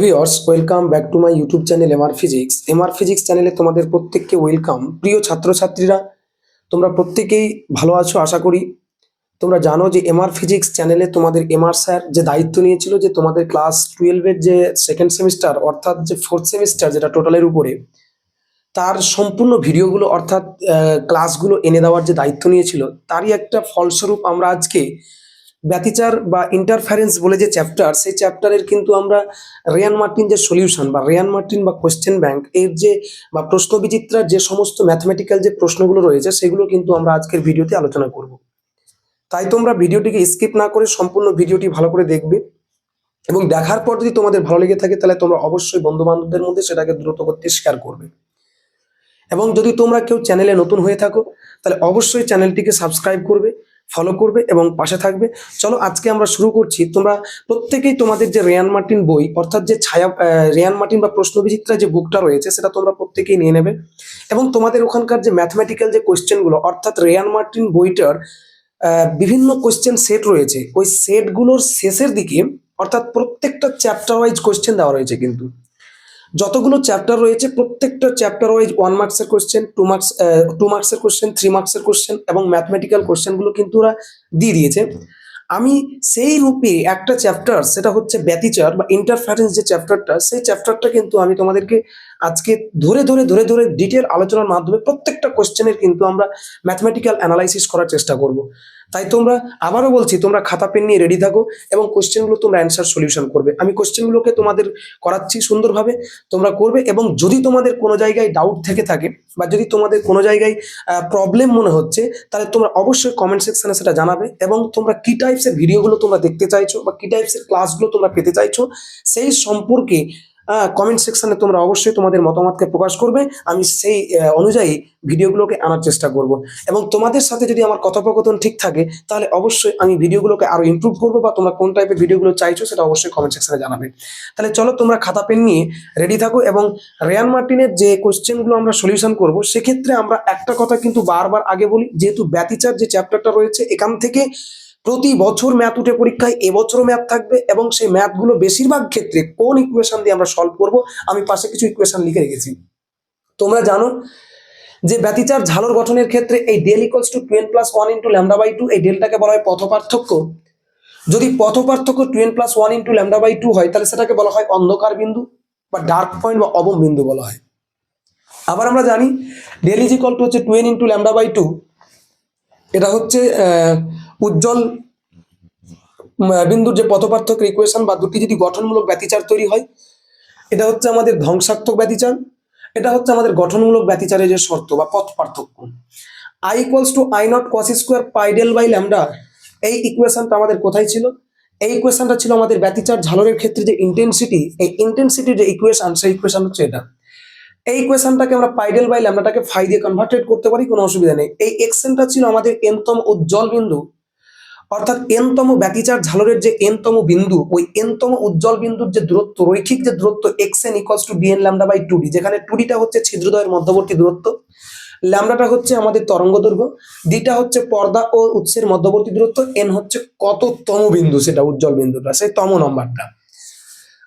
Viewers, welcome back to my YouTube channel MR physics. MR physics চ্যানেলে তোমাদের প্রত্যেককে welcome. প্রিয় ছাত্রছাত্রীরা, তোমরা প্রত্যেকেই ভালো আছো আশা করি। তোমরা জানো যে এমআর ফিজিক্স চ্যানেলে তোমাদের এমআর স্যার যে দায়িত্ব নিয়েছিল যে তোমাদের ক্লাস 12-এর যে সেকেন্ড সেমিস্টার অর্থাৎ যে ফোর্থ সেমিস্টার যেটা টোটালের উপরে, তার সম্পূর্ণ ভিডিওগুলো অর্থাৎ ক্লাসগুলো এনে দেওয়ার যে দায়িত্ব নিয়েছিল, তারই একটা ফলস্বরূপ আমরা আজকে ব্যতিচার বা ইন্টারফারেন্স বলে যে চ্যাপ্টার, সেই চ্যাপ্টারের কিন্তু আমরা রেয়ান মার্টিন যে সলিউশন বা রেয়ান মার্টিন বা কোয়েশ্চেন ব্যাংক এর যে বা প্রশ্ন বিচিত্রার যে সমস্ত ম্যাথমেটিক্যাল যে প্রশ্নগুলো রয়েছে সেগুলো কিন্তু আমরা আজকের ভিডিওতে আলোচনা করব। তাই তোমরা ভিডিওটিকে স্কিপ না করে সম্পূর্ণ ভিডিওটি ভালো করে দেখবে এবং দেখার পর যদি তোমাদের ভালো লেগে থাকে তাহলে তোমরা অবশ্যই বন্ধু বান্ধবদের মধ্যে সেটাকে দ্রুত করতে শেয়ার করবে। এবং যদি তোমরা কেউ চ্যানেলে নতুন হয়ে থাকো তাহলে অবশ্যই চ্যানেলটিকে সাবস্ক্রাইব করবে, ফলো করবে এবং পাশে থাকবে। চলো আজকে আমরা শুরু করছি। তোমরা প্রত্যেকেই তোমাদের যে রেয়ান মার্টিন বই অর্থাৎ যে ছায়া রেয়ান মার্টিন বা প্রশ্ন বিচিত্রা যে বুকটা রয়েছে সেটা তোমরা প্রত্যেকেই নিয়ে নেবে এবং তোমাদের ওখানকার যে ম্যাথমেটিক্যাল যে কোয়েশ্চেনগুলো অর্থাৎ রেয়ান মার্টিন বইটার বিভিন্ন কোয়েশ্চেন সেট রয়েছে, ওই সেটগুলোর শেষের দিকে অর্থাৎ প্রত্যেকটা চ্যাপ্টার ওয়াইজ কোয়েশ্চেন দেওয়া রয়েছে। কিন্তু যতগুলো চ্যাপ্টার রয়েছে প্রত্যেকটা চ্যাপ্টার ওয়াইজ 1 মার্কসের কোশ্চেন, 2 মার্কস, 2 মার্কসের কোশ্চেন, 3 মার্কসের কোশ্চেন এবং ম্যাথমেটিক্যাল কোশ্চেনগুলো কিন্তু ওরা দিয়ে দিয়েছে। আমি সেই রূপে একটা চ্যাপ্টার, সেটা হচ্ছে ব্যতিচার বা ইন্টারফারেন্স যে চ্যাপ্টারটা, সেই চ্যাপ্টারটা কিন্তু আমি তোমাদেরকে আজকে ধরে ধরে ধরে ধরে ডিটেল আলোচনার মাধ্যমে প্রত্যেকটা কোশ্চেনের কিন্তু আমরা ম্যাথমেটিক্যাল অ্যানালাইসিস করার চেষ্টা করব। তাই তোমরা, আবারও বলছি, তোমরা খাতা পেন নিয়ে রেডি থাকো এবং কোশ্চেনগুলো তোমরা অ্যান্সার সলিউশন করবে। আমি কোশ্চেনগুলোকে তোমাদের করাচ্ছি সুন্দরভাবে, তোমরা করবে। এবং যদি তোমাদের কোনো জায়গায় ডাউট থেকে থাকে বা যদি তোমাদের কোনো জায়গায় প্রবলেম মনে হচ্ছে তাহলে তোমরা অবশ্যই কমেন্ট সেকশনে সেটা জানাবে এবং তোমরা কি টাইপসের ভিডিওগুলো তোমরা দেখতে চাইছো বা কি টাইপসের ক্লাসগুলো তোমরা পেতে চাইছো সেই সম্পর্কে কমেন্ট সেকশনে তোমরা অবশ্যই তোমাদের মতামতকে প্রকাশ করবে। আমি সেই অনুযায়ী ভিডিওগুলোকে আনার চেষ্টা করব এবং তোমাদের সাথে যদি আমার কথোপকথন ঠিক থাকে তাহলে অবশ্যই আমি ভিডিওগুলোকে আরো ইমপ্রুভ করবো বা তোমরা কোন টাইপের ভিডিওগুলো চাইছো সেটা অবশ্যই কমেন্ট সেকশনে জানাবে। তাহলে চলো তোমরা খাতা পেন নিয়ে রেডি থাকো এবং রেয়ান মার্টিনের যে কোশ্চেনগুলো আমরা সলিউশন করব সেক্ষেত্রে আমরা একটা কথা কিন্তু বারবার আগে বলি, যেহেতু ব্যতিচার যে চ্যাপ্টারটা রয়েছে এখান থেকে প্রতি বছর ম্যাথ উঠে পরীক্ষায়, এবছরও ম্যাথ থাকবে এবং সেই ম্যাথগুলো বেশিরভাগ ক্ষেত্রে কোন ইকুয়েশন দিয়ে আমরা সলভ করব আমি পাশে কিছু ইকুয়েশন লিখে রেখেছি। তোমরা জানো যে ব্যতিচার ঝালর গঠনের ক্ষেত্রে এই del equals to 2n+1 into λ/2, এই ডেলটাকে বলা হয় পথ পার্থক্য। যদি পথ পার্থক্য 2n+1 ইন্টু λ/2 হয় তাহলে সেটাকে বলা হয় অন্ধকার বিন্দু বা ডার্ক পয়েন্ট বা অবম বিন্দু বলা হয়। আবার আমরা জানি ডেল ইজ ইকুয়াল টু হচ্ছে 2n ইন্টু λ/2, এটা হচ্ছে উজ্জ্বল বিন্দুর যে পথ পার্থক্যের ইকুয়েশন বা দুটি যদি গঠনমূলক ব্যতিচার তৈরি হয়, এটা হচ্ছে আমাদের ধ্বংসাত্মক ব্যতিচার, এটা হচ্ছে আমাদের গঠনমূলক ব্যতিচারের যে শর্ত বা পথ পার্থক্য। I equals to I0 cos square pi del by lambda, এই ইকুয়েশনটা আমাদের কোথায় ছিল? এই ইকুয়েশনটা ছিল আমাদের ব্যতিচার ঝালরের ক্ষেত্রে যে ইন্টেন্সিটি, এই ইন্টেন্সিটির যে ইকুয়েশন, সেই ইকুয়েশন হচ্ছে এটা। এই ইকুয়েশনটাকে আমরা পাই ডেল বাই ল্যামডাটাকে ফাই দিয়ে কনভার্টেড করতে পারি, কোনো অসুবিধা নেই। এই এক্সেনটা ছিল আমাদের এনতম উজ্জ্বল বিন্দু, অর্থাৎ এনতম ব্যতিচার ঝালরের যে এনতম বিন্দু, ওই এনতম উজ্জ্বল বিন্দুর যে দূরত্ব, রৈখিক যে দূরত্ব xn equals two dn λ/2d, যেখানে 2dটা হচ্ছে ছিদ্রদ্বয়ের মধ্যবর্তী দূরত্ব, ল্যামডাটা হচ্ছে আমাদের তরঙ্গ দৈর্ঘ্য, ডিটা হচ্ছে পর্দা ও উৎসের মধ্যবর্তী দূরত্ব, এন হচ্ছে কততম বিন্দু, সেটা উজ্জ্বল বিন্দুটা, সেই তম নম্বরটা,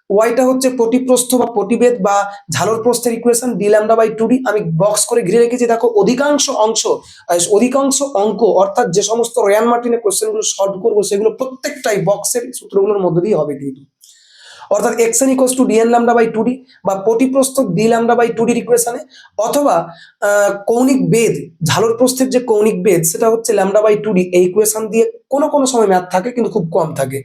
ওয়াইটা হচ্ছে পটিপ্রস্থ বা পটিবেদ বা ঝালর প্রস্থের ইকুয়েশন ডি λ/2d। আমি বক্স করে ঘিরে রেখেছি, দেখো অধিকাংশ অঙ্ক অর্থাৎ যে সমস্ত রেয়ান মার্টিনের কোশ্চেনগুলো সলভ করবো সেগুলো প্রত্যেকটাই বক্সের সূত্রগুলোর মধ্যে দিয়ে হবে কিন্তু, অর্থাৎ xn equals two dn λ/2d বা পটিপ্রস্থ ডি λ/2d ইকুয়েশনে, অথবা কৌণিক বেদ, ঝালর প্রস্থের যে কৌণিক বেদ সেটা হচ্ছে λ/2d, এই ইকুয়েশন দিয়ে কোনো কোনো সময় ম্যাথ থাকে কিন্তু খুব কম থাকে।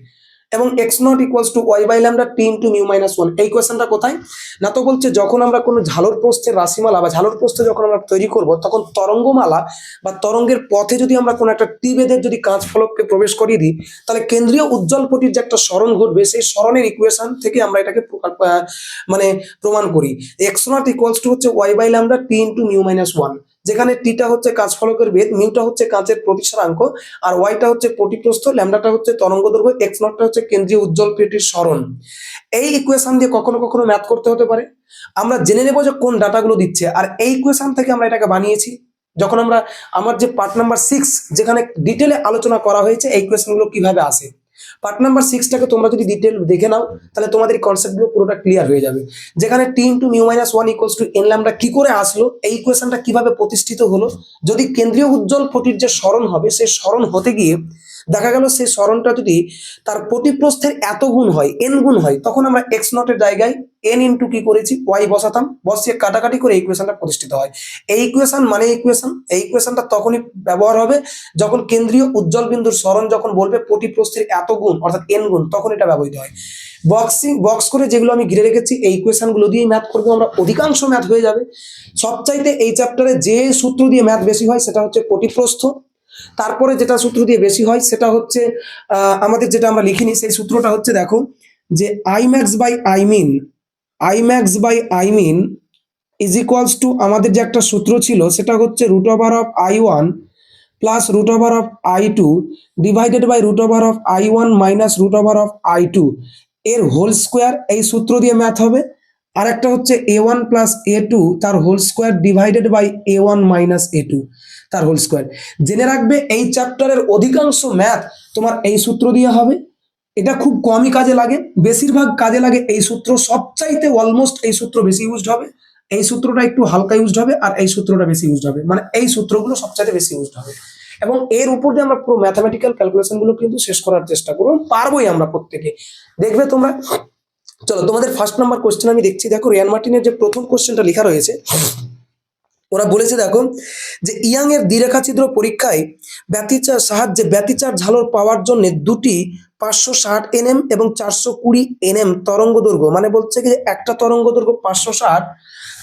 এবং x0 equals to y by lambda t into mu minus 1, এই কোয়েশ্চেনটা কোথায়? না তো বলছে যখন আমরা কোনো ঝালর প্রস্থের রাশিমালা বা ঝালর প্রস্থে যখন আমরা তৈরি করব তখন তরঙ্গমালা বা তরঙ্গের পথে যদি আমরা কোনো একটা টি বেদের যদি কাঁচ ফলককে প্রবেশ করিয়ে দিই তাহলে কেন্দ্রীয় উজ্জ্বল পটির যে একটা সরণ ঘটবে, সেই সরণের ইকুয়েশন থেকে আমরা এটাকে মানে প্রমাণ করি। x0 ইকুয়ালস টু হচ্ছে y by lambda t into mu minus 1, যেখানে টিটা হচ্ছে কাঁচ ফলকের বেদ, মিউটা হচ্ছে কাঁচের প্রতিসরাঙ্ক, আর ওয়াইটা হচ্ছে পটিপ্রস্থ, ল্যামডাটা হচ্ছে তরঙ্গ দৈর্ঘ্য, এক্স নটটা হচ্ছে কেন্দ্রীয় উজ্জ্বল পটির সরণ। এই ইকুয়েশন দিয়ে কখনো কখনো ম্যাথ করতে হতে পারে। আমরা জেনে নেব যে কোন ডাটাগুলো দিচ্ছে, আর এই ইকুয়েশন থেকে আমরা এটাকে বানিয়েছি। যখন আমরা আমার যে পার্ট নাম্বার 6 যেখানে ডিটেলে আলোচনা করা হয়েছে এই ইকুয়েশনগুলো কিভাবে আসে, পার্ট নাম্বার 6টাকে তোমরা যদি ডিটেল দেখে নাও তাহলে তোমাদের এই কনসেপ্টগুলো পুরোটা ক্লিয়ার হয়ে যাবে। যেখানে T into mu minus one equals to N lambda কি করে আসলো, এই ইকুয়েশনটা কিভাবে প্রতিষ্ঠিত হলো, যদি কেন্দ্রীয় উজ্জ্বল ফটির যে সরণ হবে সেই সরণ হতে গিয়ে দেখা গেল সেই সরণটা যদি তার প্রতিপ্রস্থের এত গুণ হয়, এন গুণ হয়, তখন আমরা এক্স নটের জায়গায় এন ইন্টু কি করেছি ওয়াই বসাতাম, বসিয়ে কাটাকাটি করে এই ইকুয়েশনটা প্রতিষ্ঠিত হয়। এই ইকুয়েশন মানে এই ইকুয়েশনটা তখনই ব্যবহার হবে যখন কেন্দ্রীয় উজ্জ্বল বিন্দুর সরণ যখন বলবে প্রতিপ্রস্থের এত গুণ অর্থাৎ এন গুণ, তখন এটা ব্যবহৃত হয়। বক্স করে যেগুলো আমি ঘিরে রেখেছি এই ইকুয়েশনগুলো দিয়েই ম্যাথ করবো আমরা, অধিকাংশ ম্যাথ হয়ে যাবে। সবচাইতে এই চ্যাপ্টারে যে সূত্র দিয়ে ম্যাথ বেশি হয় সেটা হচ্ছে প্রতিপ্রস্থ। তারপরে যেটা সূত্র দিয়ে বেশি হয় সেটা হচ্ছে আমাদের যেটা আমরা লিখিনি সেই সূত্রটা হচ্ছে দেখো যে I max by I min is equals to আমাদের যে একটা সূত্র ছিল সেটা হচ্ছে root over of I1 plus root over of I2 divided by root over of I1 minus root over of I2 এর হোল স্কোয়ার। এই সূত্র দিয়ে ম্যাথ হবে। আর একটা হচ্ছে A1 প্লাস A2 তার whole square divided by A1 minus A2 তার whole square. জেনে রাখবে এই চ্যাপ্টারের অধিকাংশ ম্যাথ তোমার এই সূত্র দিয়ে হবে। এটা খুব কমই কাজে লাগে, বেশিরভাগ কাজে লাগে এই সূত্র, সবচাইতে অলমোস্ট এই সূত্র বেশি ইউজড হবে, এই সূত্রটা একটু হালকা ইউজড হবে, আর এই সূত্রটা বেশি ইউজড হবে, মানে এই সূত্রগুলো সবচাইতে বেশি ইউজড হবে। এবং এর উপর দিয়ে আমরা পুরো ম্যাথামেটিক্যাল ক্যালকুলেশন গুলো কিন্তু শেষ করার চেষ্টা করবো, পারবোই আমরা প্রত্যেকে, দেখবে তোমরা। চলো তোমাদের ফার্স্ট নাম্বার কোশ্চেন আমি দেখছি, দেখো রিয়ান মার্টিনের যে প্রথম কোশ্চেনটা লেখা রয়েছে ওরা বলেছে দেখো যে ইয়াং এর দ্বিরেখাছিদ্র পরীক্ষায় সাহায্যে ব্যতিচার ঝালর পাওয়ার জন্য দুটি 560 NM এবং 420 NM তরঙ্গ দৈর্ঘ্য, মানে বলছে কি যে একটা তরঙ্গ দৈর্ঘ্য 560,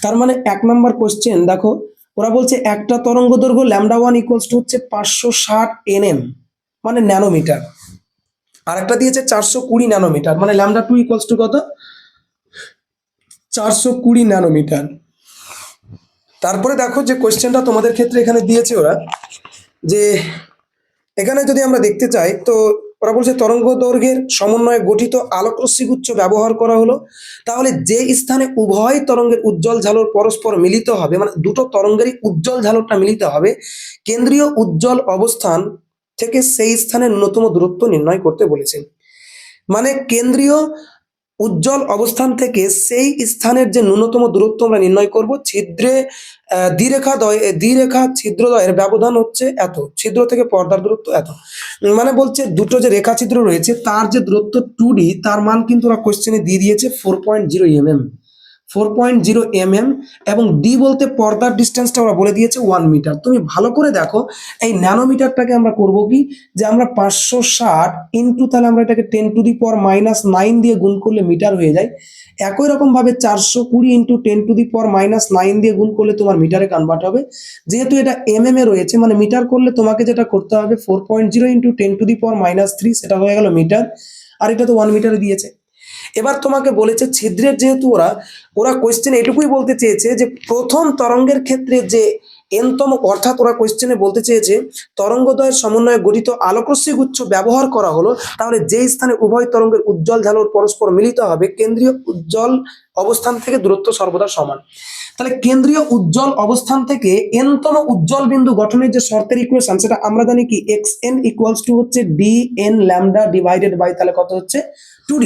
তার মানে 1 নম্বর কোশ্চেন দেখো ওরা বলছে একটা তরঙ্গ দৈর্ঘ্য λ1 ইকুয়ালস টু হচ্ছে 560 NM মানে ন্যানোমিটার, আর একটা দিয়েছে 420 ন্যানোমিটার, মানে λ2 ইকুয়ালস টু কত 420 ন্যানোমিটার। তারপরে দেখো যে কোশ্চেনটা তোমাদের ক্ষেত্রে এখানে দিয়েছে ওরা, যে এখানে যদি আমরা দেখতে চাই তো ওরা বলছে তরঙ্গ দৈর্ঘ্যের সমন্বয়ে গঠিত আলোকরশ্মি গুচ্ছ ব্যবহার করা হলো। তাহলে যে স্থানে উভয় তরঙ্গের উজ্জ্বল ঝালর পরস্পর মিলিত হবে, মানে দুটো তরঙ্গেরই উজ্জ্বল ঝালরটা মিলিত হবে, কেন্দ্রীয় উজ্জ্বল অবস্থান থেকে সেই স্থানের ন্যূনতম দূরত্ব নির্ণয় করতে বলেছে। মানে কেন্দ্রীয় উজ্জ্বল অবস্থান থেকে সেই স্থানের যে ন্যূনতম দূরত্ব আমরা নির্ণয় করব, ছিদ্রে দ্বিরেখা ছিদ্রদ্বয়ের ব্যবধান হচ্ছে এত, ছিদ্র থেকে পর্দার দূরত্ব এত, মানে বলছে দুটো যে রেখা ছিদ্র রয়েছে তার যে দূরত্ব 2D তার মান কিন্তু ওরা কোশ্চেনে দিয়ে দিয়েছে 4.0 mm, 4.0 mm, এবং ডি বলতে পর্দার ডিস্টেন্সটা ওরা বলে দিয়েছে 1 মিটার। তুমি ভালো করে দেখো এই ন্যানোমিটারটাকে আমরা করব কি যে আমরা 560 ইন্টু তাহলে আমরা এটাকে 10⁻⁹ দিয়ে গুণ করলে মিটার হয়ে যায়। একই রকম ভাবে 420 ইন্টু 10⁻⁹ দিয়ে গুণ করলে তোমার মিটারে কনভার্ট হবে। যেহেতু এটা mm এ রয়েছে মানে মিটার করলে তোমাকে যেটা করতে হবে 4.0 ইন্টু 10⁻³ সেটা হয়ে গেল মিটার, আর এটা তো 1 মিটারে দিয়েছে। এবার তোমাকে বলেছে ছিদ্রের, যেহেতু ওরা কোশ্চেনে এটুকুই বলতে চেয়েছে যে প্রথম তরঙ্গের ক্ষেত্রে যে এনতম, অর্থাৎ ওরা কোশ্চেনে বলতে চেয়েছে তরঙ্গদ্বয়ের সমন্বয়ে গঠিত আলোকরশ্মি গুচ্ছ ব্যবহার করা হলো, তাহলে যে স্থানে উভয় তরঙ্গের উজ্জ্বল ঝালর পরস্পর মিলিত হবে কেন্দ্রীয় উজ্জ্বল অবস্থান থেকে দূরত্ব সর্বদা সমান। তাহলে কেন্দ্রীয় উজ্জ্বল অবস্থান থেকে এনতম উজ্জ্বল বিন্দু গঠনের যে শর্তের ইকুয়েশন সেটা আমরা জানি কি xn ইকুয়ালস টু হচ্ছে dn ল্যামডা ডিভাইডেড বাই তাহলে কত হচ্ছে 2d।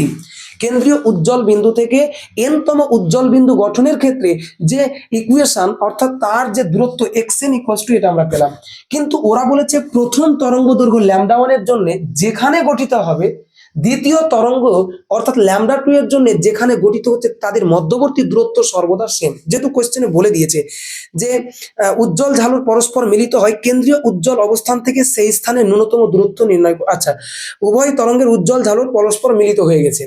কেন্দ্রীয় উজ্জ্বল বিন্দু থেকে এনতম উজ্জ্বল বিন্দু গঠনের ক্ষেত্রে যে ইকুয়েশন অর্থাৎ তার যে দূরত্ব xn ইকুয়ালস টু এটা আমরা পেলাম। কিন্তু ওরা বলেছে প্রথম তরঙ্গ দৈর্ঘ্য λ1 এর জন্য যেখানে গঠিত হবে দ্বিতীয় তরঙ্গ অর্থাৎ λ2 এর জন্য যেখানে গঠিত হচ্ছে তাদের মধ্যবর্তী দূরত্ব সর্বদা সেম। যেহেতু কোশ্চেনে বলে দিয়েছে যে উজ্জ্বল ঝালর পরস্পর মিলিত হয় কেন্দ্রীয় উজ্জ্বল অবস্থান থেকে সেই স্থানে ন্যূনতম দূরত্ব নির্ণয়, আচ্ছা উভয় তরঙ্গের উজ্জ্বল ঝালর পরস্পর মিলিত হয়ে গেছে,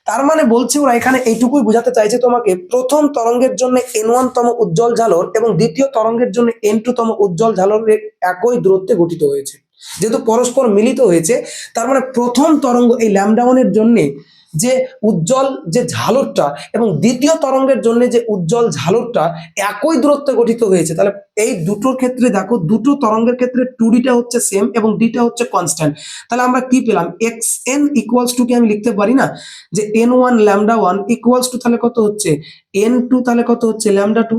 তার মানে বলছে ওরা এখানে এইটুকুই বোঝাতে চাইছে তোমাকে প্রথম তরঙ্গের জন্য n1 তম উজ্জ্বল ঝালর এবং দ্বিতীয় তরঙ্গের জন্য n2 তম উজ্জ্বল ঝালরের একই দূরত্বে গঠিত হয়েছে। যেহেতু পরস্পর মিলিত হয়েছে তার মানে প্রথম তরঙ্গ এই λ1 এর জন্য যে উজ্জ্বল যে ঝালরটা এবং দ্বিতীয় তরঙ্গের জন্য যে উজ্জ্বল ঝালরটা একই দূরত্বে গঠিত হয়েছে। তাহলে এই দুটোর ক্ষেত্রে দেখো দুটো তরঙ্গের ক্ষেত্রে 2dটা হচ্ছে সেম এবং ডিটা হচ্ছে কনস্ট্যান্ট। তাহলে আমরা কি পেলাম xn ইকুয়ালস টু কি আমি লিখতে পারি না যে n1 λ1 ইকুয়ালস টু তাহলে কত হচ্ছে n2 তাহলে কত হচ্ছে λ2।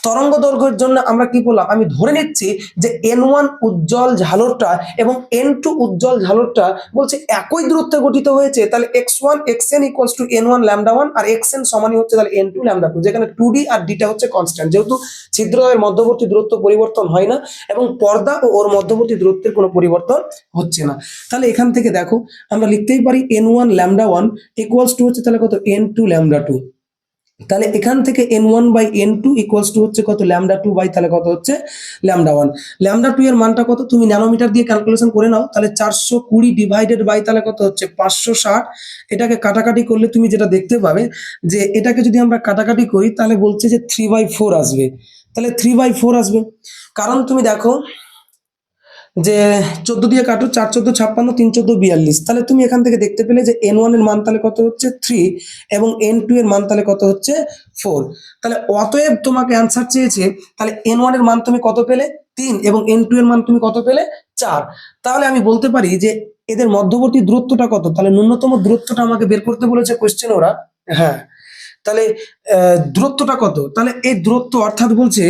তরঙ্গ দৈর্ঘ্যের জন্য আমরা কি বললাম, আমি ধরে নিচ্ছি যে n1 উজ্জ্বল ঝালরটা এবং n2 উজ্জ্বল ঝালরটা বলছে একই দূরত্বে গঠিত হয়েছে, তাহলে x1 xn equals to n1 λ1 আর xn সমানই হচ্ছে তাহলে n2 λ2, যেখানে 2d আর d টা হচ্ছে কনস্ট্যান্ট, যেহেতু ছিদ্রদ্বয়ের মধ্যবর্তী দূরত্ব পরিবর্তন হয় না এবং পর্দা ও ওর মধ্যবর্তী দূরত্বের কোনো পরিবর্তন হচ্ছে না। তাহলে এখান থেকে দেখো আমরা লিখতেই পারি n1 λ1 ইকুয়ালস টু হচ্ছে তাহলে কত n2 λ2। তাহলে এখান থেকে n1 by n2 equals to হচ্ছে কত λ2 বাই তাহলে কত হচ্ছে λ1। λ2 এর মানটা কত তুমি ন্যানোমিটার দিয়ে ক্যালকুলেশন করে নাও, তাহলে 420 ডিভাইডেড বাই তাহলে কত হচ্ছে 560। এটাকে কাটাকাটি করলে তুমি যেটা দেখতে পাবে যে এটাকে যদি আমরা কাটাকাটি করি তাহলে বলছে যে 3/4 আসবে, তাহলে 3/4 আসবে। কারণ তুমি দেখো যে 14 দিয়ে কাটো, 4 14 56, 3 14 42, তাহলে তুমি এখান থেকে দেখতে পেলে যে n1 এর মান তাহলে কত হচ্ছে 3 এবং n2 এর মান তাহলে কত হচ্ছে 4। তাহলে অতএব তোমাকে অ্যান্সার চেয়েছে, তাহলে n1 এর মান তুমি কত পেলে 3 এবং n2 এর মান তুমি কত পেলে 4। তাহলে আমি বলতে পারি যে এদের মধ্যবর্তী দূরত্বটা কত, তাহলে ন্যূনতম দূরত্বটা আমাকে বের করতে বলেছে কোশ্চেন ওরা। হ্যাঁ, তাহলে দূরত্বটা কত, তাহলে এই দূরত্ব অর্থাৎ বলছে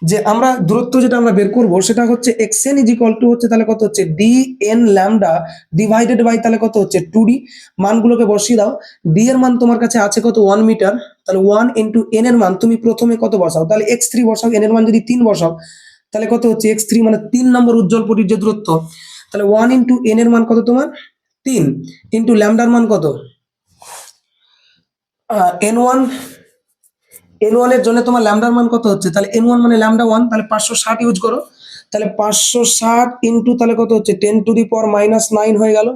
যে আমরা দূরত্ব যেটা আমরা বের করব সেটা হচ্ছে xn ইজ ইকুয়াল টু হচ্ছে তাহলে কত হচ্ছে dn ল্যামডা ডিভাইডেড বাই তাহলে কত হচ্ছে 2d। মানগুলোকে বসিয়ে দাও, d এর মান তোমার কাছে আছে কত 1 মিটার, তাহলে 1 ইন্টু n এর মান তুমি প্রথমে কত বসাও, তাহলে x3 বসাও, n এর মান যদি 3 বসাও তাহলে কত হচ্ছে x3 মানে 3 নম্বর উজ্জ্বল পটির যে দূরত্ব, তাহলে 1 ইন্টু n এর মান কত তোমার 3 ইন্টু ল্যামডার মান কত n1। n1 এর জন্য তোমার ল্যামডার মান কত হচ্ছে, তাহলে n1 মানে λ1, তাহলে 560 ইউজ করো, তাহলে 560 ইন্টু তাহলে কত হচ্ছে 10 টু দি পাওয়ার -9 হয়ে গেল,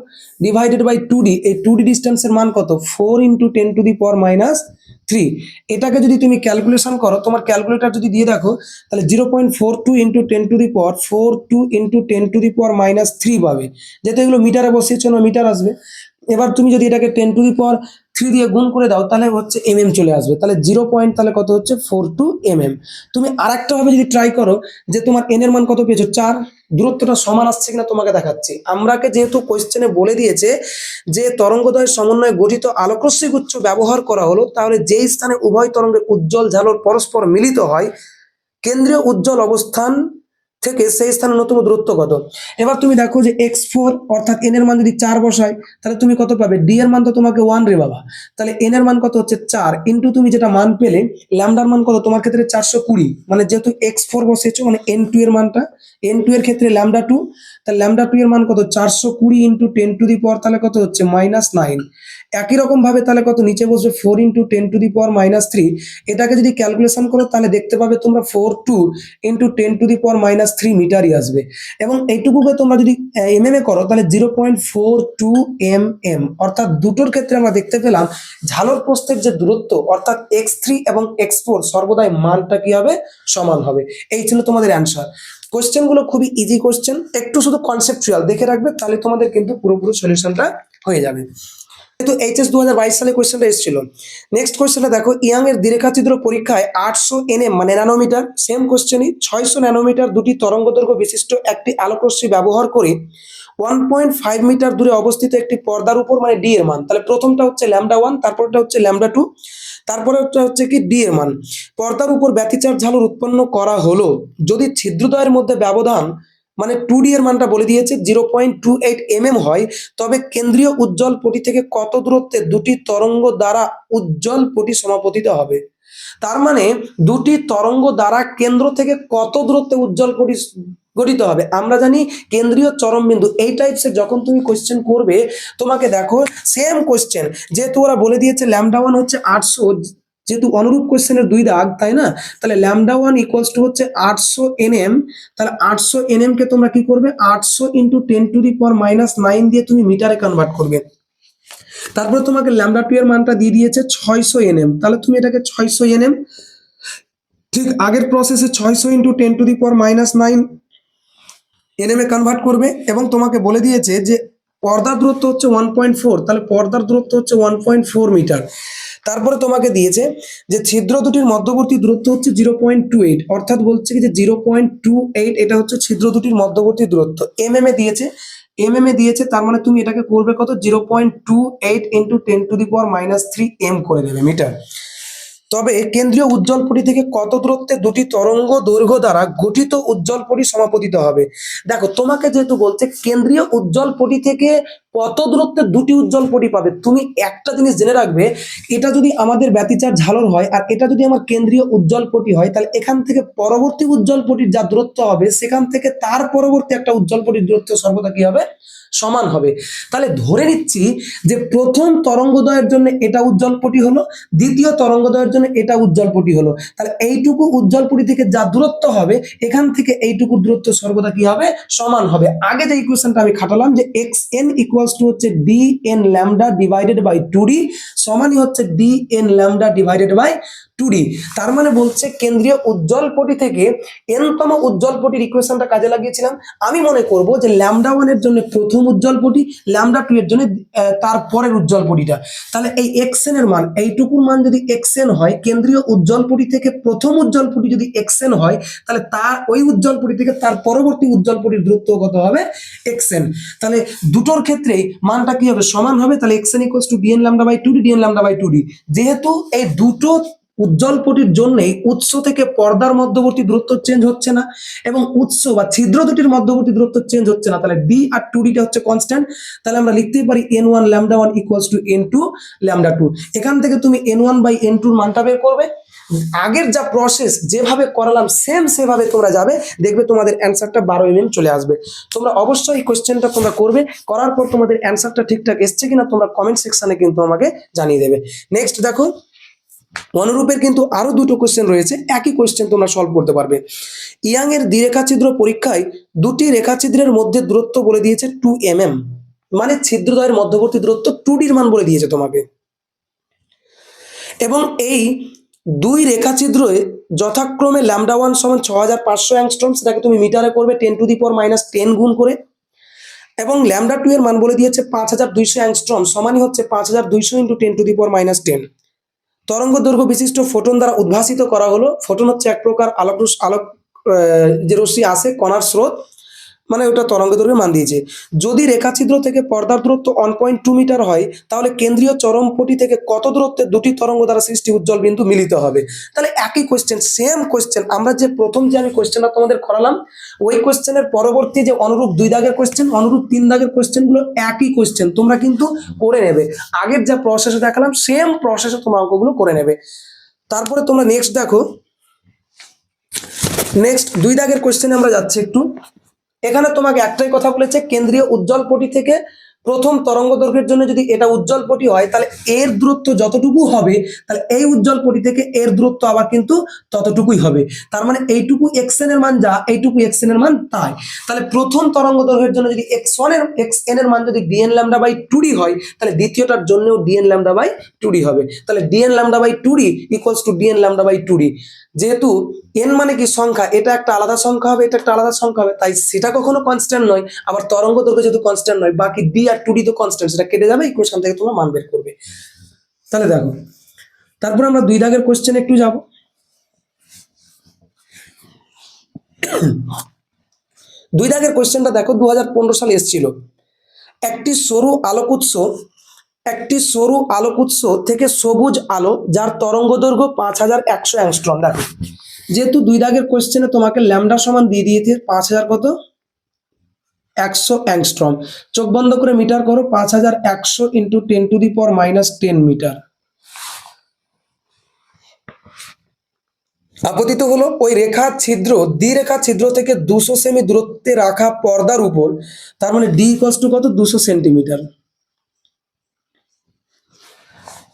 ডিভাইডেড বাই 2d। এই 2d ডিস্টেন্সের মান কত 4 ইন্টু 10 টু দি পাওয়ার -3। এটাকে যদি তুমি ক্যালকুলেশন করো, তোমার ক্যালকুলেটর যদি দিয়ে দেখো তাহলে 0.42 into 10 to the power 42 into 10 to the power -3 পাবে, যেহেতু এগুলো মিটারে বসিয়েছো না মিটার আসবে। এবার তুমি যদি এটাকে 10 টু দি পাওয়ার 3 দিয়ে গুণ করে দাও তাহলে হচ্ছে চলে আসবে, তাহলে 0 পয়েন্ট তাহলে কত হচ্ছে 42 তুমি আরেকটা ভাবে যদি ট্রাই করো যে তোমার n এর মান কত পেয়েছো 4, দূরত্বটা সমান আসছে কিনা তোমাকে দেখাচ্ছি। আমরাকে যেহেতু কোশ্চেনে বলে দিয়েছে যে তরঙ্গদ্বয়ের সমন্বয়ে গঠিত আলোকরশ্মি গুচ্ছ ব্যবহার করা হলো, তাহলে যেই স্থানে উভয় তরঙ্গের উজ্জ্বল ঝালর পরস্পর মিলিত হয় কেন্দ্রীয় উজ্জ্বল অবস্থান থেকে সেই স্থানের ন্যূনতম দূরত্ব কত। এবার তুমি দেখো যে x4 অর্থাৎ n এর মান যদি 4 বসাই তাহলে তুমি কত পাবে, d এর মান তো তোমাকে 1 রে বাবা, তাহলে n এর মান কত হচ্ছে 4 ইন্টু তুমি যেটা মান পেলে ল্যামডার মান কত তোমার ক্ষেত্রে 420, মানে যেহেতু x4 বসেছো মানে n2 এর মানটা, n2 এর ক্ষেত্রে λ2, তাহলে λ2 এর মান কত 420 ইন্টু 10 টু দি পাওয়ার তাহলে কত হচ্ছে -9। একই রকম ভাবে তাহলে কত নিচে বসবে 4 ইন্টু 10 টু দি পাওয়ার -3। এটাকে যদি ক্যালকুলেশন করো তাহলে দেখতে পাবে তোমরা 42 ইন্টু 10 টু দি পাওয়ার -3 মিটারই আসবে, এবং এইটুকুকে তোমরা যদি mm এ করো তাহলে 0.42 mm। অর্থাৎ দুটোর ক্ষেত্রে আমরা দেখতে পেলাম ঝালর প্রস্থের যে দূরত্ব অর্থাৎ x3 এবং x4 সর্বদাই মানটা কি হবে সমান হবে। এই ছিল তোমাদের অ্যান্সার। কোশ্চেন গুলো খুবই ইজি কোশ্চেন, একটু শুধু কনসেপচুয়াল দেখে রাখবে তাহলে তোমাদের কিন্তু পুরোপুরি সলিউশনটা হয়ে যাবে। কিন্তু এইচএস 2022 সালে কোশ্চেনটা এসেছিল। নেক্সট কোশ্চেনটা দেখো, ইয়াং এর দ্বিরেখাচিত্র পরীক্ষায় 800 nm মানে ন্যানোমিটার, সেম কোশ্চেনই 600 ন্যানোমিটার দুটি তরঙ্গদৈর্ঘ্য বিশিষ্ট একটি আলোকরশ্মি ব্যবহার করে 1.5 মিটার দূরে অবস্থিত একটি পর্দার উপর মানে ডি এর মান, তাহলে প্রথমটা হচ্ছে λ1, তারপরটা হচ্ছে λ2, তারপরে হচ্ছে কি ডি এর মান। পর্দার উপর ব্যতিচার ঝালর উৎপন্ন করা হলো যদি ছিদ্রদ্বয়ের মধ্যে ব্যবধান মানে 2d এর মানটা বলে দিয়েছে 0.28 mm হয়, তবে কেন্দ্রীয় উজ্জ্বল পটি থেকে কত দূরত্বে দুটি তরঙ্গ দ্বারা উজ্জ্বল পটি সমাপতিত হবে। তার মানে দুটি তরঙ্গ দ্বারা কেন্দ্র থেকে কত দূরত্বে উজ্জ্বল পটি গঠিত হবে। আমরা জানি কেন্দ্রীয় চরম বিন্দু, এই টাইপসের যখন তুমি কোশ্চেন করবে তোমাকে দেখো সেম কোশ্চেন, যেহেতু ওরা বলে দিয়েছে λ1 হচ্ছে 800, যেহেতু অনুরূপ কোশ্চেনের দুই দাগ তাই না, তাহলে λ1 ইকুয়ালস টু হচ্ছে 800 nm, তাহলে 800 nm কে তোমরা কি করবে 800 ইন্টু 10 টু দি পাওয়ার -9 দিয়ে তুমি মিটারে কনভার্ট করবে। তারপরে তোমাকে λ2 এর মানটা দিয়ে দিয়েছে 600 nm, তাহলে তুমি এটাকে 600 nm ঠিক আগের প্রসেসে 600 into 10 to the power -9 nm A convert করবে, এবং তোমাকে বলে দিয়েছে যে পর্দার দূরত্ব হচ্ছে 1.4, তাহলে পর্দার দূরত্ব হচ্ছে 1.4 মিটার। তারপরে তোমাকে দিয়েছে যে ছিদ্র দুটির মধ্যবর্তী দূরত্ব হচ্ছে 0.28, অর্থাৎ বলছে কি যে 0.28 এটা হচ্ছে ছিদ্র দুটির মধ্যবর্তী দূরত্ব, mm এ দিয়েছে, তার মানে তুমি এটাকে করবে কত 0.28 into 10 to the power -3 m করে দেবে মিটার। তবে কেন্দ্রীয় উজ্জ্বলপটি থেকে কত দূরত্বে দুটি তরঙ্গ দৈর্ঘ্য দ্বারা গঠিত উজ্জ্বলপটি সমাপতিত হবে? দেখো তোমাকে যেহেতু বলছে কেন্দ্রীয় উজ্জ্বলপটি থেকে কত দূরত্বে দুটি উজ্জ্বলপটি পাবে, তুমি একটা জিনিস জেনে রাখবে, এটা যদি আমাদের ব্যতিচার ঝালর হয় আর এটা যদি আমার কেন্দ্রীয় উজ্জ্বলপটি হয়, তাহলে এখান থেকে পরবর্তী উজ্জ্বলপটির যা দূরত্ব হবে সেখান থেকে তার পরবর্তী একটা উজ্জ্বলপটির দূরত্ব সর্বদা কি হবে? সমান হবে। তাহলে ধরে নিচ্ছি যে প্রথম তরঙ্গদয়ের জন্য এটা উজ্জ্বলপটি হলো, দ্বিতীয় তরঙ্গদয়ের জন্য এটা উজ্জ্বলপটি হলো, তাহলে এইটুকু উজ্জ্বলপটি থেকে যা দূরত্ব হবে এখান থেকে এইটুকু দূরত্ব সর্বদা কি হবে? সমান হবে। আগে যে ইকুয়েশনটা আমি খাটালাম যে এক্স এন ইকুয়ালস টু হচ্ছে D N lambda divided by two D সমানই হচ্ছে D N lambda divided by two D. তার মানে বলছে কেন্দ্রীয় উজ্জ্বলপটি থেকে এনতম উজ্জ্বলপটির ইকুয়েশনটা কাজে লাগিয়েছিলাম। আমি মনে করব যে ল্যামডা ওয়ান এর জন্য প্রথম উজ্জ্বলপটি, ল্যামডা টু এর জন্য তারপরের উজ্জ্বলপটিটা। তাহলে এই এক্স এন এর মান, এইটুকুর মান যদি এক্স এন হয়, কেন্দ্রীয় উজ্জ্বলপটি থেকে প্রথম উজ্জ্বলপটি যদি এক্স এন হয়, তাহলে তার ওই উজ্জ্বলপটি থেকে তার পরবর্তী উজ্জ্বলপটির দূরত্ব কত হবে? X N. তাহলে দুটোর ক্ষেত্রেই মানটা কি হবে? সমান হবে। তাহলে X N equals to D N lambda by two D, D N lambda by two D. যেহেতু এই দুটো উজ্জ্বলপটির জন্যই উৎস থেকে পর্দার মধ্যবর্তী দূরত্ব চেঞ্জ হচ্ছে না এবং উৎস বা ছিদ্র দুটির মধ্যবর্তী দূরত্ব চেঞ্জ হচ্ছে না, তাহলে ডি আর টু ডিটা হচ্ছে কনস্ট্যান্ট। তাহলে আমরা লিখতেই পারি N one lambda one equals to N two lambda two. এখান থেকে তুমি এন ওয়ান বাই এন টুর মানটা বের করবে। আগের যা প্রসেস যেভাবে করালাম সেম সেভাবে তোমরা যাবে, দেখবে তোমাদের অ্যান্সারটা 12 চলে আসবে। তোমরা অবশ্যই এই কোশ্চেনটা তোমরা করবে, করার পর তোমাদের অ্যান্সারটা ঠিকঠাক এসছে কিনা তোমরা কমেন্ট সেকশনে কিন্তু আমাকে জানিয়ে দেবে। নেক্সট দেখো, অনুরূপের কিন্তু আরো দুটো কোশ্চেন রয়েছে, একই কোশ্চেন তোমরা সলভ করতে পারবে। ইয়াং এর দ্বিরেখাছিদ্র পরীক্ষায় দুটি রেখাছিদ্রের মধ্যে দূরত্ব বলে দিয়েছে 2 mm, মানে ছিদ্রদ্বয়ের মধ্যবর্তী দূরত্ব 2D-র মান বলে দিয়েছে তোমাকে, এবং এই দুই রেখাছিদ্রে যথাক্রমে ল্যামডা ওয়ান সমান 6500 অ্যাংস্ট্রম, সেটাকে তুমি মিটারে করবে 10⁻⁻10 গুণ করে, এবং ল্যামডা টু এর মান বলে দিয়েছে 5200 অ্যাংস্ট্রম সমানই হচ্ছে 5200 ইন্টু 10⁻10। তরঙ্গ দৈর্ঘ্য বিশিষ্ট ফোটন দ্বারা উদ্ভাসিত করা হলো। ফোটন হচ্ছে এক প্রকার আলোক যে রশ্মি আসে কণার স্রোত, মানে ওটা তরঙ্গ দৈর্ঘ্যের মান দিয়েছে। যদি রেখাছিদ্র থেকে পর্দার দূরত্ব 1.2 মিটার হয়, তাহলে কেন্দ্রীয় চরমপটি থেকে কত দূরত্বে দুটি তরঙ্গ দ্বারা সৃষ্টি উজ্জ্বল বিন্দু মিলিত হবে? তাহলে একই কোশ্চেন, সেম কোশ্চেন। আমরা যে প্রথম যে আমি কোশ্চেনটা তোমাদের করালাম, ওই কোশ্চেনের পরবর্তী যে অনুরূপ 2 দাগের কোশ্চেন, অনুরূপ 3 দাগের কোশ্চেনগুলো একই কোশ্চেন, তোমরা কিন্তু করে নেবে। আগের যা প্রসেসে দেখালাম সেম প্রসেসে তোমরা অঙ্কগুলো করে নেবে। তারপরে তোমরা নেক্সট দেখো, নেক্সট 2 দাগের কোশ্চেনে আমরা যাচ্ছি একটু। এখানে তোমাকে একটাই কথা বলেছে, কেন্দ্রীয় উজ্জ্বলপটি থেকে প্রথম তরঙ্গ দৈর্ঘ্যের জন্য যদি এটা উজ্জ্বলপটি হয়, তাহলে এর দূরত্ব যতটুকু হবে, তাহলে এই উজ্জ্বলপটি থেকে এর দূরত্ব আবার কিন্তু ততটুকুই হবে। তার মানে এইটুকু এক্সএন এর মান যা, এইটুকু এক্সএন এর মান তাই। তাহলে প্রথম তরঙ্গ দৈর্ঘ্যের জন্য যদি এক্সএন এর মান যদি D N lambda by two D হয়, তাহলে দ্বিতীয়টার জন্যও D N lambda by two D হবে। তাহলে D N lambda by two D equals to D N lambda by two D. যেহেতু এন মানে কি সংখ্যা, এটা একটা আলাদা সংখ্যা হবে, এটা একটা আলাদা সংখ্যা হবে, তাই সেটা কখনো কনস্ট্যান্ট নয়। আবার তরঙ্গ দৈর্ঘ্য যেহেতু কনস্ট্যান্ট নয়, বাকি ডি আর টু ডি তো কনস্ট্যান্ট, সেটা কেটে যাবে, ইকুয়েশন থেকে তোমরা মান বের করবে। তাহলে দেখো, তারপর আমরা 2 দাগের কোশ্চেন একটু যাব। 2 দাগের কোশ্চেনটা দেখো, 2015 সালে এসেছিল। একটি সরু আলোক উৎস থেকে সবুজ আলো যার তরঙ্গ দৈর্ঘ্য 5100 অ্যাংস্ট্রম। দেখো, যেহেতু 2 দাগের কোশ্চেনে তোমাকে ল্যামডা সমান দিয়ে দিয়েছে 5000 কত 100 অ্যাংস্ট্রম। চোখ বন্ধ করে মিটার করো, 5100 ইন্টু 10⁻⁻10 মিটার। আপতিত হলো ওই দ্বিরেখা ছিদ্র থেকে 200 সেমি দূরত্বে রাখা পর্দার উপর, তার মানে ডি ইকুয়ালস টু কত 200 সেন্টিমিটার।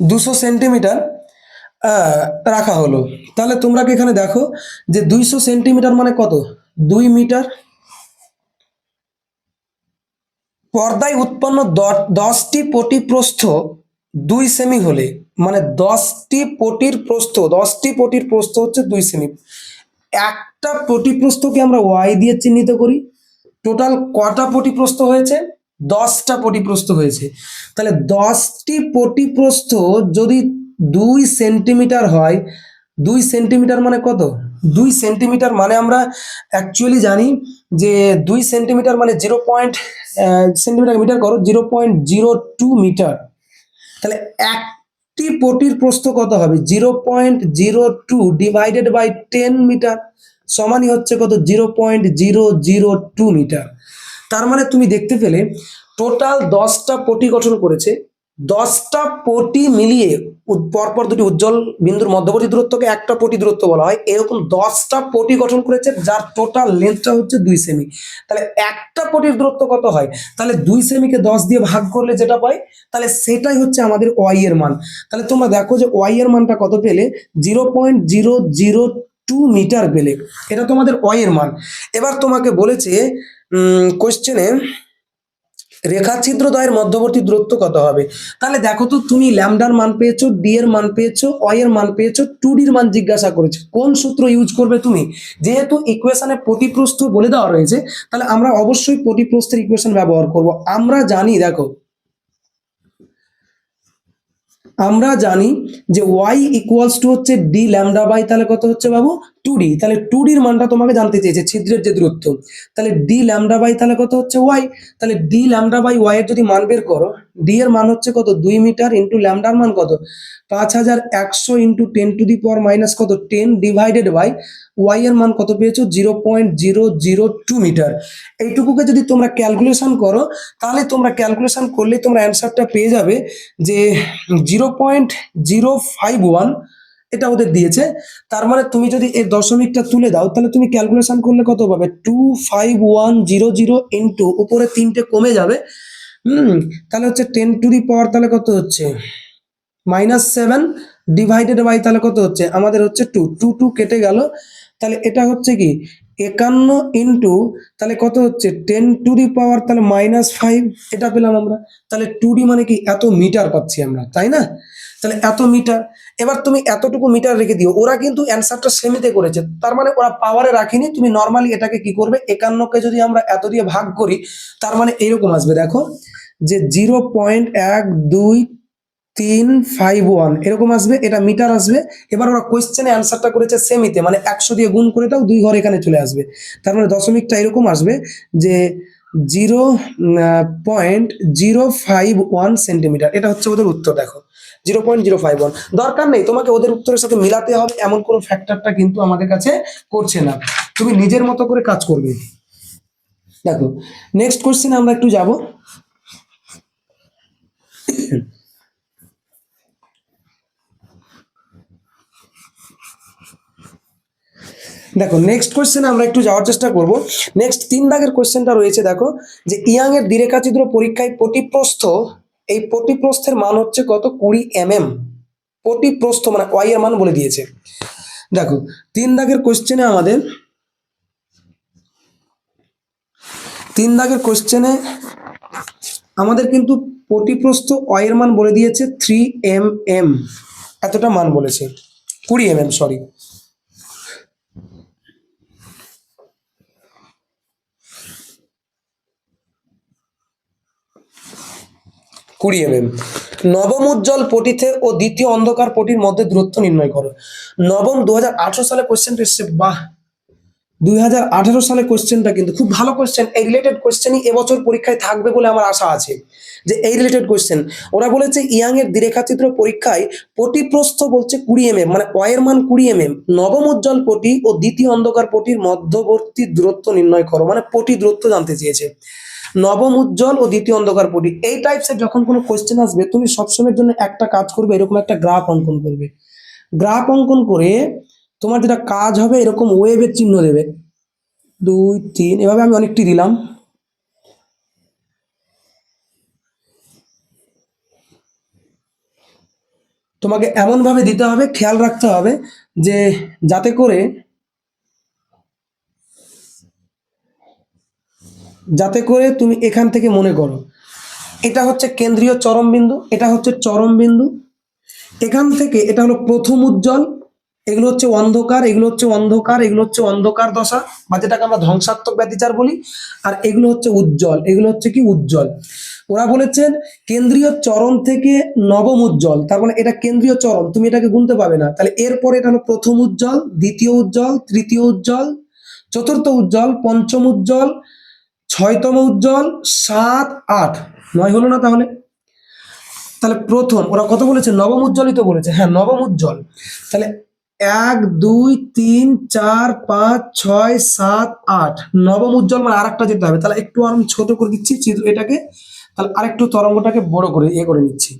200 সেন্টিমিটার রাখা হলো। তাহলে তোমরা কি এখানে দেখো যে 200 সেন্টিমিটার মানে কত, 2 মিটার। পর্দায় উৎপন্ন 10টি পটি প্রস্থ 2 সেমি হলে, মানে 10টি পটির প্রস্থ হচ্ছে 2 সেমি। একটা পটি প্রস্থকে আমরা ওয়াই দিয়ে চিহ্নিত করি। টোটাল কটা পটি প্রস্থ হয়েছে? 10টা পটি প্রস্থ হয়েছে। তাহলে 10টি পটি প্রস্থ যদি 2 সেন্টিমিটার হয়, 2 সেন্টিমিটার মানে কত? 2 সেন্টিমিটার মানে আমরা অ্যাকচুয়ালি জানি যে 2 সেন্টিমিটার মানে 0. সেন্টিমিটার মিটার করো 0.02 মিটার। তাহলে পটির প্রস্থ কত হবে? 0.02 ডিভাইডেড বাই 10 মিটার সমানই হচ্ছে কত? 0.002 মিটার। তার মানে তুমি দেখতে পেলে টোটাল 10টা পটি গঠন করেছে। 10টা পটি মিলিয়ে পরপর দুটি উজ্জ্বল বিন্দুর মধ্যবর্তী দূরত্বকে একটা পটি দূরত্ব বলা হয়। এরকম 10টা পটি গঠন করেছে যার টোটাল লেন্থটা হচ্ছে 2 সেমি। তাহলে একটা পটির দূরত্ব কত হয়? তাহলে 2 সেমিকে 10 দিয়ে ভাগ করলে যেটা পাই, তাহলে সেটাই হচ্ছে আমাদের ওয়াই এর মান। তাহলে তোমরা দেখো যে ওয়াই এর মানটা কত পেলে? 0.002 মিটার পেলে। এটা তোমাদের ওয়াই এর মান। এবার তোমাকে বলেছে কোশ্চেনে রেখাছিদ্রদ্বয়ের মধ্যবর্তী দূরত্ব কত হবে? তাহলে দেখো তো, তুমি ল্যামডার মান পেয়েছো, ডি এর মান পেয়েছো, ওয়াই এর মান পেয়েছো, 2D এর মান জিজ্ঞাসা করেছে। কোন সূত্র ইউজ করবে তুমি? যেহেতু ইকুয়েশনে প্রতিপ্রস্থ বলে দেওয়া রয়েছে, তাহলে আমরা অবশ্যই প্রতিপ্রস্থের ইকুয়েশন ব্যবহার করব। আমরা জানি, দেখো আমরা জানি যে y ইকুয়ালস টু হচ্ছে ডি ল্যামডা বাই, তাহলে কত হচ্ছে বাবু? 2D। তাহলে 2D এর মানটা তোমাকে জানতে চেয়েছে, ছিদ্রের যে দূরত্ব। তাহলে ডি ল্যামডা বাই তাহলে কত হচ্ছে? y। তাহলে ডি ল্যামডা বাই y এর যদি মান বের করো, ডি এর মান হচ্ছে কত? 2 মিটার ইন্টু ল্যামডার মান কত? 5100 ইন্টু 10⁻⁻ কত? 10 ডিভাইডেড বাই y এর মান কত পেয়েছো? 0.002 মিটার। এইটুকুকে যদি তোমরা ক্যালকুলেশন করো, তাহলে তোমরা ক্যালকুলেশন করলে তোমরা অ্যান্সারটা পেয়ে যাবে যে 0.051 এটা ওদের দিয়েছে। তার মানে তুমি যদি এর দশমিকটা তুলে দাও, তাহলে তুমি ক্যালকুলেশন করলে কত পাবে? 25100 ইন্টু উপরে 3টে কমে যাবে, তাহলে হচ্ছে 10⁻, তাহলে কত হচ্ছে? -7 ডিভাইডেড বাই, তাহলে কত হচ্ছে? আমাদের হচ্ছে 2 2 2 কেটে গেল। তাহলে এটা হচ্ছে কি 51 ইন্টু, তাহলে কত হচ্ছে? 10⁻, তাহলে -5 এটা পেলাম আমরা। তাহলে 2D মানে কি? এত মিটার পাচ্ছি আমরা, তাই না? তাহলে এত মিটার। এবার তুমি এতটুকু মিটার রেখে দিও। ওরা কিন্তু অ্যান্সারটা সেমিতে করেছে, তার মানে ওরা পাওয়ারে রাখিনি। তুমি নর্মালি এটাকে কি করবে? 51কে যদি আমরা এত দিয়ে ভাগ করি, তার মানে এইরকম আসবে, দেখো যে 0.1251 এরকম আসবে, এটা মিটার আসবে। এবার ওরা কোয়েশ্চেনে অ্যান্সারটা করেছে সেমিতে, মানে 100 দিয়ে গুণ করে দাও, 2 ঘর এখানে চলে আসবে। তার মানে দশমিকটা এরকম আসবে যে 0.051 সেন্টিমিটার। এটা হচ্ছে ওদের উত্তর। দেখো 0.051। দরকার নেই তোমাকে ওদের উত্তরের সাথে মিলাতে হবে, এমন কোনো ফ্যাক্টরটা কিন্তু আমাদের কাছে করছে না। তুমি নিজের মতো করে কাজ করবে। দেখো নেক্সট কোয়েশ্চেনে আমরা একটু যাব। দেখো নেক্সট কোয়েশ্চেনে আমরা একটু যাওয়ার চেষ্টা করব। নেক্সট 3 দাগের কোয়েশ্চেনটা রয়েছে। দেখো যে ইয়াং এর দ্বিরেখাচিত্র পরীক্ষায় পটিপ্রস্থ, এই পটিপ্রস্থের মান হচ্ছে কত? 20 mm। পটিপ্রস্থ মানে ওয়াই এর মান বলে দিয়েছে। দেখো 3 দাগের কোয়েশ্চেনে আমাদের 3 দাগের কোয়েশ্চেনে আমাদের কিন্তু পটিপ্রস্থ ওয়াই এর মান বলে দিয়েছে 3 mm, এতটা মান বলেছে। 20 mm, সরি। 20 mm। নবম উজ্জ্বল পটিতে ও দ্বিতীয় অন্ধকার পটির মধ্যে দূরত্ব নির্ণয় করো। নবম 2018 সালে কোয়েশ্চেনটা এসেছে। বাহ, 2018 সালে কোয়েশ্চেনটা কিন্তু খুব ভালো কোয়েশ্চেন। এই রিলেটেড কোয়েশ্চেনই এবছর পরীক্ষায় থাকবে বলে আমার আশা আছে, যে এই রিলেটেড কোয়েশ্চেন। ওরা বলেছে ইয়াং এর দ্বিরেখাচিত্র পরীক্ষায় পটিপ্রস্থ বলছে 20 mm, মানে ওয়ের মান 20 mm। নবম উজ্জ্বল পটি ও দ্বিতীয় অন্ধকার পটির মধ্যবর্তী দূরত্ব নির্ণয় করো, মানে পটি দূরত্ব জানতে চেয়েছে। নবম উজ্জ্বল ও দ্বিতীয় অন্ধকার পটি, এই টাইপসের যখন কোনো কোয়েশ্চেন আসবে, তুমি সবসময়ের জন্য একটা কাজ করবে, এরকম একটা গ্রাফ অঙ্কন করবে। গ্রাফ অঙ্কন করে তোমার যেটা কাজ হবে, এরকম ওয়েভের চিহ্ন দেবে, 2 3, এভাবে আমি অনেকটি দিলাম। তোমাকে এমন ভাবে দিতে হবে, খেয়াল রাখতে হবে যে যাতে করে তুমি এখান থেকে মনে করো এটা হচ্ছে কেন্দ্রীয় চরম বিন্দু, এটা হচ্ছে চরম বিন্দু। এখান থেকে এটা হলো প্রথম উজ্জ্বল, এগুলো হচ্ছে অন্ধকার, এগুলো হচ্ছে অন্ধকার, এগুলো হচ্ছে অন্ধকার দশা বা যেটাকে আমরা ধ্বংসাত্মক ব্যতিচার বলি। আর এগুলো হচ্ছে উজ্জ্বল, এগুলো হচ্ছে কি? উজ্জ্বল। ওরা বলেছেন কেন্দ্রীয় চরম থেকে নবম উজ্জ্বল, তার মানে এটা কেন্দ্রীয় চরম, তুমি এটাকে গুনতে পাবে না। তাহলে এরপরে এটা হলো প্রথম উজ্জ্বল, দ্বিতীয় উজ্জ্বল, তৃতীয় উজ্জ্বল, চতুর্থ উজ্জ্বল, পঞ্চম উজ্জ্বল, 6তম উজ্জ্বল, 7 8 9 হলো না? তাহলে তাহলে প্রথম ওরা কত বলেছে, নবম উজ্জ্বলই তো বলেছে, হ্যাঁ নবম উজ্জ্বল। তাহলে 1 2 3 4 5 6 7 8, নবম উজ্জ্বল মানে আরেকটা যেতে হবে। তাহলে একটু আমি ছোট করে দিচ্ছি চিত্র এটাকে, তাহলে আরেকটু তরঙ্গটাকে বড় করে করে নিচ্ছি।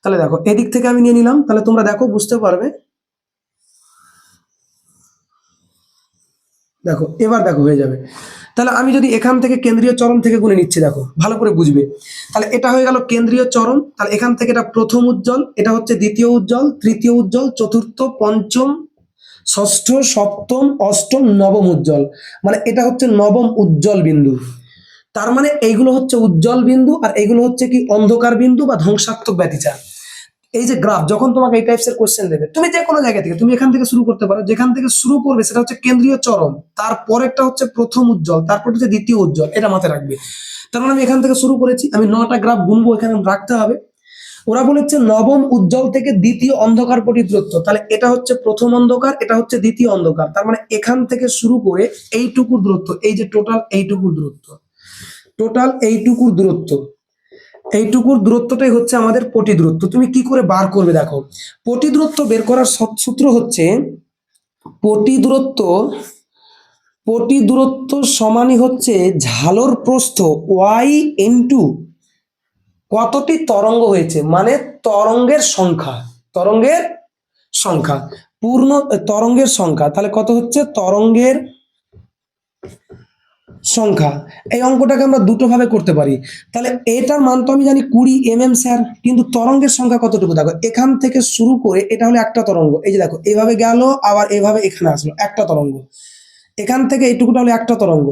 তাহলে দেখো এদিক থেকে আমি নিয়ে নিলাম, তাহলে তোমরা দেখো বুঝতে পারবে। দেখো এবার দেখো হয়ে যাবে। তাহলে আমি যদি এখান থেকে কেন্দ্রীয় চরম থেকে গুনে নিচ্ছি, দেখো ভালো করে বুঝবে। তাহলে এটা হয়ে গেল কেন্দ্রীয় চরম, তাহলে এখান থেকে এটা প্রথম উজ্জ্বল, এটা হচ্ছে দ্বিতীয় উজ্জ্বল, তৃতীয় উজ্জ্বল, চতুর্থ, পঞ্চম, ষষ্ঠ, সপ্তম, অষ্টম, নবম উজ্জ্বল, মানে এটা হচ্ছে নবম উজ্জ্বল বিন্দু। তার মানে এইগুলো হচ্ছে উজ্জ্বল বিন্দু, আর এইগুলো হচ্ছে কি অন্ধকার বিন্দু বা ধ্বংসাত্মক ব্যতিচার। এই যে গ্রাফ যখন তোমাকে এই টাইপসের কোশ্চেন দেবে, তুমি যে কোনো জায়গা থেকে তুমি এখান থেকে শুরু করতে পারো, যেখান থেকে শুরু করবে সেটা হচ্ছে কেন্দ্রীয় চরম, তারপরেরটা হচ্ছে প্রথম উজ্জ্বল, তারপর হচ্ছে দ্বিতীয় উজ্জ্বল, এটা মাথায় রাখবে। তার মানে আমি এখান থেকে শুরু করেছি, আমি 9টা গ্রাফ গুনবো, এখানে রাখতে হবে। ওরা বলেছে নবম উজ্জ্বল থেকে দ্বিতীয় অন্ধকার কোটি দূরত্ব, তাহলে এটা হচ্ছে প্রথম অন্ধকার, এটা হচ্ছে দ্বিতীয় অন্ধকার, তার মানে এখান থেকে শুরু করে এইটুকুর দূরত্ব, এই যে টোটাল এইটুকুর দূরত্ব, টোটাল এইটুকুর দূরত্ব, এইটুকুর দূরত্বটাই হচ্ছে আমাদের পটি দূরত্ব। তুমি কি করে বার করবে দেখো, পটি দূরত্ব বের করার সূত্র হচ্ছে পটি দূরত্ব, পটি দূরত্ব সমানই হচ্ছে ঝালর প্রস্থ ওয়াই ইন্টু কতটি তরঙ্গ হয়েছে, মানে তরঙ্গের সংখ্যা, তরঙ্গের সংখ্যা, পূর্ণ তরঙ্গের সংখ্যা। তাহলে কত হচ্ছে তরঙ্গের সংখ্যা। এই অঙ্কটাকে আমরা দুটো ভাবে করতে পারি। তাহলে এটার মান তো আমি জানি 20 mm স্যার, কিন্তু তরঙ্গের সংখ্যা কতটুকু দেখো, এখান থেকে শুরু করে এটা হলো একটা তরঙ্গ, এই যে দেখো এইভাবে গেল, আবার এইভাবে এখানে আসলো একটা তরঙ্গ, এখান থেকে এইটুকুটা হলো একটা তরঙ্গ,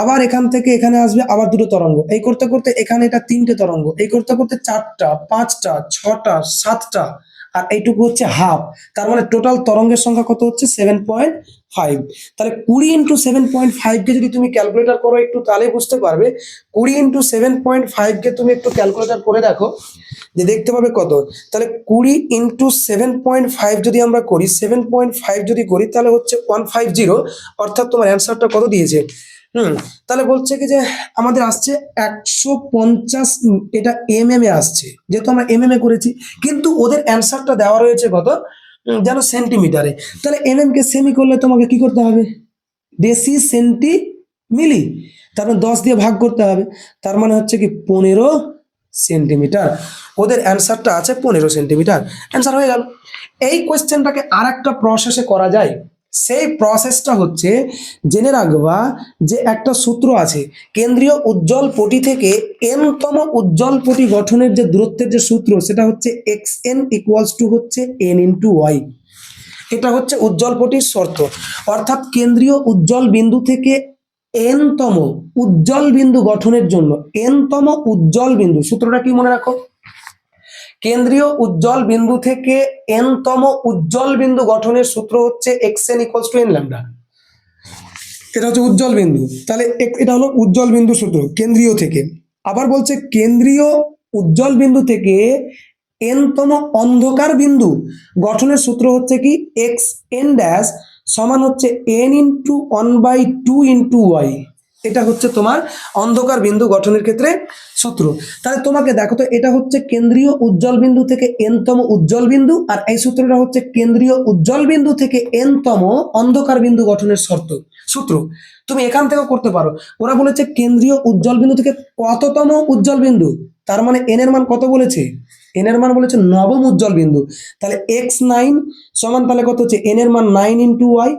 আবার এখান থেকে এখানে আসবে আবার দুটো তরঙ্গ, এই করতে করতে এখানে এটা তিনটে তরঙ্গ, এই করতে করতে 4টা, 5টা, 6টা, 7টা, আর এইটুকু হচ্ছে হাফ। তার মানে টোটাল তরঙ্গের সংখ্যা কত হচ্ছে 7.5। তাহলে 20 × 7.5 কে যদি তুমি ক্যালকুলেটর করো একটু, তাহলে বুঝতে পারবে। 20 × 7.5 কে তুমি একটু ক্যালকুলেটর করে দেখো, যে দেখতে পাবে কত। তাহলে 20 × 7.5 যদি আমরা করি, 7.5 যদি করি, তাহলে হচ্ছে 150, অর্থাৎ তোমার অ্যান্সারটা কত দিয়েছে। তাহলে বলছে কি যে আমাদের আসছে 150, এটা mm এ আসছে, যেহেতু আমরা mm এ করেছি, কিন্তু ওদের অ্যান্সারটা দেওয়া রয়েছে কত যেন সেন্টিমিটারে। তাহলে mm কে সেমি করলে তোমাকে কি করতে হবে, ডেসি সেন্টি মিলি, তার মানে 10 দিয়ে ভাগ করতে হবে, তার মানে হচ্ছে কি 15 সেন্টিমিটার। ওদের অ্যান্সারটা আছে 15 সেন্টিমিটার, অ্যান্সার হয়ে গেল। এই কোয়েশ্চেনটাকে আর একটা প্রসেসে করা যায়, সেই প্রসেসটা হচ্ছে জেনে রাখবা যে একটা সূত্র আছে, কেন্দ্রীয় উজ্জ্বল পটি থেকে n তম উজ্জ্বল পটি গঠনের যে দূরত্বের যে সূত্র, সেটা হচ্ছে xn হচ্ছে n × y। এটা হচ্ছে উজ্জ্বল পটির শর্ত, অর্থাৎ কেন্দ্রীয় উজ্জ্বল বিন্দু থেকে n তম উজ্জ্বল বিন্দু গঠনের জন্য, n তম উজ্জ্বল বিন্দু, সূত্রটা কি মনে রাখো, কেন্দ্রীয় উজ্জ্বল বিন্দু থেকে n তম উজ্জ্বল বিন্দু গঠনের সূত্র হচ্ছে xn = n ল্যামডা। এটা হচ্ছে উজ্জ্বল বিন্দু, তাহলে এটা হলো উজ্জ্বল বিন্দু সূত্র কেন্দ্রীয় থেকে। আবার বলছে কেন্দ্রীয় উজ্জ্বল বিন্দু থেকে n তম অন্ধকার বিন্দু গঠনের সূত্র হচ্ছে কি xn ড্যাশ সমান হচ্ছে n × 1/2 × y। এটা হচ্ছে তোমার অন্ধকার বিন্দু গঠনের ক্ষেত্রে সূত্র। তাহলে তোমাকে দেখো তো, এটা হচ্ছে কেন্দ্রীয় উজ্জ্বল বিন্দু থেকে n তম উজ্জ্বল বিন্দু, আর এই সূত্রটা হচ্ছে কেন্দ্রীয় উজ্জ্বল বিন্দু থেকে n তম অন্ধকার বিন্দু গঠনের সূত্র। তুমি এখান থেকেও করতে পারো। ওরা বলেছে কেন্দ্রীয় উজ্জ্বল বিন্দু থেকে কততম উজ্জ্বল বিন্দু, তার মানে n এর মান কত বলেছে, n এর মান বলেছে নবম উজ্জ্বল বিন্দু। তাহলে x9 সমান তাহলে কত হচ্ছে, n এর মান 9 × y,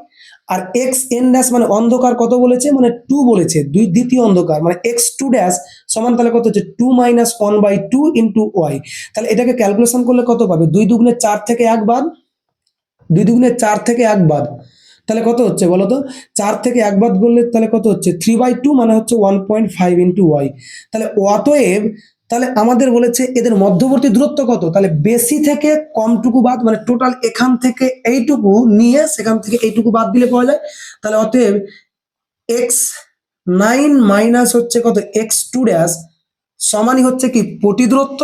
আর xn ড্যাশ মানে অন্ধকার কত বলেছে, মানে 2 বলেছে, দ্বিতীয় অন্ধকার, মানে x2 ড্যাশ সমান তাহলে কত হচ্ছে 2 - 1/2 × y। তাহলে এটাকে ক্যালকুলেশন করলে কত পাবে, 2 দুগুণে 4 থেকে 1 বাদ, 2 দুগুণে 4 থেকে 1 বাদ, তাহলে কত হচ্ছে বলো তো, 4 থেকে 1 বাদ করলে তাহলে কত হচ্ছে 3/2, মানে হচ্ছে 1.5 × y। তাহলে অতএব, তাহলে আমাদের বলেছে এদের মধ্যবর্তী দূরত্ব কত, তাহলে বেশি থেকে কমটুকু বাদ, মানে টোটাল এখান থেকে এইটুকু নিয়ে সেখান থেকে এইটুকু বাদ দিলে পাওয়া যায়। তাহলে অতএব x9 মাইনাস হচ্ছে কত x2 ড্যাশ সমানই হচ্ছে কি পটি দূরত্ব,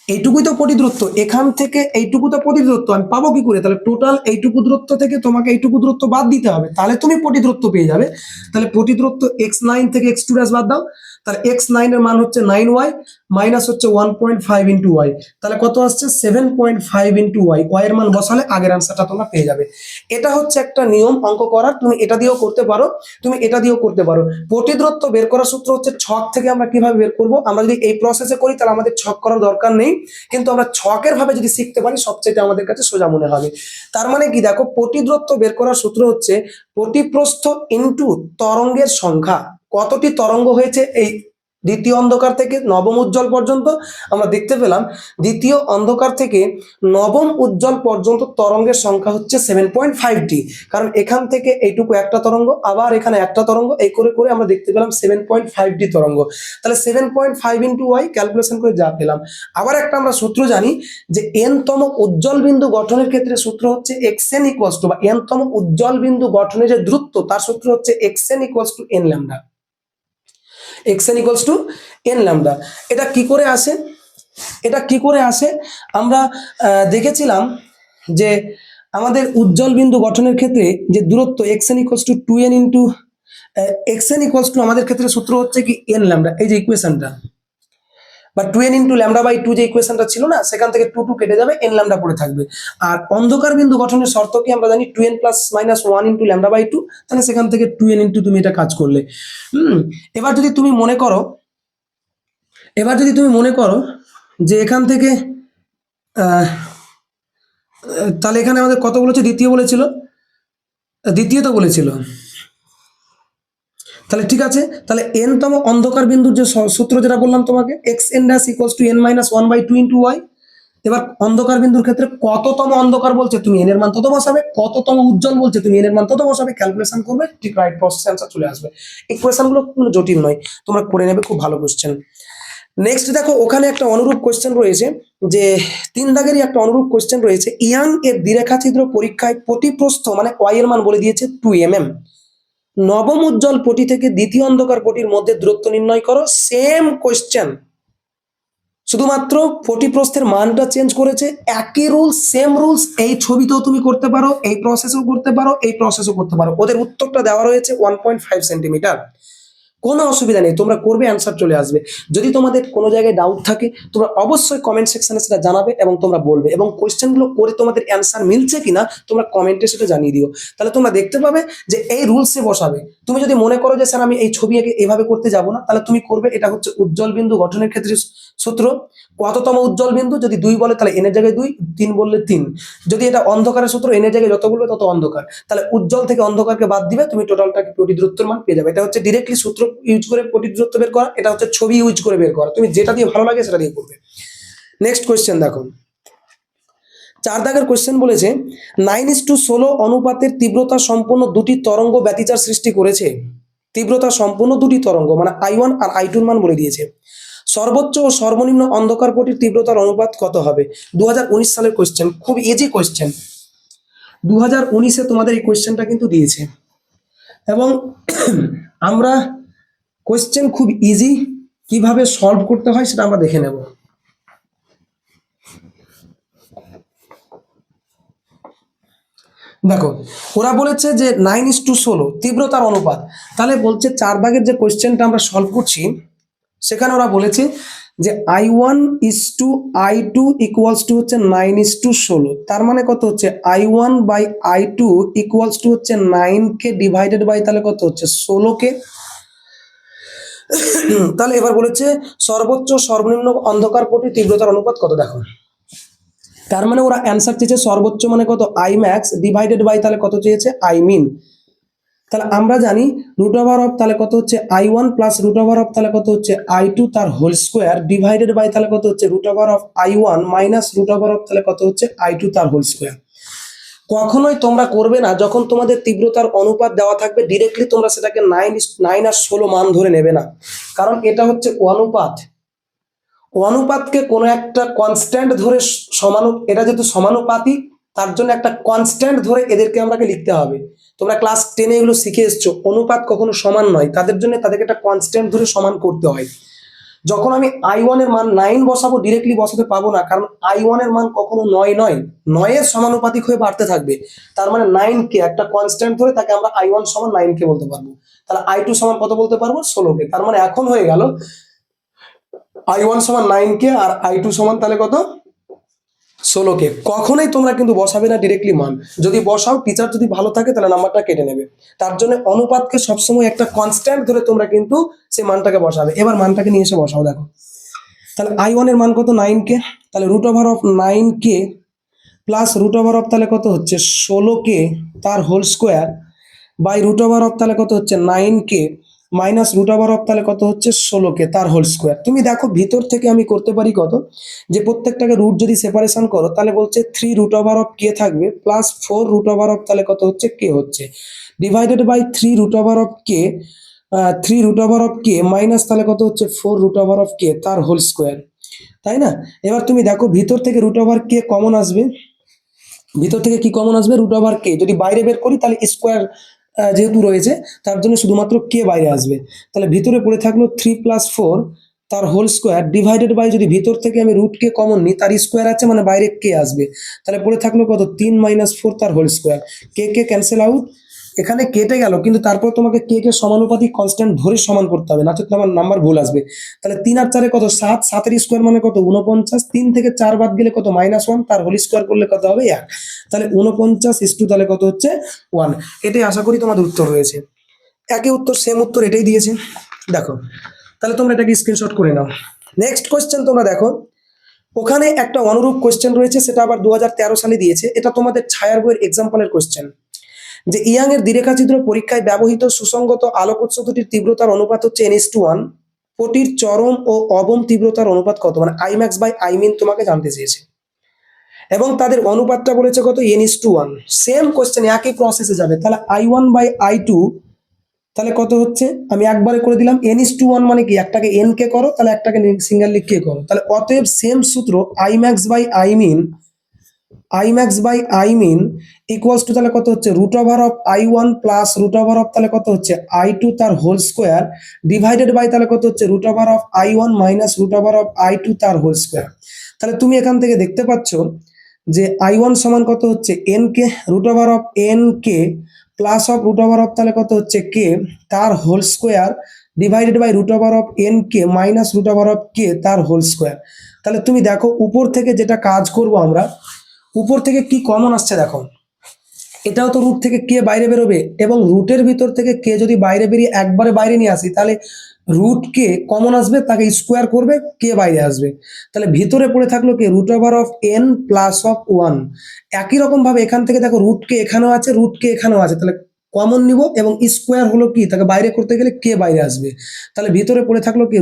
এইটুকুই তো পটি দূরত্ব, এখান থেকে এইটুকু তো পটি দূরত্ব, আমি পাবো কি করে? তাহলে টোটাল এইটুকু দূরত্ব থেকে তোমাকে এইটুকু দূরত্ব বাদ দিতে হবে, তাহলে তুমি পটি দূরত্ব পেয়ে যাবে। তাহলে পটি দূরত্ব x9 থেকে x2 বাদ দাও, তাহলে x9 এর মান হচ্ছে 9y মাইনাস হচ্ছে 1.5 ইন্টু ওয়াই, তাহলে কত আসছে 7.5 ইন্টু ওয়াই। ওয়াই এর মান বসালে আগের অ্যান্সারটা তোমরা পেয়ে যাবে। এটা হচ্ছে একটা নিয়ম অঙ্ক করার, তুমি এটা দিয়েও করতে পারো, তুমি এটা দিয়েও করতে পারো। পটি দূরত্ব বের করার সূত্র হচ্ছে ছক থেকে আমরা কিভাবে বের করব, আমরা যদি এই প্রসেসে করি তাহলে আমাদের ছক করার দরকার নেই, কিন্তু আমরা ছকের ভাবে যদি শিখতে পারি সবচেয়ে আমাদের কাছে সোজা মনে হবে। তার মানে কি, দেখো পটি দূরত্ব বের করার সূত্র হচ্ছে পটিপ্রস্থ ইনটু তরঙ্গের সংখ্যা। কতটি তরঙ্গ হয়েছে এই দ্বিতীয় অন্ধকার থেকে নবম উজ্জ্বল পর্যন্ত, আমরা দেখতে পেলাম দ্বিতীয় অন্ধকার থেকে নবম উজ্জ্বল পর্যন্ত তরঙ্গের সংখ্যা হচ্ছে 7.5টি, কারণ এখান থেকে এইটুকু একটা তরঙ্গ, আবার এখানে একটা তরঙ্গ, এই করে করে আমরা দেখতে পেলাম 7.5টি তরঙ্গ। তাহলে 7.5 ইন্টু ওয়াই ক্যালকুলেশন করে যা পেলাম। আবার একটা আমরা সূত্র জানি যে এন তম উজ্জ্বল বিন্দু গঠনের ক্ষেত্রে সূত্র হচ্ছে xn ইকুয়ালস টু, বা এন তম উজ্জ্বল বিন্দু গঠনের যে দূরত্ব তার সূত্র হচ্ছে xn equals to n lambda, xn equals to n lambda. এটা কি করে আসে, এটা কি করে আসে? আমরা দেখেছিলাম যে আমাদের উজ্জ্বল বিন্দু গঠনের ক্ষেত্রে যে দূরত্ব xn equals two 2n into xn equals to আমাদের ক্ষেত্রে সূত্র হচ্ছে কি n ল্যামডা, এই যে ইকুয়েশনটা, বা 2n ইন্টু ল্যামডা বাই 2 যে ইকুয়েশনটা ছিল না, সেখান থেকে 2 কেটে যাবে, n ল্যামডা পড়ে থাকবে। আর অন্ধকার বিন্দু গঠনের শর্ত কি আমরা জানি, 2n plus minus 1 into lambda by 2, তাহলে সেখান থেকে 2n ইন্টু তুমি এটা কাজ করলে। এবার যদি তুমি মনে করো, এবার যদি তুমি মনে করো যে এখান থেকে তাহলে এখানে আমাদের কত বলেছে, দ্বিতীয় বলেছিল, দ্বিতীয় তো বলেছিল। তাহলে ঠিক আছে, তাহলে n তম অন্ধকার বিন্দুর যে সূত্র যেটা বললাম তোমাকে, xn dash equals to n minus 1/2 into Y. এবার অন্ধকার বিন্দুর ক্ষেত্রে কততম অন্ধকার বলছে, তুমি n এর মান তত বসাবে, কততম উজ্জ্বল বলছে তুমি n এর মান তত বসাবে, ক্যালকুলেশন করবে, ঠিক রাইট প্রসেস অ্যান্সার চলে আসবে। এই কোয়েশ্চেনগুলো কোনো জটিল নয়, তোমরা করে নেবে, খুব ভালো কোয়েশ্চেন। নেক্সট দেখো, ওখানে একটা অনুরূপ কোয়েশ্চেন রয়েছে, যে 3 দাগেরই একটা অনুরূপ কোয়েশ্চেন রয়েছে। ইয়াং এর দ্বিরেখাছিদ্র পরীক্ষায় পটিপ্রস্থ মানে ওয়াই এর মান বলে দিয়েছে 2 mm। নবম উজ্জ্বল পটি থেকে দ্বিতীয় অন্ধকার পটির মধ্যে দূরত্ব নির্ণয় করো। সেম কোয়েশ্চেন, শুধুমাত্র পটিপ্রস্থের মানটা চেঞ্জ করেছে, একই রুলস, সেম রুলস। এই ছবিতেও তুমি করতে পারো, এই প্রসেসও করতে পারো, এই প্রসেসও করতে পারো। ওদের উত্তরটা দেওয়া রয়েছে 1.5 সেন্টিমিটার। কোনো অসুবিধা নেই, তোমরা করবে, অ্যান্সার চলে আসবে। যদি তোমাদের কোনো জায়গায় ডাউট থাকে তোমরা অবশ্যই কমেন্ট সেকশনে সেটা জানাবে এবং তোমরা বলবে, এবং কোয়েশ্চেনগুলো করে তোমাদের অ্যান্সার মিলছে কিনা তোমরা কমেন্টে সেটা জানিয়ে দিও। তাহলে তোমরা দেখতে পাবে যে এই রুলসে বসাবে। তুমি যদি মনে করো যে স্যার আমি এই ছবি এঁকে এভাবে করতে যাব না, তাহলে তুমি করবে, এটা হচ্ছে উজ্জ্বল বিন্দু গঠনের ক্ষেত্রে সূত্র। কততম উজ্জ্বল বিন্দু, যদি 2 বলে তাহলে এনের জায়গায় 2, 3 বললে 3। যদি এটা অন্ধকারের সূত্র, এনের জায়গায় যত বলবে তত অন্ধকার, তাহলে উজ্জ্বল থেকে অন্ধকারকে বাদ দিবে, তুমি টোটালটাকে পটি দূরত্বের মান পেয়ে যাবে। এটা হচ্ছে ডিরেক্টলি সূত্র ইউজ করে পটি দূরত্ব বের করা, এটা হচ্ছে ছবি ইউজ করে বের করা। তুমি যেটা দিয়ে ভালো লাগে সেটা দিয়ে করবে। নেক্সট কোয়েশ্চেন দেখো, 4 দাগের কোয়েশ্চেন বলেছে 9:16 অনুপাতের তীব্রতা সম্পন্ন দুটি তরঙ্গ ব্যতিচার সৃষ্টি করেছে। তীব্রতা সম্পন্ন দুটি তরঙ্গ মানে I1 আর I2 এর মান বলে দিয়েছে। সর্বোচ্চ ও সর্বনিম্ন অন্ধকার পটির তীব্রতার অনুপাত কত হবে? 2019 সালের কোয়েশ্চেন, খুব ইজি কোয়েশ্চেন। 2019-এ তোমাদের এই কোয়েশ্চেনটা কিন্তু দিয়েছে, এবং আমরা কোয়েশ্চেন খুব ইজি কিভাবে সলভ করতে হয় সেটা আমরা দেখে নেব। দেখো, ওরা বলেছে যে 9:16 তীব্রতার অনুপাত, তাহলে বলছে 4 ভাগের যে কোয়েশ্চেনটা আমরা সলভ করছি সেখানে ওরা বলেছে যে I1:I2 ইকুয়ালস টু হচ্ছে 9:16। তার মানে কত হচ্ছে I1/I2 ইকুয়ালস টু হচ্ছে 9কে ডিভাইডেড বাই তাহলে কত হচ্ছে 16কে। তাহলে এবার বলেছে সর্বোচ্চ সর্বনিম্ন অন্ধকার পটির তীব্রতার অনুপাত কত। দেখো, তার মানে ওরা অ্যান্সার চেয়েছে সর্বোচ্চ মানে কত I max ডিভাইডেড বাই তাহলে কত চেয়েছে I min। তাহলে আমরা জানি রুট ওভার অফ তাহলে কত হচ্ছে I1 plus root over of তাহলে কত হচ্ছে I2 তার হোল স্কোয়ার ডিভাইডেড বাই তাহলে কত হচ্ছে root over of I1 minus root over of তাহলে কত হচ্ছে I2 তার হোল স্কোয়ার। কখনোই তোমরা করবে না যখন তোমাদের তীব্রতার অনুপাত দেওয়া থাকবে ডাইরেক্টলি তোমরা সেটাকে 9 আর 16 মান ধরে নেবে না, কারণ এটা হচ্ছে অনুপাত। অনুপাতকে কোনো একটা কনস্ট্যান্ট ধরে এটা যেহেতু সমানুপাতিক, তার জন্য একটা কনস্ট্যান্ট ধরে এদেরকে আমাকে লিখতে হবে। তোমরা ক্লাস 10-এ এগুলো শিখে এসছো, অনুপাত কখনো সমান নয়, তাদের জন্য তাদেরকে একটা কনস্ট্যান্ট ধরে সমান করতে হয়। যখন আমি I1 এর মান 9 বসাবো, ডিরেক্টলি বসাতে পাবো না, কারণ I1 এর মান কখনো 9 নয়, 9 এর সমানুপাতিক হয়ে বাড়তে থাকবে। তার মানে 9 কে একটা কনস্ট্যান্ট ধরে তাকে আমরা I1 সমান 9 কে বলতে পারবো। তাহলে I2 সমান কত বলতে পারবো? 16 কে। তার মানে এখন হয়ে গেল I1 সমান 9 কে আর I2 সমান তাহলে কত? 16 কে। কখনোই তোমরা কিন্তু বসাবে না ডিরেক্টলি মান। যদি বসাও, টিচার যদি ভালো থাকে তাহলে নাম্বারটা কেটে নেবে। তার জন্য অনুপাতকে সবসময় একটা কনস্ট্যান্ট ধরে তোমরা কিন্তু সেই মানটাকে বসাবে। এবার মানটাকে নিয়ে এসে বসাও, দেখো তাহলে I1 এর মান কত? 9 কে। তাহলে √9 কে প্লাস √, তাহলে কত হচ্ছে? 16 কে তার হোল স্কোয়ার বাই √, তাহলে কত হচ্ছে? 9 কে মাইনাস √, তাহলে কত হচ্ছে? 16 কে তার হোল স্কোয়ার। তুমি দেখো ভিতর থেকে আমি করতে পারি কত, যে প্রত্যেকটাকে রুট যদি সেপারেশন করো তাহলে বলছে 3√k থাকবে প্লাস 4√, তাহলে কত হচ্ছে? k হচ্ছে divided by 3√k, 3√k minus তাহলে কত হচ্ছে? 4√k তার হোল স্কোয়ার, তাই না? এবার তুমি দেখো ভিতর থেকে √k কমন আসবে, ভিতর থেকে কি কমন আসবে? √k। যদি বাইরে বের করি তাহলে স্কোয়ার যেহেতু রয়েছে তার জন্য শুধুমাত্র k বাইরে আসবে। তাহলে ভিতরে পড়ে থাকলো 3 + 4 তার হোল স্কোয়ার ডিভাইডেড বাই, যদি ভিতর থেকে আমি √k কমন নিই তার স্কোয়ার আছে মানে বাইরে k আসবে, তাহলে পড়ে থাকলো কত? 3 - 4 তার whole square. k cancel out, এখানে কেটে গেল, কিন্তু তারপর তোমাকে কে সমানুপাতিক কনস্ট্যান্ট ধরে সমান করতে হবে, না তো তোমার নাম্বার ভুল আসবে। তাহলে 3 আর 4 কত? 7, 7 এর স্কোয়ার মানে কত? 49, 3 থেকে 4 বাদ গেলে কত? -1, তার হোল স্কোয়ার করলে কত হবে? 1। তাহলে 49 তাহলে কত হচ্ছে? 1। এটাই আশা করি তোমাদের উত্তর রয়েছে। একই উত্তর, সেম উত্তর এটাই দিয়েছে। দেখো তাহলে তোমরা এটাকে স্ক্রিনশট করে নাও। নেক্সট কোয়েশ্চেন তোমরা দেখো, ওখানে একটা অনুরূপ কোয়েশ্চেন রয়েছে, সেটা আবার 2013 সালে দিয়েছে। এটা তোমাদের ছায়ার বইয়ের এক্সাম্পলের কোয়েশ্চেন, যে ইয়াং এর দ্বিরেখাচিত্র পরীক্ষায় ব্যবহৃত সুসংগত আলোক উৎস দুটির তীব্রতার অনুপাত হচ্ছে n:1, পটির চরম ও অবম তীব্রতার অনুপাত কত? মানে Imax/Imin তোমাকে জানতে চেয়েছে, এবং তাদের অনুপাতটা বলেছে কত? n:1। সেম কোয়েশ্চেন, একই প্রসেসে যাবে। তাহলে I1/I2 তাহলে কত হচ্ছে? আমি একবারে করে দিলাম। n:1 মানে কি? একটাকে n কে করো, তাহলে একটাকে সিঙ্গেললি কে করো। তাহলে অতএব সেম সূত্র, Imax/Imin ইকুয়ালস টু তাহলে কত হচ্ছে? √I1 প্লাস √, তাহলে কত হচ্ছে? I2 তার হোল স্কোয়ার ডিভাইডেড বাই তাহলে কত হচ্ছে? √I1 মাইনাস √I2 তার হোল স্কোয়ার। তাহলে তুমি এখান থেকে দেখতে পাচ্ছ যে I1 সমান কত হচ্ছে? n কে, √n কে প্লাস অফ √, তাহলে কত হচ্ছে? k তার whole square divided by √n কে মাইনাস √k তার হোল স্কোয়ার। তাহলে তুমি দেখো উপর থেকে যেটা কাজ করব আমরা, উপর থেকে কি কমন আসছে দেখো, এটাও তো রুট থেকে কে বাইরে বেরোবে, এবং রুটের ভিতর থেকে কে যদি বাইরে বেরিয়ে একবারে বাইরে নিয়ে আসি তাহলে রুট কে কমন আসবে, তাকে স্কোয়ার করবে, কে বাইরে আসবে। তাহলে ভিতরে পড়ে থাকলো কে? √n plus of 1। একই রকম ভাবে এখান থেকে দেখো রুট কে এখানেও আছে, রুট কে এখানেও আছে, তাহলে কমন নিব, এবং স্কোয়ার হলো কি? তাকে বাইরে করতে গেলে কে বাইরে আসবে। তাহলে ভিতরে পড়ে থাকলো কি?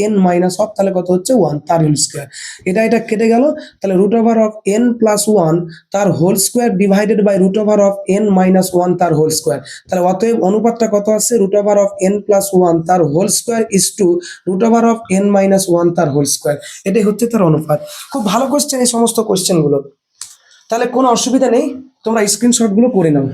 √n মাইনাস অফ, তাহলে কত হচ্ছে? 1 তার হোল স্কোয়ার। এটা কেটে গেল, তাহলে √n প্লাস 1 তার whole square divided by √n minus 1 তার হোল স্কোয়ার। তাহলে অতএব অনুপাতটা কত আসছে? √n প্লাস 1 তার whole square is to √n minus 1 তার হোল স্কোয়ার। এটাই হচ্ছে তার অনুপাত। খুব ভালো কোশ্চেন এই সমস্ত কোশ্চেনগুলো, তাহলে কোনো অসুবিধা নেই, তোমরা স্ক্রিনশটগুলো করে নাও।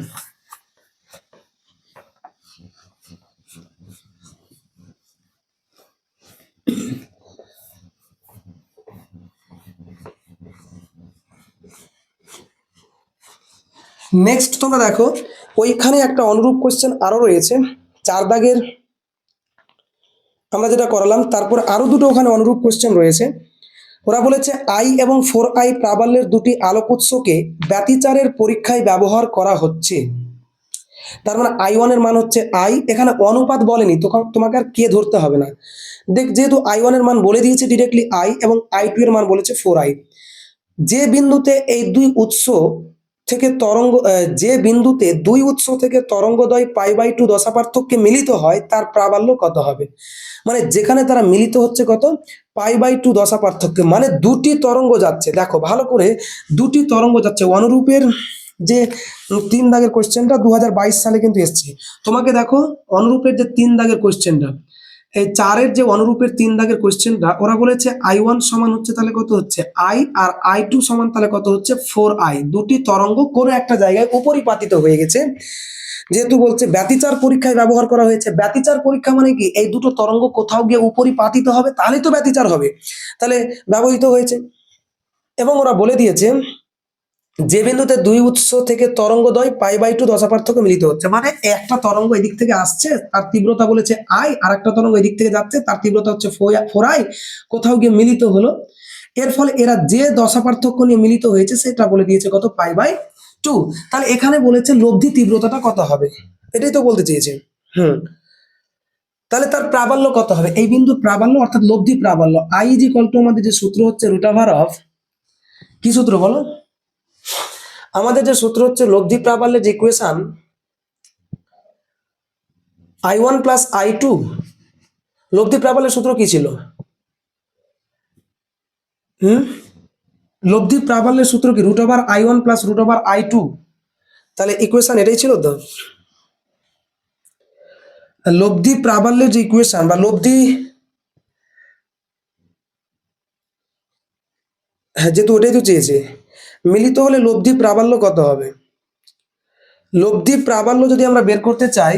নেক্সট তোমরা দেখো, ওইখানে একটা অনুরূপ কোশ্চেন আরো রয়েছে 4 দাগের, আমরা যেটা করালাম, তারপর আরো দুটো ওখানে অনুরূপ কোশ্চেন রয়েছে। ওরা বলেছে I এবং 4I প্রাবল্যের দুটি আলোক উৎসকে ব্যতিচারের পরীক্ষায় ব্যবহার করা হচ্ছে। তার মানে I1 এর মান হচ্ছে I, এখানে অনুপাত বলেনি, তখন তোমাকে আর কে ধরতে হবে না। দেখ, যেহেতু I1 এর মান বলে দিয়েছে ডিরেক্টলি I, এবং I2 এর মান বলেছে 4I। যে বিন্দুতে এই দুই উৎস থেকে যে বিন্দুতে দুই উৎস থেকে তরঙ্গদ্বয় π/2 দশা পার্থক্যে মিলিত হয় তার প্রাবল্য কত হবে? মানে যেখানে তারা মিলিত হচ্ছে কত? π/2 দশা পার্থক্যে, মানে দুটি তরঙ্গ যাচ্ছে। দেখো ভালো করে, দুটি তরঙ্গ যাচ্ছে। অনুরূপের যে 3 দাগের কোশ্চেনটা 2022 সালে কিন্তু এসছে। তোমাকে দেখো অনুরূপের যে 3 দাগের কোশ্চেনটা, এই 4-এর যে অনুরূপের 3 দাগের কোশ্চেনটা, ওরা বলেছে I1 সমান হচ্ছে তাহলে কত হচ্ছে? I, আর I2 সমান তাহলে কত হচ্ছে? 4I। দুটি তরঙ্গ কোনো একটা জায়গায় উপরিপাতিত হয়ে গেছে, যেহেতু বলছে ব্যতিচার পরীক্ষায় ব্যবহার করা হয়েছে, ব্যতিচার পরীক্ষা মানে কি, এই দুটো তরঙ্গ কোথাও গিয়ে উপরিপাতিত হবে তাহলেই তো ব্যতিচার হবে, তাহলে ব্যবহৃত হয়েছে। এবং ওরা বলে দিয়েছে যে বিন্দুতে দুই উৎস থেকে তরঙ্গদ্বয় π/2 দশা পার্থক্য মিলিত হচ্ছে, মানে একটা তরঙ্গ এদিক থেকে আসছে তার তীব্রতা বলেছে আই, আর একটা তরঙ্গ এদিক থেকে যাচ্ছে তার তীব্রতা হচ্ছে 4i, কোথাও গিয়ে মিলিত হলো, এর ফলে এরা যে দশা পার্থক্য নিয়ে মিলিত হয়েছে সেটা বলে দিয়েছে কত, π/2। তাহলে এখানে বলেছে লব্ধি তীব্রতাটা কত হবে, এটাই তো বলতে চেয়েছে। তাহলে তার প্রাবল্য কত হবে, এই বিন্দুর প্রাবল্য অর্থাৎ লব্ধি প্রাবল্য, আই ইজ ইকুয়াল টু আমাদের যে সূত্র হচ্ছে √অফ, কি সূত্র বলো, আমাদের যে সূত্র হচ্ছে লব্ধি প্রাবল্যের যে ইকুয়েশন I1 প্লাস I2, লব্ধি প্রাবল্যের সূত্র কি ছিল, লব্ধি প্রাবল্যের সূত্র কি, √I1 প্লাস √I2, তাহলে ইকুয়েশন এটাই ছিল তো। লব্ধি প্রাবল্যের যে ইকুয়েশন বা লব্ধি, হ্যাঁ যেহেতু ওটাই তো চেয়েছে, মিলিত হলে লব্ধি প্রাবল্য কত হবে, লব্ধি প্রাবল্য যদি আমরা বের করতে চাই,